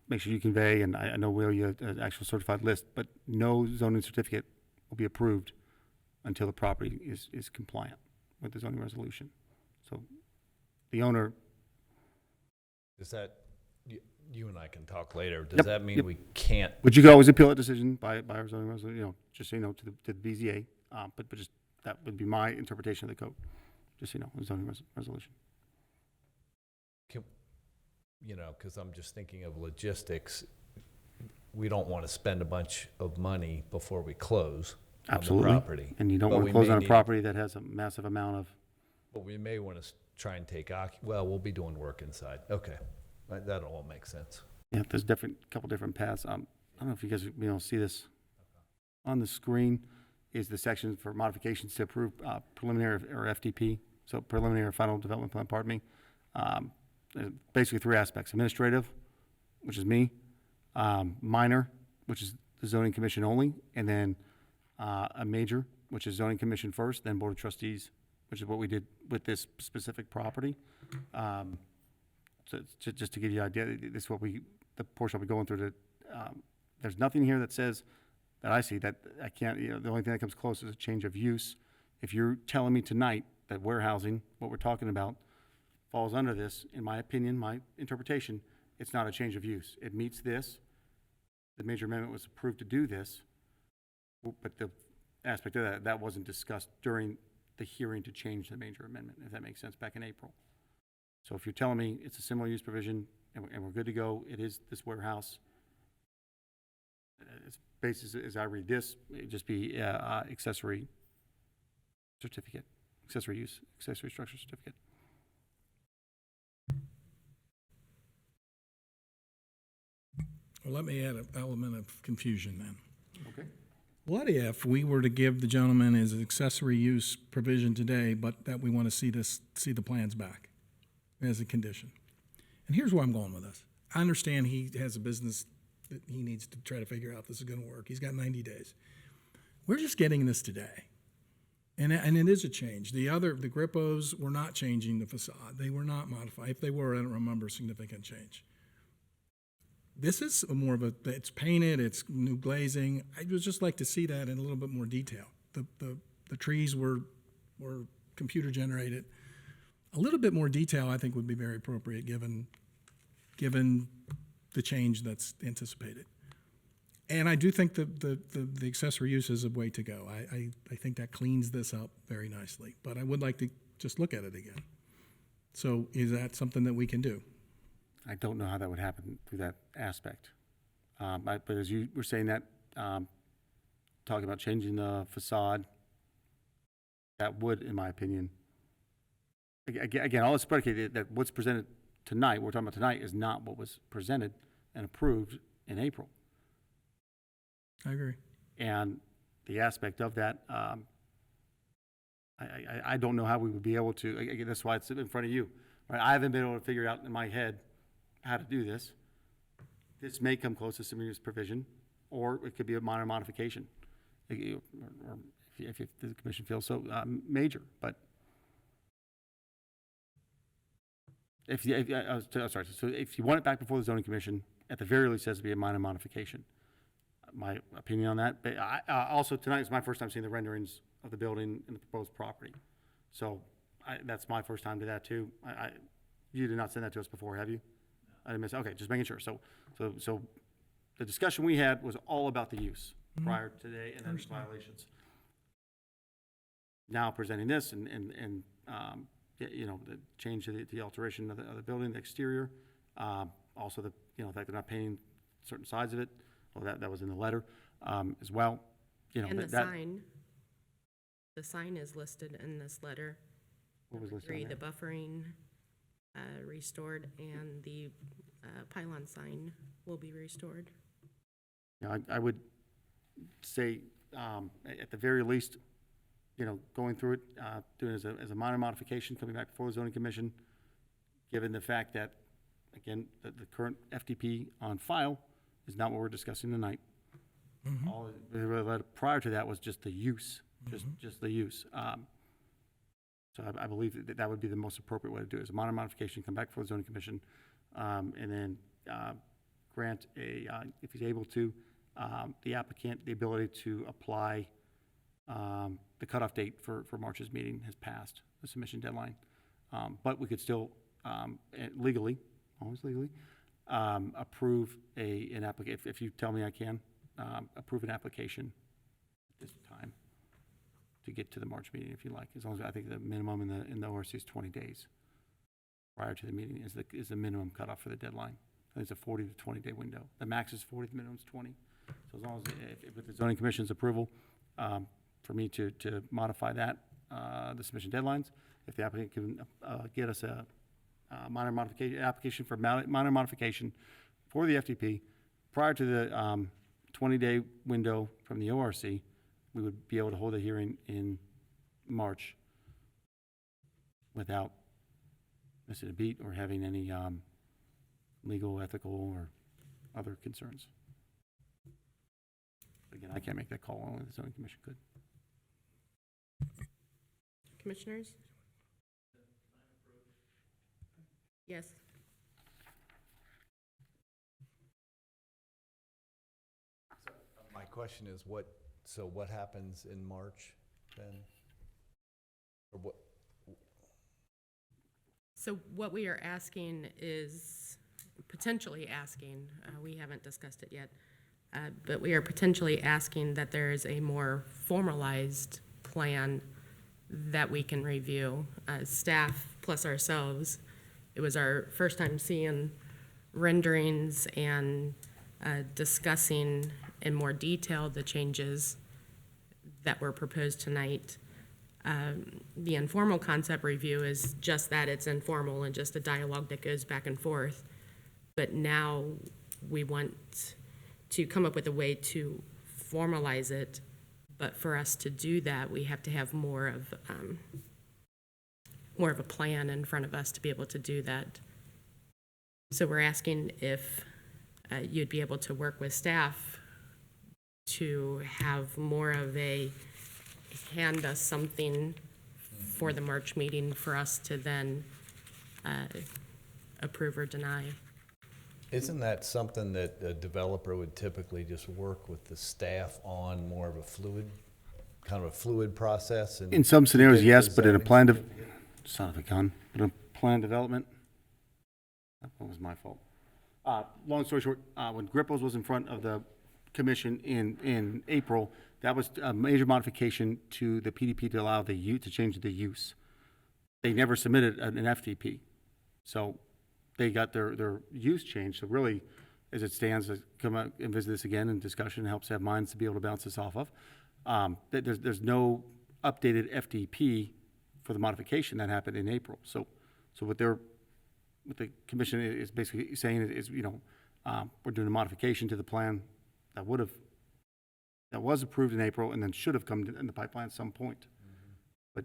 make sure you convey, and I know Will, you have an actual certified list, but no zoning certificate will be approved until the property is compliant with the zoning resolution. So the owner. Is that, you and I can talk later. Does Yep, that mean yep. we can't? Would you could always appeal a decision by our zoning resolution, just so you know, to the BZA, but just, that would be my interpretation of the code, just so you know, the zoning resolution. Because I'm just thinking of logistics. We don't want to spend a bunch of money before we close Absolutely. on the property. And you don't But want we to close may on a need- property that has a massive amount of, But we may want to try and take, well, we'll be doing work inside. Okay, that all makes sense. there's couple different paths. I don't know if you guys, see this on the screen, is the section for modifications to approve preliminary or FDP, so preliminary or final development plan, pardon me. There's basically three aspects: administrative, which is me, minor, which is the zoning commission only, and then a major, which is zoning commission first, then board of trustees, which is what we did with this specific property. So just to give you an idea, this is what the portion I'll be going through. There's nothing here that says, that I see, that I can't, the only thing that comes close is a change of use. If you're telling me tonight that warehousing, what we're talking about, falls under this, in my opinion, my interpretation, it's not a change of use. It meets this. The major amendment was approved to do this, but the aspect of that wasn't discussed during the hearing to change the major amendment, if that makes sense, back in April. So if you're telling me it's a similar use provision and we're good to go, it is this warehouse. It's basis, as I read this, it'd just be accessory certificate, accessory use, accessory structure certificate. Well, let me add an element of confusion then. Okay. What if we were to give the gentleman his accessory use provision today, but that we want to see the plans back as a condition? And here's where I'm going with this. I understand he has a business that he needs to try to figure out this is going to work. He's got 90 days. We're just getting this today. And it is a change. The Grippos were not changing the facade. They were not modified. If they were, I don't remember a significant change. This is more of it's painted, it's new glazing. I would just like to see that in a little bit more detail. The trees were computer generated. A little bit more detail, I think, would be very appropriate given the change that's anticipated. And I do think the accessory use is a way to go. I think that cleans this up very nicely. But I would like to just look at it again. So is that something that we can do? I don't know how that would happen through that aspect. But as you were saying that, talking about changing the facade, that would, in my opinion, again, all it's predicated that what's presented tonight, what we're talking about tonight, is not what was presented and approved in April. I agree. And the aspect of that, I don't know how we would be able to, again, that's why it's in front of you. right? I haven't been able to figure out in my head how to do this. This may come close to some use provision, or it could be a minor modification. Or if the commission feels so, major, but sorry, so if you want it back before the zoning commission, at the very least, it has to be a minor modification. My opinion on that, but also tonight is my first time seeing the renderings of the building and the proposed property. So that's my first time to that too. You did not send that to us before, have you? I didn't miss, okay, just making sure. So the discussion we had was all about the use prior to today and then violations. Now presenting this and you know, the change to the alteration of the building, the exterior, also the, you know, the fact they're not painting certain sides of it, well, that was in the letter, as well. You know, And the that sign is listed in this letter. What was listed on 3, the there? buffering restored, and the pylon sign will be restored. You know, I would say, at the very least, you know, going through it, doing it as a minor modification, coming back before the zoning commission, given the fact that, again, the current FDP on file is not what we're discussing tonight. All prior to that was just the use, just the use. So I believe that would be the most appropriate way to do it, is a minor modification, come back before the zoning commission, and then grant if he's able to, the applicant the ability to apply. The cutoff date for March's meeting has passed, the submission deadline. But we could still legally, always legally, approve an application, if you tell me I can, approve an application at this time to get to the March meeting, if you like, as long as I think the minimum in the ORC is 20 days prior to the meeting is the minimum cutoff for the deadline. I think it's a 40 to 20 day window. The max is 40, the minimum is 20. So as long as, if with the zoning commission's approval, for me to modify that, the submission deadlines, if the applicant can get us a minor modification, application for minor modification for the FDP prior to the 20-day window from the ORC, we would be able to hold a hearing in March without missing a beat or having any legal, ethical, or other concerns. Again, I can't make that call, only the zoning commission could. Commissioners? Yes. My question is what happens in March then? Or what? So what we are asking is, potentially asking, we haven't discussed it yet, but we are potentially asking that there is a more formalized plan that we can review, staff plus ourselves. It was our first time seeing renderings and discussing in more detail the changes that were proposed tonight. The informal concept review is just that, it's informal and just a dialogue that goes back and forth. But now we want to come up with a way to formalize it. But for us to do that, we have to have more of a plan in front of us to be able to do that. So we're asking if you'd be able to work with staff to have more of a hand us something for the March meeting for us to then approve or deny. Isn't that something that a developer would typically just work with the staff on, more of a fluid process? And In some scenarios, get yes, the but in a zoning plan, certificate? son of a gun, but in a plan development, that was my fault. Long story short, when Gripples was in front of the commission in April, that was a major modification to the PDP to allow to change the use. They never submitted an FDP. So they got their use changed. So really, as it stands, come out and visit this again in discussion, helps have minds to be able to bounce this off of. There's no updated FDP for the modification that happened in April. So what the commission is basically saying is, you know, we're doing a modification to the plan that was approved in April and then should have come in the pipeline at some point. But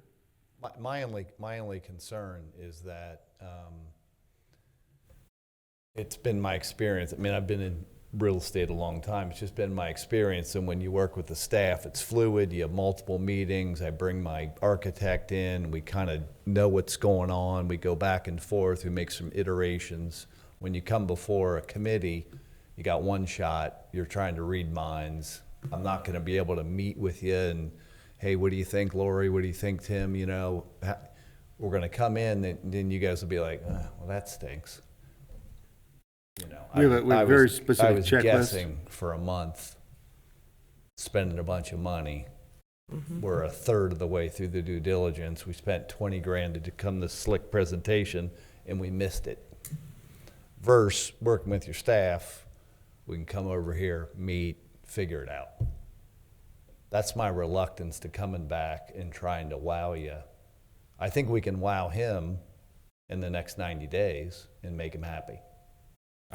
My only concern is that, it's been my experience, I mean, I've been in real estate a long time, it's just been my experience, and when you work with the staff, it's fluid, you have multiple meetings, I bring my architect in, we kind of know what's going on, we go back and forth, we make some iterations. When you come before a committee, you got one shot, you're trying to read minds, I'm not gonna be able to meet with you and, hey, what do you think, Lori, what do you think, Tim, you know, we're gonna come in, and then you guys will be like, well, that stinks. You know, We have a very specific I was checklist. guessing for a month, spending a bunch of money. We're a third of the way through the due diligence. We spent 20 grand to come this slick presentation, and we missed it. Versus working with your staff, we can come over here, meet, figure it out. That's my reluctance to coming back and trying to wow you. I think we can wow him in the next 90 days and make him happy.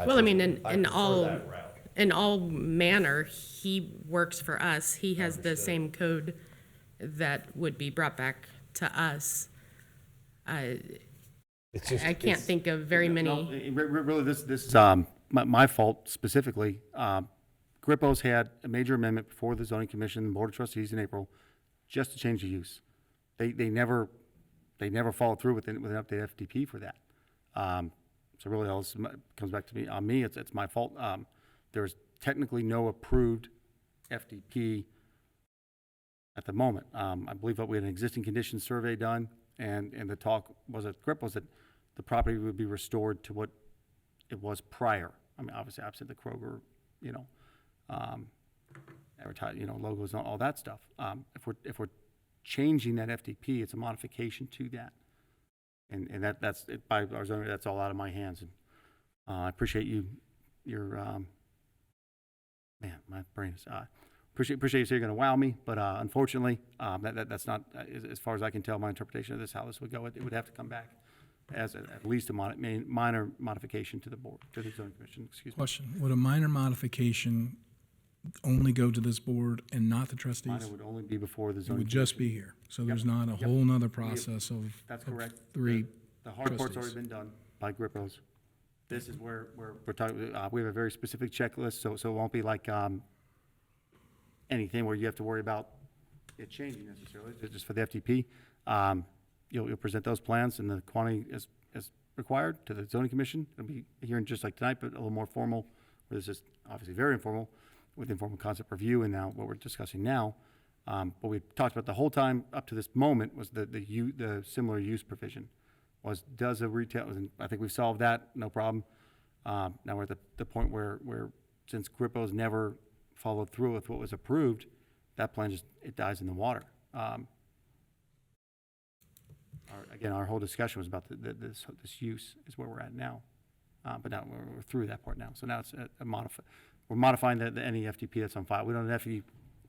Well, I mean, in prefer all, that route. in all manner, he works for us. He has the same code that would be brought back to us. It's just, I can't think of very No, many. really, this is my fault specifically. Grippo's had a major amendment before the zoning commission, the board of trustees in April, just to change the use. They never followed through with an updated FDP for that. So really, all this comes back to me. On me, it's my fault. There's technically no approved FDP at the moment. I believe that we had an existing conditions survey done, and the talk was at Grip was that the property would be restored to what it was prior. I mean, obviously, absent the Kroger, advertise, logos and all that stuff. If we're changing that FDP, it's a modification to that. And that's it, by our zoning, that's all out of my hands. And I appreciate your man, my brain is appreciate you saying you're going to wow me, but unfortunately, that's not as far as I can tell. My interpretation of this, how this would go, it would have to come back as at least a minor modification to the board, to the zoning commission. Excuse me. Question, would a minor modification only go to this board and not the trustees? Minor would only be before the It zoning. would just be here, so there's not a whole nother process of. That's of correct. 3 The hard part's already trustees. been done by Grippo's. This is where we're talking, we have a very specific checklist, so it won't be like, anything where you have to worry about it changing necessarily, just for the FTP. You'll present those plans and the quantity as required to the zoning commission. It'll be a hearing just like tonight, but a little more formal, where this is obviously very informal, with informal concept review, and now what we're discussing now. What we talked about the whole time up to this moment was the similar use provision. Does a retail, and I think we've solved that, no problem. Now we're at the point where since Grippo's never followed through with what was approved, that plan it dies in the water. Our whole discussion was about this use is where we're at now. But now we're through that part now. So now it's we're modifying the any FTP that's on file. We don't have an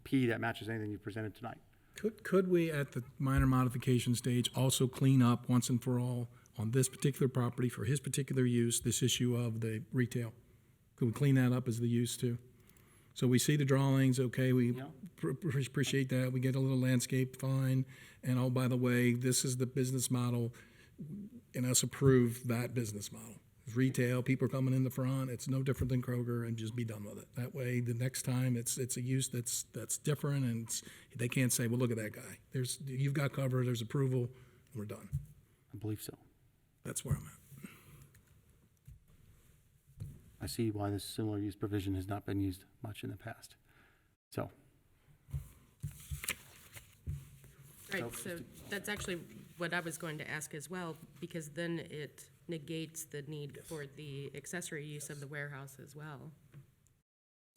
FTP that matches anything you presented tonight. Could we, at the minor modification stage, also clean up once and for all on this particular property for his particular use, this issue of the retail? Could we clean that up as the use too? So we see the drawings, okay, we Yeah. appreciate that, we get a little landscape, fine, and oh, by the way, this is the business model, and us approve that business model. Retail, people are coming in the front, it's no different than Kroger, and just be done with it. That way, the next time, it's a use that's different, and they can't say, well, look at that guy. You've got cover, there's approval, and we're done. I believe so. That's where I'm at. I see why this similar use provision has not been used much in the past. So, Right, so that's actually what I was going to ask as well, because then it negates the need for the accessory use of the warehouse as well.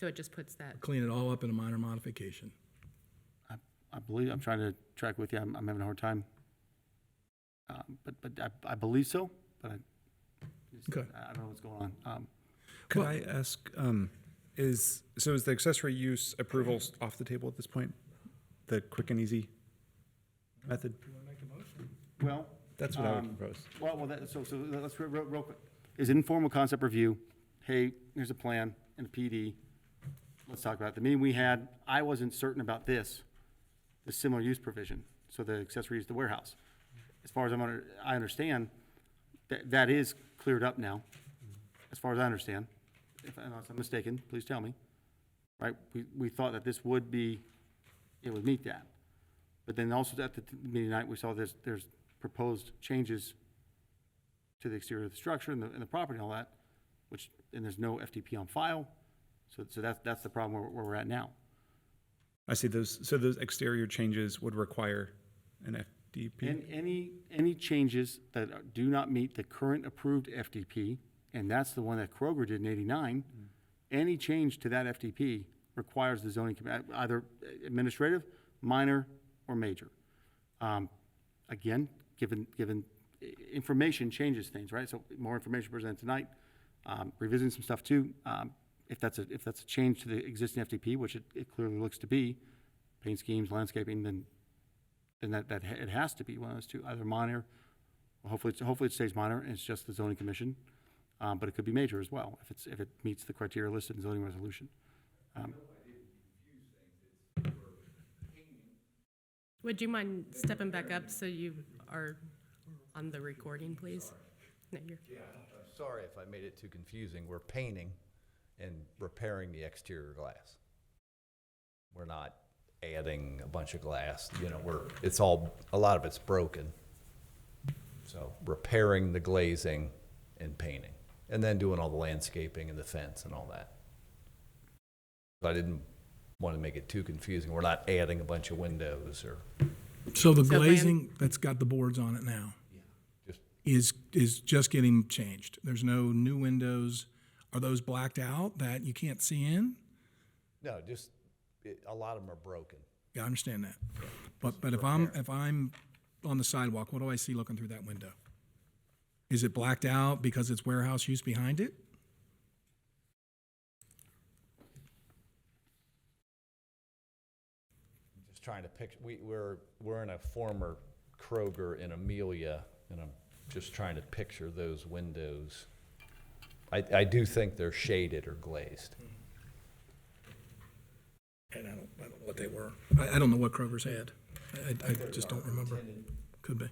So it just puts that, Clean it all up in a minor modification. I believe, I'm trying to track with you, I'm having a hard time. But I believe so, but Okay. I don't know what's going on. Could I ask, is the accessory use approvals off the table at this point? The quick and easy method? Well. That's what I would propose. So let's real quick. Is informal concept review, hey, here's a plan and a PD. Let's talk about it. The meeting we had, I wasn't certain about the similar use provision, so the accessory use, the warehouse. as far as I understand, that is cleared up now, as far as I understand. Unless I'm mistaken, please tell me. Right, we thought that this would be, it would meet that. But then also at the meeting tonight, we saw there's proposed changes to the exterior of the structure and the property and all that, and there's no FDP on file. So that's the problem where we're at now. I see those, so those exterior changes would require an FDP? And any changes that do not meet the current approved FDP, and that's the one that Kroger did in '89, any change to that FDP requires the zoning, either administrative, minor, or major. Again, given information changes things, right? So more information presented tonight, revisiting some stuff too. If that's a change to the existing FDP, which it clearly looks to be, paint schemes, landscaping, then that it has to be one of those two, either minor, or hopefully it stays minor and it's just the zoning commission. But it could be major as well if it meets the criteria listed in zoning resolution. Would you mind stepping back up so you are on the recording, please? No, you're. I'm sorry if I made it too confusing. We're painting and repairing the exterior glass. We're not adding a bunch of glass, a lot of it's broken. So repairing the glazing and painting, and then doing all the landscaping and the fence and all that. But I didn't want to make it too confusing. We're not adding a bunch of windows or. So the So glazing that's got the boards on it now Just is just getting changed. There's no new windows. Are those blacked out that you can't see in? No, a lot of them are broken. Yeah, I understand that. But if I'm on the sidewalk, what do I see looking through that window? Is it blacked out because it's warehouse use behind it? I'm just trying to picture, we're in a former Kroger in Amelia, and I'm just trying to picture those windows. I do think they're shaded or glazed. And I don't know what they were. I don't know what Kroger's had. I just don't remember. Could be.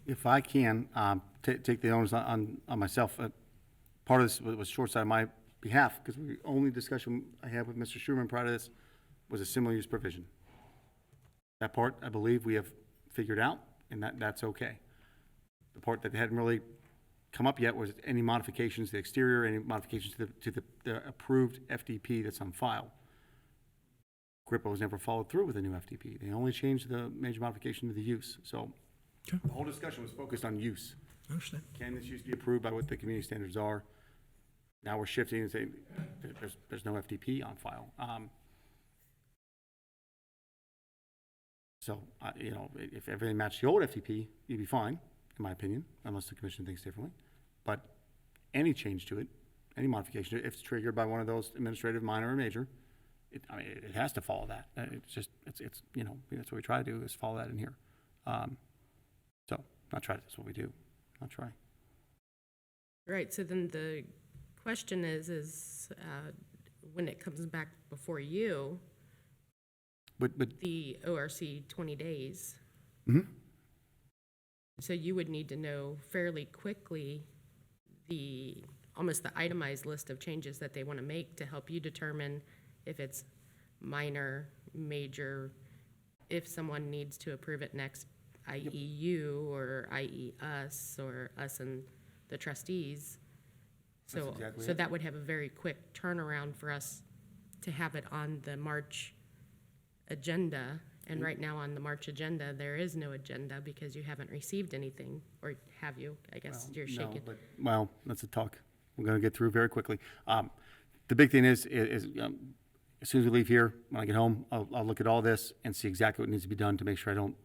If I can, take the onus on myself, part of this was short-sighted on my behalf, because the only discussion I had with Mr. Schumann prior to this was a similar use provision. That part, I believe, we have figured out, and that's okay. The part that hadn't really come up yet was any modifications to the exterior, any modifications to the approved FDP that's on file. Grippo has never followed through with a new FDP. They only changed the major modification to the use. So Okay. the whole discussion was focused on use. I understand. Can this use be approved by what the community standards are? Now we're shifting and saying there's no FDP on file. So, if everything matched the old FDP, you'd be fine, in my opinion, unless the commission thinks differently. But any change to it, any modification, if it's triggered by one of those administrative, minor, or major, it has to follow that. It's that's what we try to do, is follow that in here. So, not try, that's what we do, not try. Right, so then the question is when it comes back before you, But the ORC 20 days. Mhm. So you would need to know fairly quickly almost the itemized list of changes that they want to make to help you determine if it's minor, major, if someone needs to approve it next, i.e. you, or i.e. us, or us and the trustees. That's So, exactly so it. that would have a very quick turnaround for us to have it on the March agenda. And right now on the March agenda, there is no agenda because you haven't received anything, or have you? I guess you're No, shaking. but, well, that's a talk we're going to get through very quickly. The big thing is as soon as we leave here, when I get home, I'll look at all this and see exactly what needs to be done to make sure I don't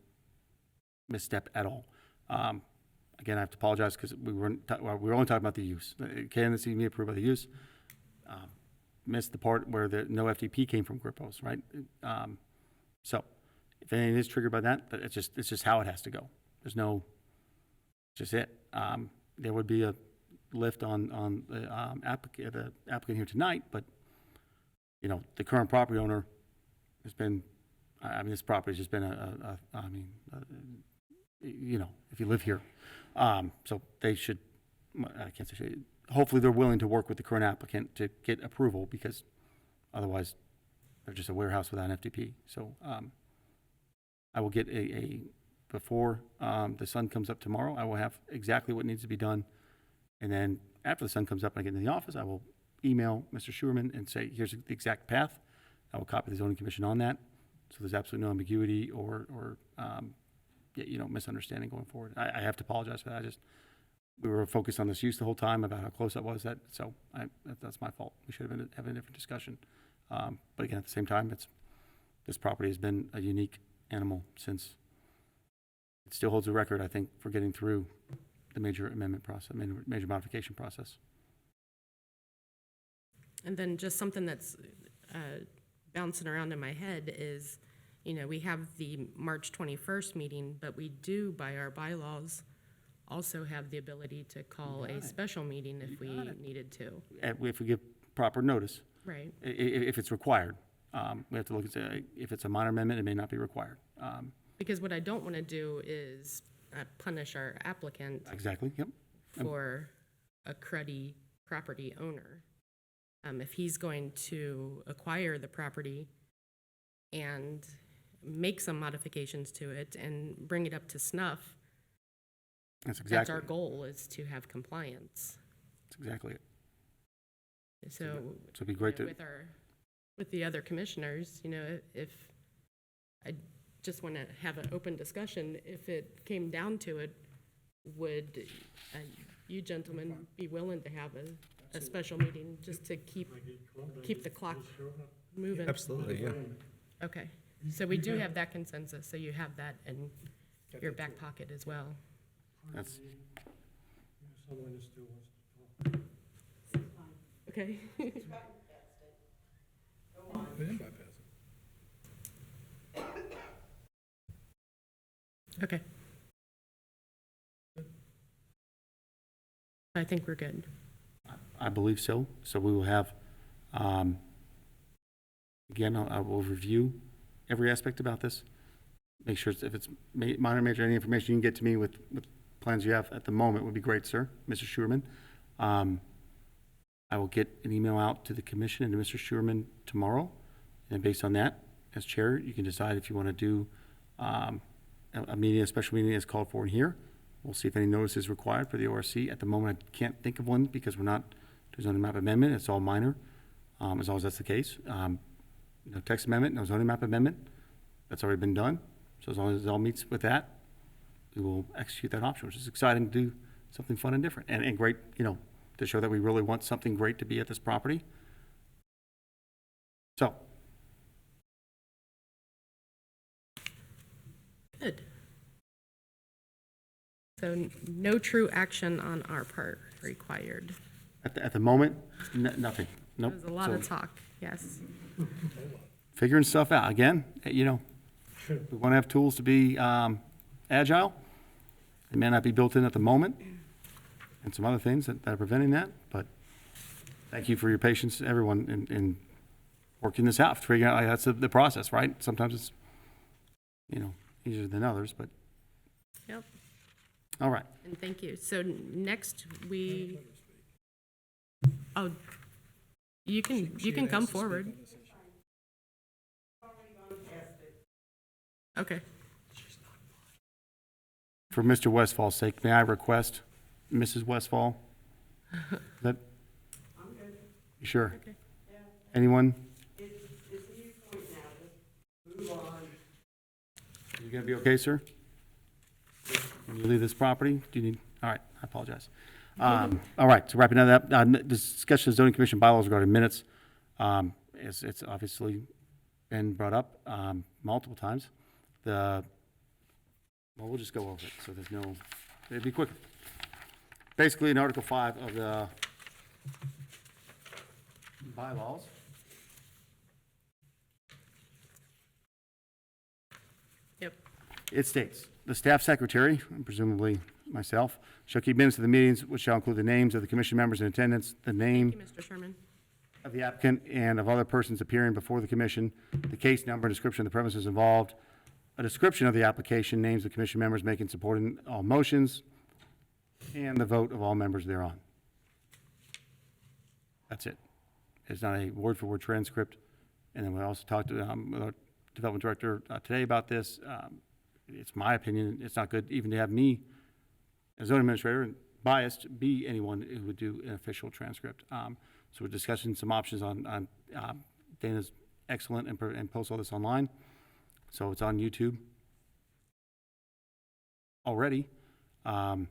misstep at all. Again, I have to apologize because we were only talking about the use. Can this be approved by the use? Missed the part where the no FDP came from Grippo's, right? So if anything is triggered by that, but it's just how it has to go. There's no, just it. There would be a lift on the applicant here tonight, but the current property owner has been I mean, this property's just been you know, if you live here. So they should, I can't say, hopefully they're willing to work with the current applicant to get approval, because otherwise they're just a warehouse without an FDP. So I will get before the sun comes up tomorrow, I will have exactly what needs to be done. And then after the sun comes up and I get into the office, I will email Mr. Schuerman and say, here's the exact path. I will copy the zoning commission on that, so there's absolutely no ambiguity or you know, misunderstanding going forward. I have to apologize for that. We were focused on this use the whole time about how close that was. That's my fault. We should have been having a different discussion. But again, at the same time, this property has been a unique animal since it still holds a record, I think, for getting through the major amendment process, major modification process. And then just something that's bouncing around in my head is, you know, we have the March 21st meeting, but we do, by our bylaws, also have the ability to call a special meeting if we needed to. If we give proper notice, Right. if it's required. We have to look and say, if it's a minor amendment, it may not be required. Because what I don't want to do is punish our applicant Exactly, yep. for a cruddy property owner. If he's going to acquire the property and make some modifications to it and bring it up to snuff, That's that's our goal, is to have compliance. That's exactly it. So, it'd be great you know, to, with the other commissioners, you know, if, I just want to have an open discussion, if it came down to it, would you gentlemen be willing to have a special meeting just to keep the clock moving? Absolutely, yeah. Okay, so we do have that consensus, so you have that in your back pocket as well. that's, Someone that still wants to talk. Okay. We didn't bypass it. Okay. I think we're good. I believe so. So we will have, again, I will review every aspect about this. Make sure if it's minor, major, any information you can get to me with plans you have at the moment would be great, sir, Mr. Schuerman. I will get an email out to the commission and to Mr. Schuerman tomorrow. And based on that, as chair, you can decide if you want to do a meeting, a special meeting as called for in here. We'll see if any notice is required for the ORC. At the moment, I can't think of one because we're not doing zoning map amendment. It's all minor, as long as that's the case. No text amendment, no zoning map amendment. That's already been done. So as long as it all meets with that, we will execute that option, which is exciting to do something fun and different and great, you know, to show that we really want something great to be at this property. So, Good. So no true action on our part required. at the moment, nothing. Nope. There's a lot of So, talk, yes. figuring stuff out. Again, you know, we want to have tools to be agile. They may not be built in at the moment, and some other things that are preventing that, but thank you for your patience, everyone, in working this out, figuring out, that's the process, right? Sometimes it's, you know, easier than others, but, Yep, all right. and thank you. So next, oh, you can come forward. Okay. For Mr. Westfall's sake, may I request, Mrs. Westfall? That, you sure? Okay. Anyone? You gonna be okay, sir? Can you leave this property? Do you need, all right, I apologize. All right, so wrapping that up, discussion of zoning commission bylaws regarding minutes. It's obviously been brought up multiple times. Well, we'll just go over it, so there's no, it'd be quick. Basically, in Article 5 of the bylaws, Yep. it states, "The staff secretary, and presumably myself, shall keep minutes of the meetings, which shall include the names of the commission members in attendance, the name." Thank you, Mr. Sherman. of the applicant and of other persons appearing before the commission, the case number, description of the premises involved, a description of the application, names of commission members making supporting all motions, and the vote of all members thereon. That's it. It's not a word-for-word transcript. And then we also talked to with our development director today about this. It's my opinion, it's not good even to have me, as zoning administrator, and biased, be anyone who would do an official transcript. So we're discussing some options on Dana's excellent and posts all this online. So it's on YouTube already. So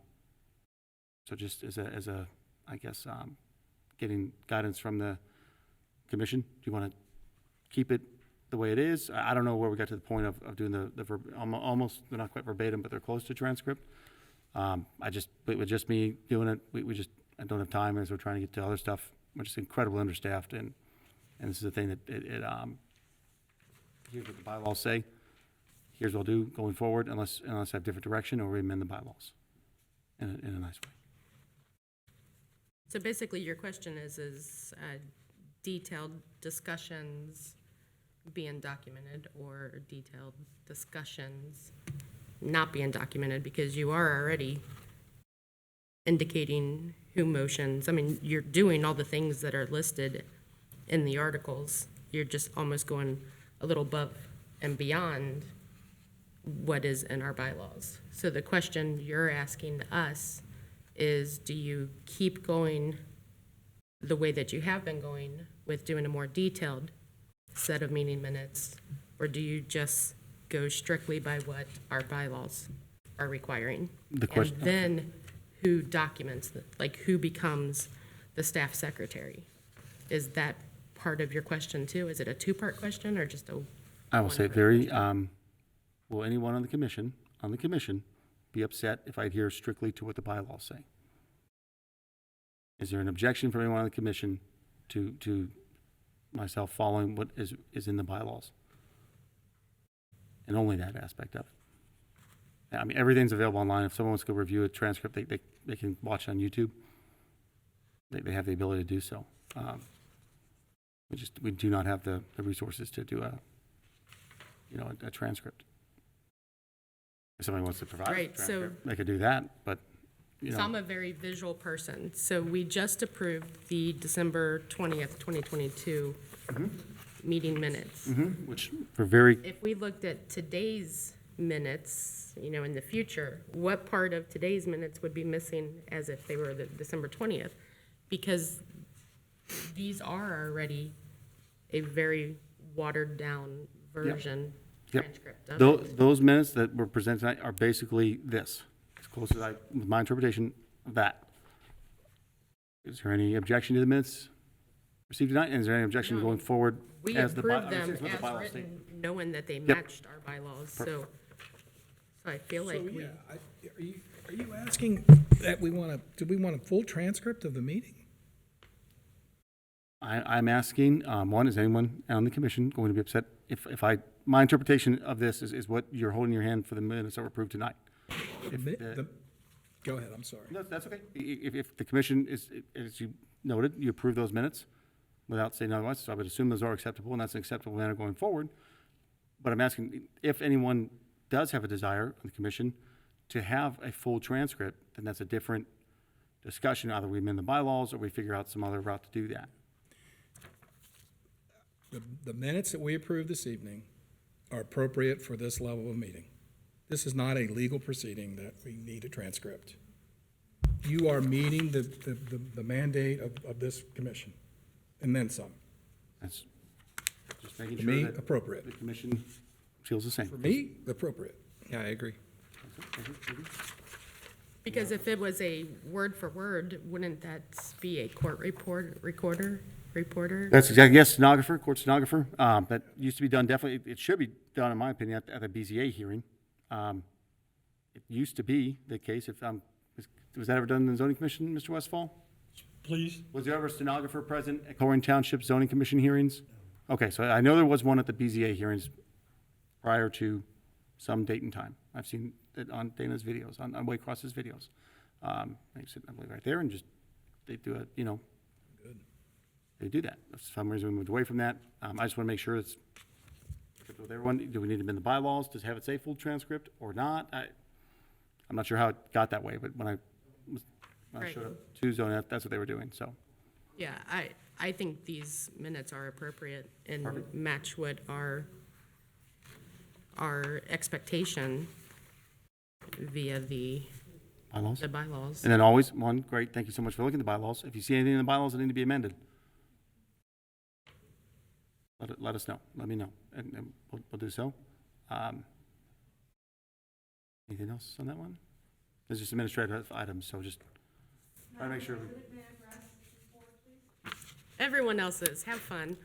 just as a I guess, getting guidance from the commission, do you want to keep it the way it is? I don't know where we got to the point of doing almost, they're not quite verbatim, but they're close to transcript. With just me doing it, I don't have time as we're trying to get to other stuff. We're just incredibly understaffed, and this is the thing that here's what the bylaws say. Here's what I'll do going forward, unless I have different direction or we amend the bylaws in a nice way. So basically, your question is detailed discussions being documented or detailed discussions not being documented, because you are already indicating who motions. I mean, you're doing all the things that are listed in the articles. You're just almost going a little above and beyond what is in our bylaws. So the question you're asking us is, do you keep going the way that you have been going with doing a more detailed set of meeting minutes, or do you just go strictly by what our bylaws are requiring? The question- And then who documents, like who becomes the staff secretary? Is that part of your question too? Is it a two-part question or just a? I will say one-part very, question? will anyone on the commission be upset if I adhere strictly to what the bylaws say? Is there an objection from anyone on the commission to myself following what is in the bylaws? And only that aspect of it. I mean, everything's available online. If someone wants to go review a transcript, they can watch it on YouTube. They have the ability to do so. We do not have the resources to do a transcript. If somebody wants to provide a Right, so- transcript, they could do that, but, So I'm a very visual person. So we just approved the December 20th, 2022 meeting minutes. which for very, If we looked at today's minutes, in the future, what part of today's minutes would be missing as if they were the December 20th? Because these are already a very watered-down version Yep. transcript of it. those minutes that were presented tonight are basically this, as close as with my interpretation of that. Is there any objection to the minutes received tonight? And is there any objection No. going forward? We as the by- approved them as what the as bylaws state? written, knowing that they matched our bylaws, so I feel like we. Are you asking that do we want a full transcript of the meeting? I'm asking, one, is anyone on the commission going to be upset if my interpretation of this is what you're holding in your hand for the minutes that were approved tonight? Go ahead, I'm sorry. No, that's okay. If the commission is, as you noted, you approve those minutes without saying otherwise, so I would assume those are acceptable, and that's an acceptable manner going forward. But I'm asking, if anyone does have a desire on the commission to have a full transcript, then that's a different discussion. Either we amend the bylaws or we figure out some other route to do that. The minutes that we approved this evening are appropriate for this level of meeting. This is not a legal proceeding that we need a transcript. You are meeting the mandate of this commission, and then some. That's just making For sure me, that appropriate. the commission feels the same. For me, appropriate. Yeah, I agree. Because if it was a word for word, wouldn't that be a court reporter? That's exactly, yes, stenographer, court stenographer. That used to be done, definitely, it should be done, in my opinion, at the BZA hearing. It used to be the case, was that ever done in the zoning commission, Mr. Westfall? Please? Was there ever a stenographer present at Colerain Township zoning commission hearings? Okay, so I know there was one at the BZA hearings prior to some date and time. I've seen it on Dana's videos, on Waycross's videos. They sit, I believe, right there and just, they do it, they do that. If for some reason we moved away from that, I just want to make sure it's, with everyone, do we need them in the bylaws to have it say full transcript or not? I'm not sure how it got that way, but when I Right. showed up to zoning, that's what they were doing, so. Yeah, I think these minutes are appropriate and Perfect. match what our expectation via the Bylaws? bylaws. And then always, one, great, thank you so much for looking at the bylaws. If you see anything in the bylaws that need to be amended, let us know, let me know, and we'll do so. Anything else on that one? There's just administrative items, so just try to make sure. Everyone else's, have fun.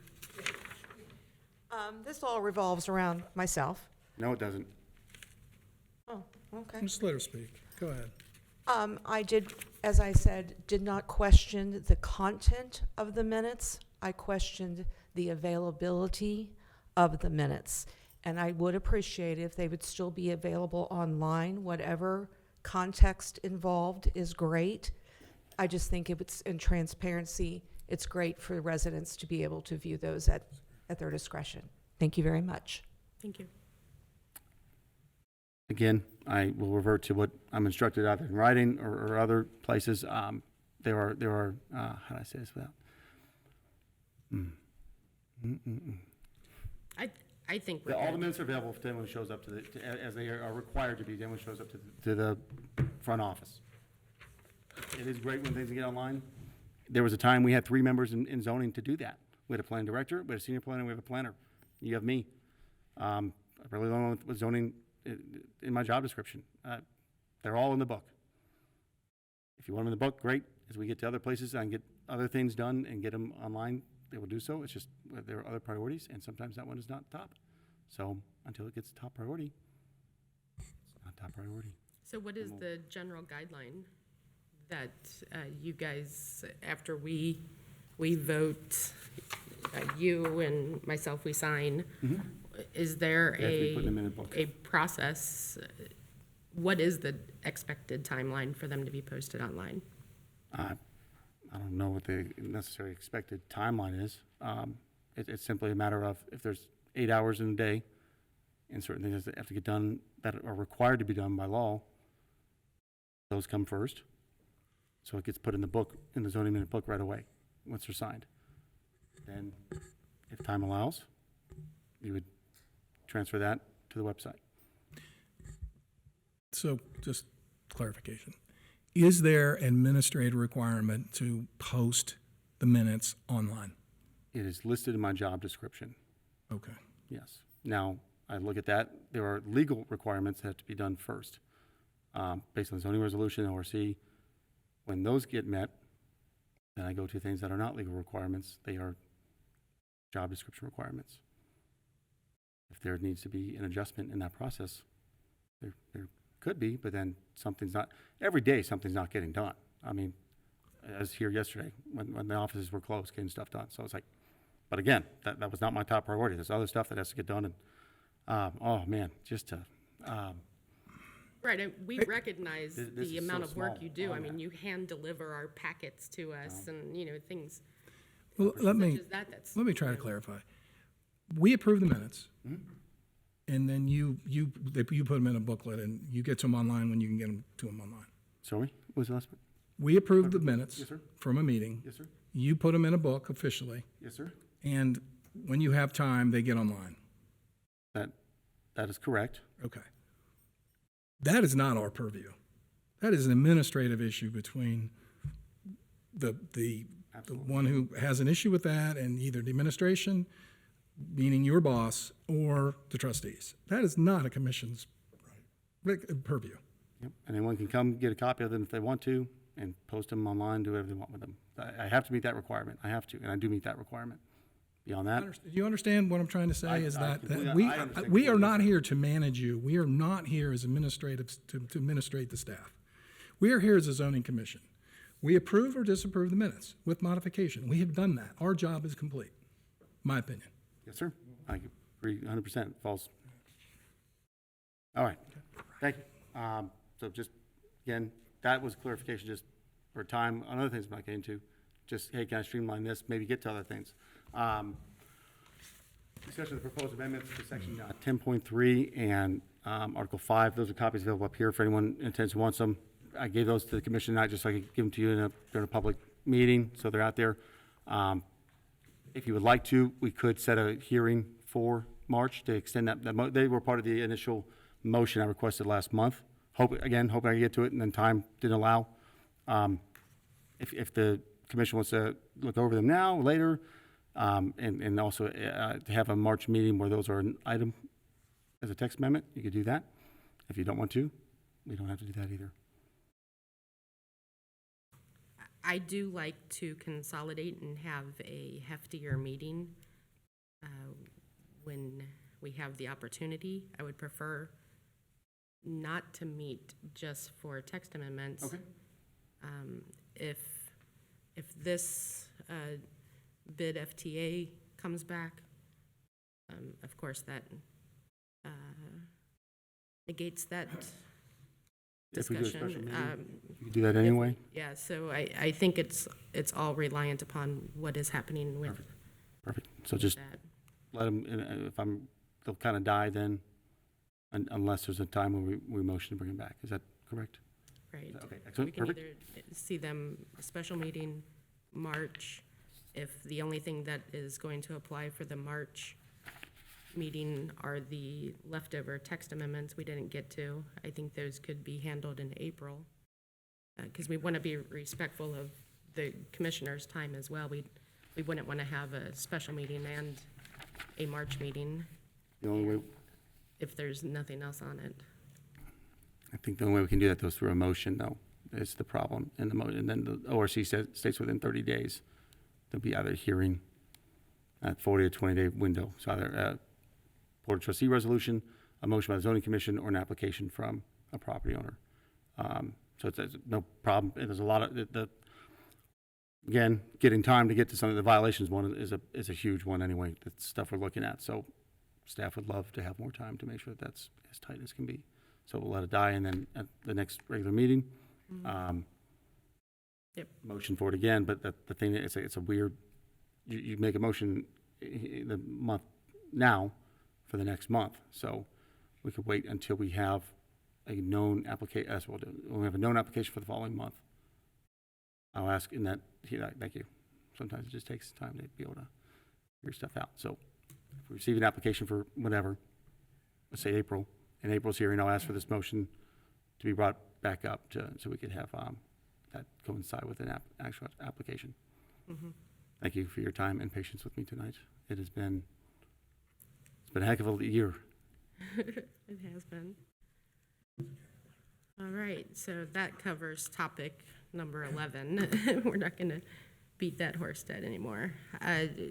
This all revolves around myself. No, it doesn't. Oh, okay. Just let her speak. Go ahead. I did, as I said, did not question the content of the minutes. I questioned the availability of the minutes. And I would appreciate if they would still be available online. Whatever context involved is great. I just think if it's in transparency, it's great for residents to be able to view those at their discretion. Thank you very much. Thank you. Again, I will revert to what I'm instructed either in writing or other places. There are, how do I say this without? I think we're All the good. minutes are available if anyone shows up as they are required to be, if anyone shows up to the front office. It is great when things get online. There was a time we had 3 members in zoning to do that. We had a planning director, we had a senior planner, we have a planner. You have me. I really don't know with zoning in my job description. They're all in the book. If you want them in the book, great. As we get to other places and get other things done and get them online, they will do so. It's just there are other priorities, and sometimes that one is not top. So until it gets top priority, it's not top priority. So what is the general guideline that you guys, after we vote, you and myself, we sign, is there They have to be put in the minute book. a process? What is the expected timeline for them to be posted online? I don't know what the necessary expected timeline is. It's simply a matter of if there's 8 hours in a day and certain things that have to get done that are required to be done by law, those come first. So it gets put in the book, in the zoning minute book right away, once they're signed. Then, if time allows, you would transfer that to the website. So just clarification. Is there an administrative requirement to post the minutes online? It is listed in my job description, Okay. yes. Now, I look at that, there are legal requirements that have to be done first, based on the zoning resolution, ORC. When those get met, then I go to things that are not legal requirements, they are job description requirements. If there needs to be an adjustment in that process, there could be, but then something's not, every day something's not getting done. I mean, I was here yesterday when the offices were closed, getting stuff done. So it's like, but again, that was not my top priority. There's other stuff that has to get done, and oh man, just to Right, and we recognize This the is amount so of work small you do. I on mean, that. you hand deliver our packets to us and, things Well, let such me, as that, that's. let me try to clarify. We approve the minutes, and then you put them in a booklet, and you get to them online when you can get them to them online. sorry, what was the last one? We approve the minutes Yes, sir. from a meeting. Yes, sir. You put them in a book officially, Yes, sir. and when you have time, they get online. That is correct. Okay. That is not our purview. That is an administrative issue between the Absolutely. one who has an issue with that and either the administration, meaning your boss, or the trustees. That is not a commission's purview. Yep. And anyone can come get a copy of them if they want to and post them online, do whatever they want with them. I have to meet that requirement. I have to, and I do meet that requirement. Beyond that, Do you understand what I'm trying to say? Is I that completely- we I understand we are completely. not here to manage you. We are not here as administrative to administrate the staff. We are here as a zoning commission. We approve or disapprove the minutes with modification. We have done that. Our job is complete, my opinion. yes, sir. I agree 100%. False. All right. Thank you. So just, again, that was clarification just for time. Another thing I'm not getting into, just, hey, can I streamline this, maybe get to other things. Discussion of the proposed amendments to section 10.3 and Article 5. Those are copies available up here for anyone in attendance who wants them. I gave those to the commission tonight just so I could give them to you during a public meeting, so they're out there. If you would like to, we could set a hearing for March to extend that. They were part of the initial motion I requested last month. Hoping I could get to it, and then time didn't allow. If the commission wants to look over them now, later, and also to have a March meeting where those are an item as a text amendment, you could do that. If you don't want to, we don't have to do that either. I do like to consolidate and have a heftier meeting when we have the opportunity. I would prefer not to meet just for text amendments. Okay. If this bid FTA comes back, of course, that negates that If we do a special discussion. meeting, you could do that anyway. Yeah, so I think it's all reliant upon what is happening with Perfect. So just that. let them, they'll kind of die then, unless there's a time when we motion to bring them back. Is that correct? Right. Okay, excellent, We can perfect. either see them, a special meeting, March, if the only thing that is going to apply for the March meeting are the leftover text amendments we didn't get to. I think those could be handled in April, because we want to be respectful of the commissioner's time as well. We wouldn't want to have a special meeting and a March meeting The only way, if there's nothing else on it. I think the only way we can do that though is through a motion though, is the problem. And then the ORC states within 30 days, there'll be either hearing at 40 or 20-day window. So either a Board of Trustee resolution, a motion by the zoning commission, or an application from a property owner. So it's no problem. And there's a lot of, again, getting time to get to some of the violations one is a huge one anyway. That's stuff we're looking at. So staff would love to have more time to make sure that that's as tight as can be. So we'll let it die, and then at the next regular meeting, Yep. motion for it again. But the thing is, it's a weird, you make a motion the month now for the next month. So we could wait until we have a known application, as we'll do. When we have a known application for the following month, I'll ask in that, thank you. Sometimes it just takes time to be able to figure stuff out. So if we receive an application for whatever, let's say April, in April's hearing, I'll ask for this motion to be brought back up so we could have that coincide with an actual application. Mm-hmm. Thank you for your time and patience with me tonight. It's been a heck of a year. It has been. All right, so that covers topic number 11. We're not going to beat that horse dead anymore.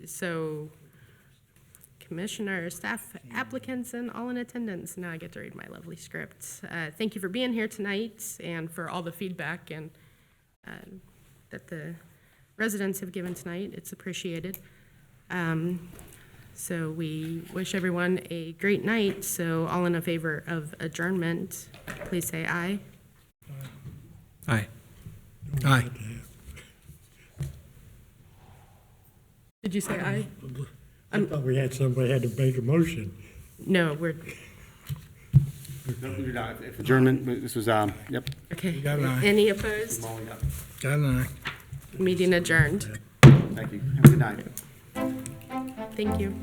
So commissioner, staff, applicants, and all in attendance. Now I get to read my lovely script. Thank you for being here tonight and for all the feedback and that the residents have given tonight. It's appreciated. So we wish everyone a great night. So all in favor of adjournment, please say aye. Aye. Aye. Did you say aye? I thought we had somebody had to make a motion. No, we're, No, we do not. If adjournment, this was, yep. okay. got an aye. Any opposed? Got an aye. Meeting adjourned. Thank you. Have a good night. Thank you.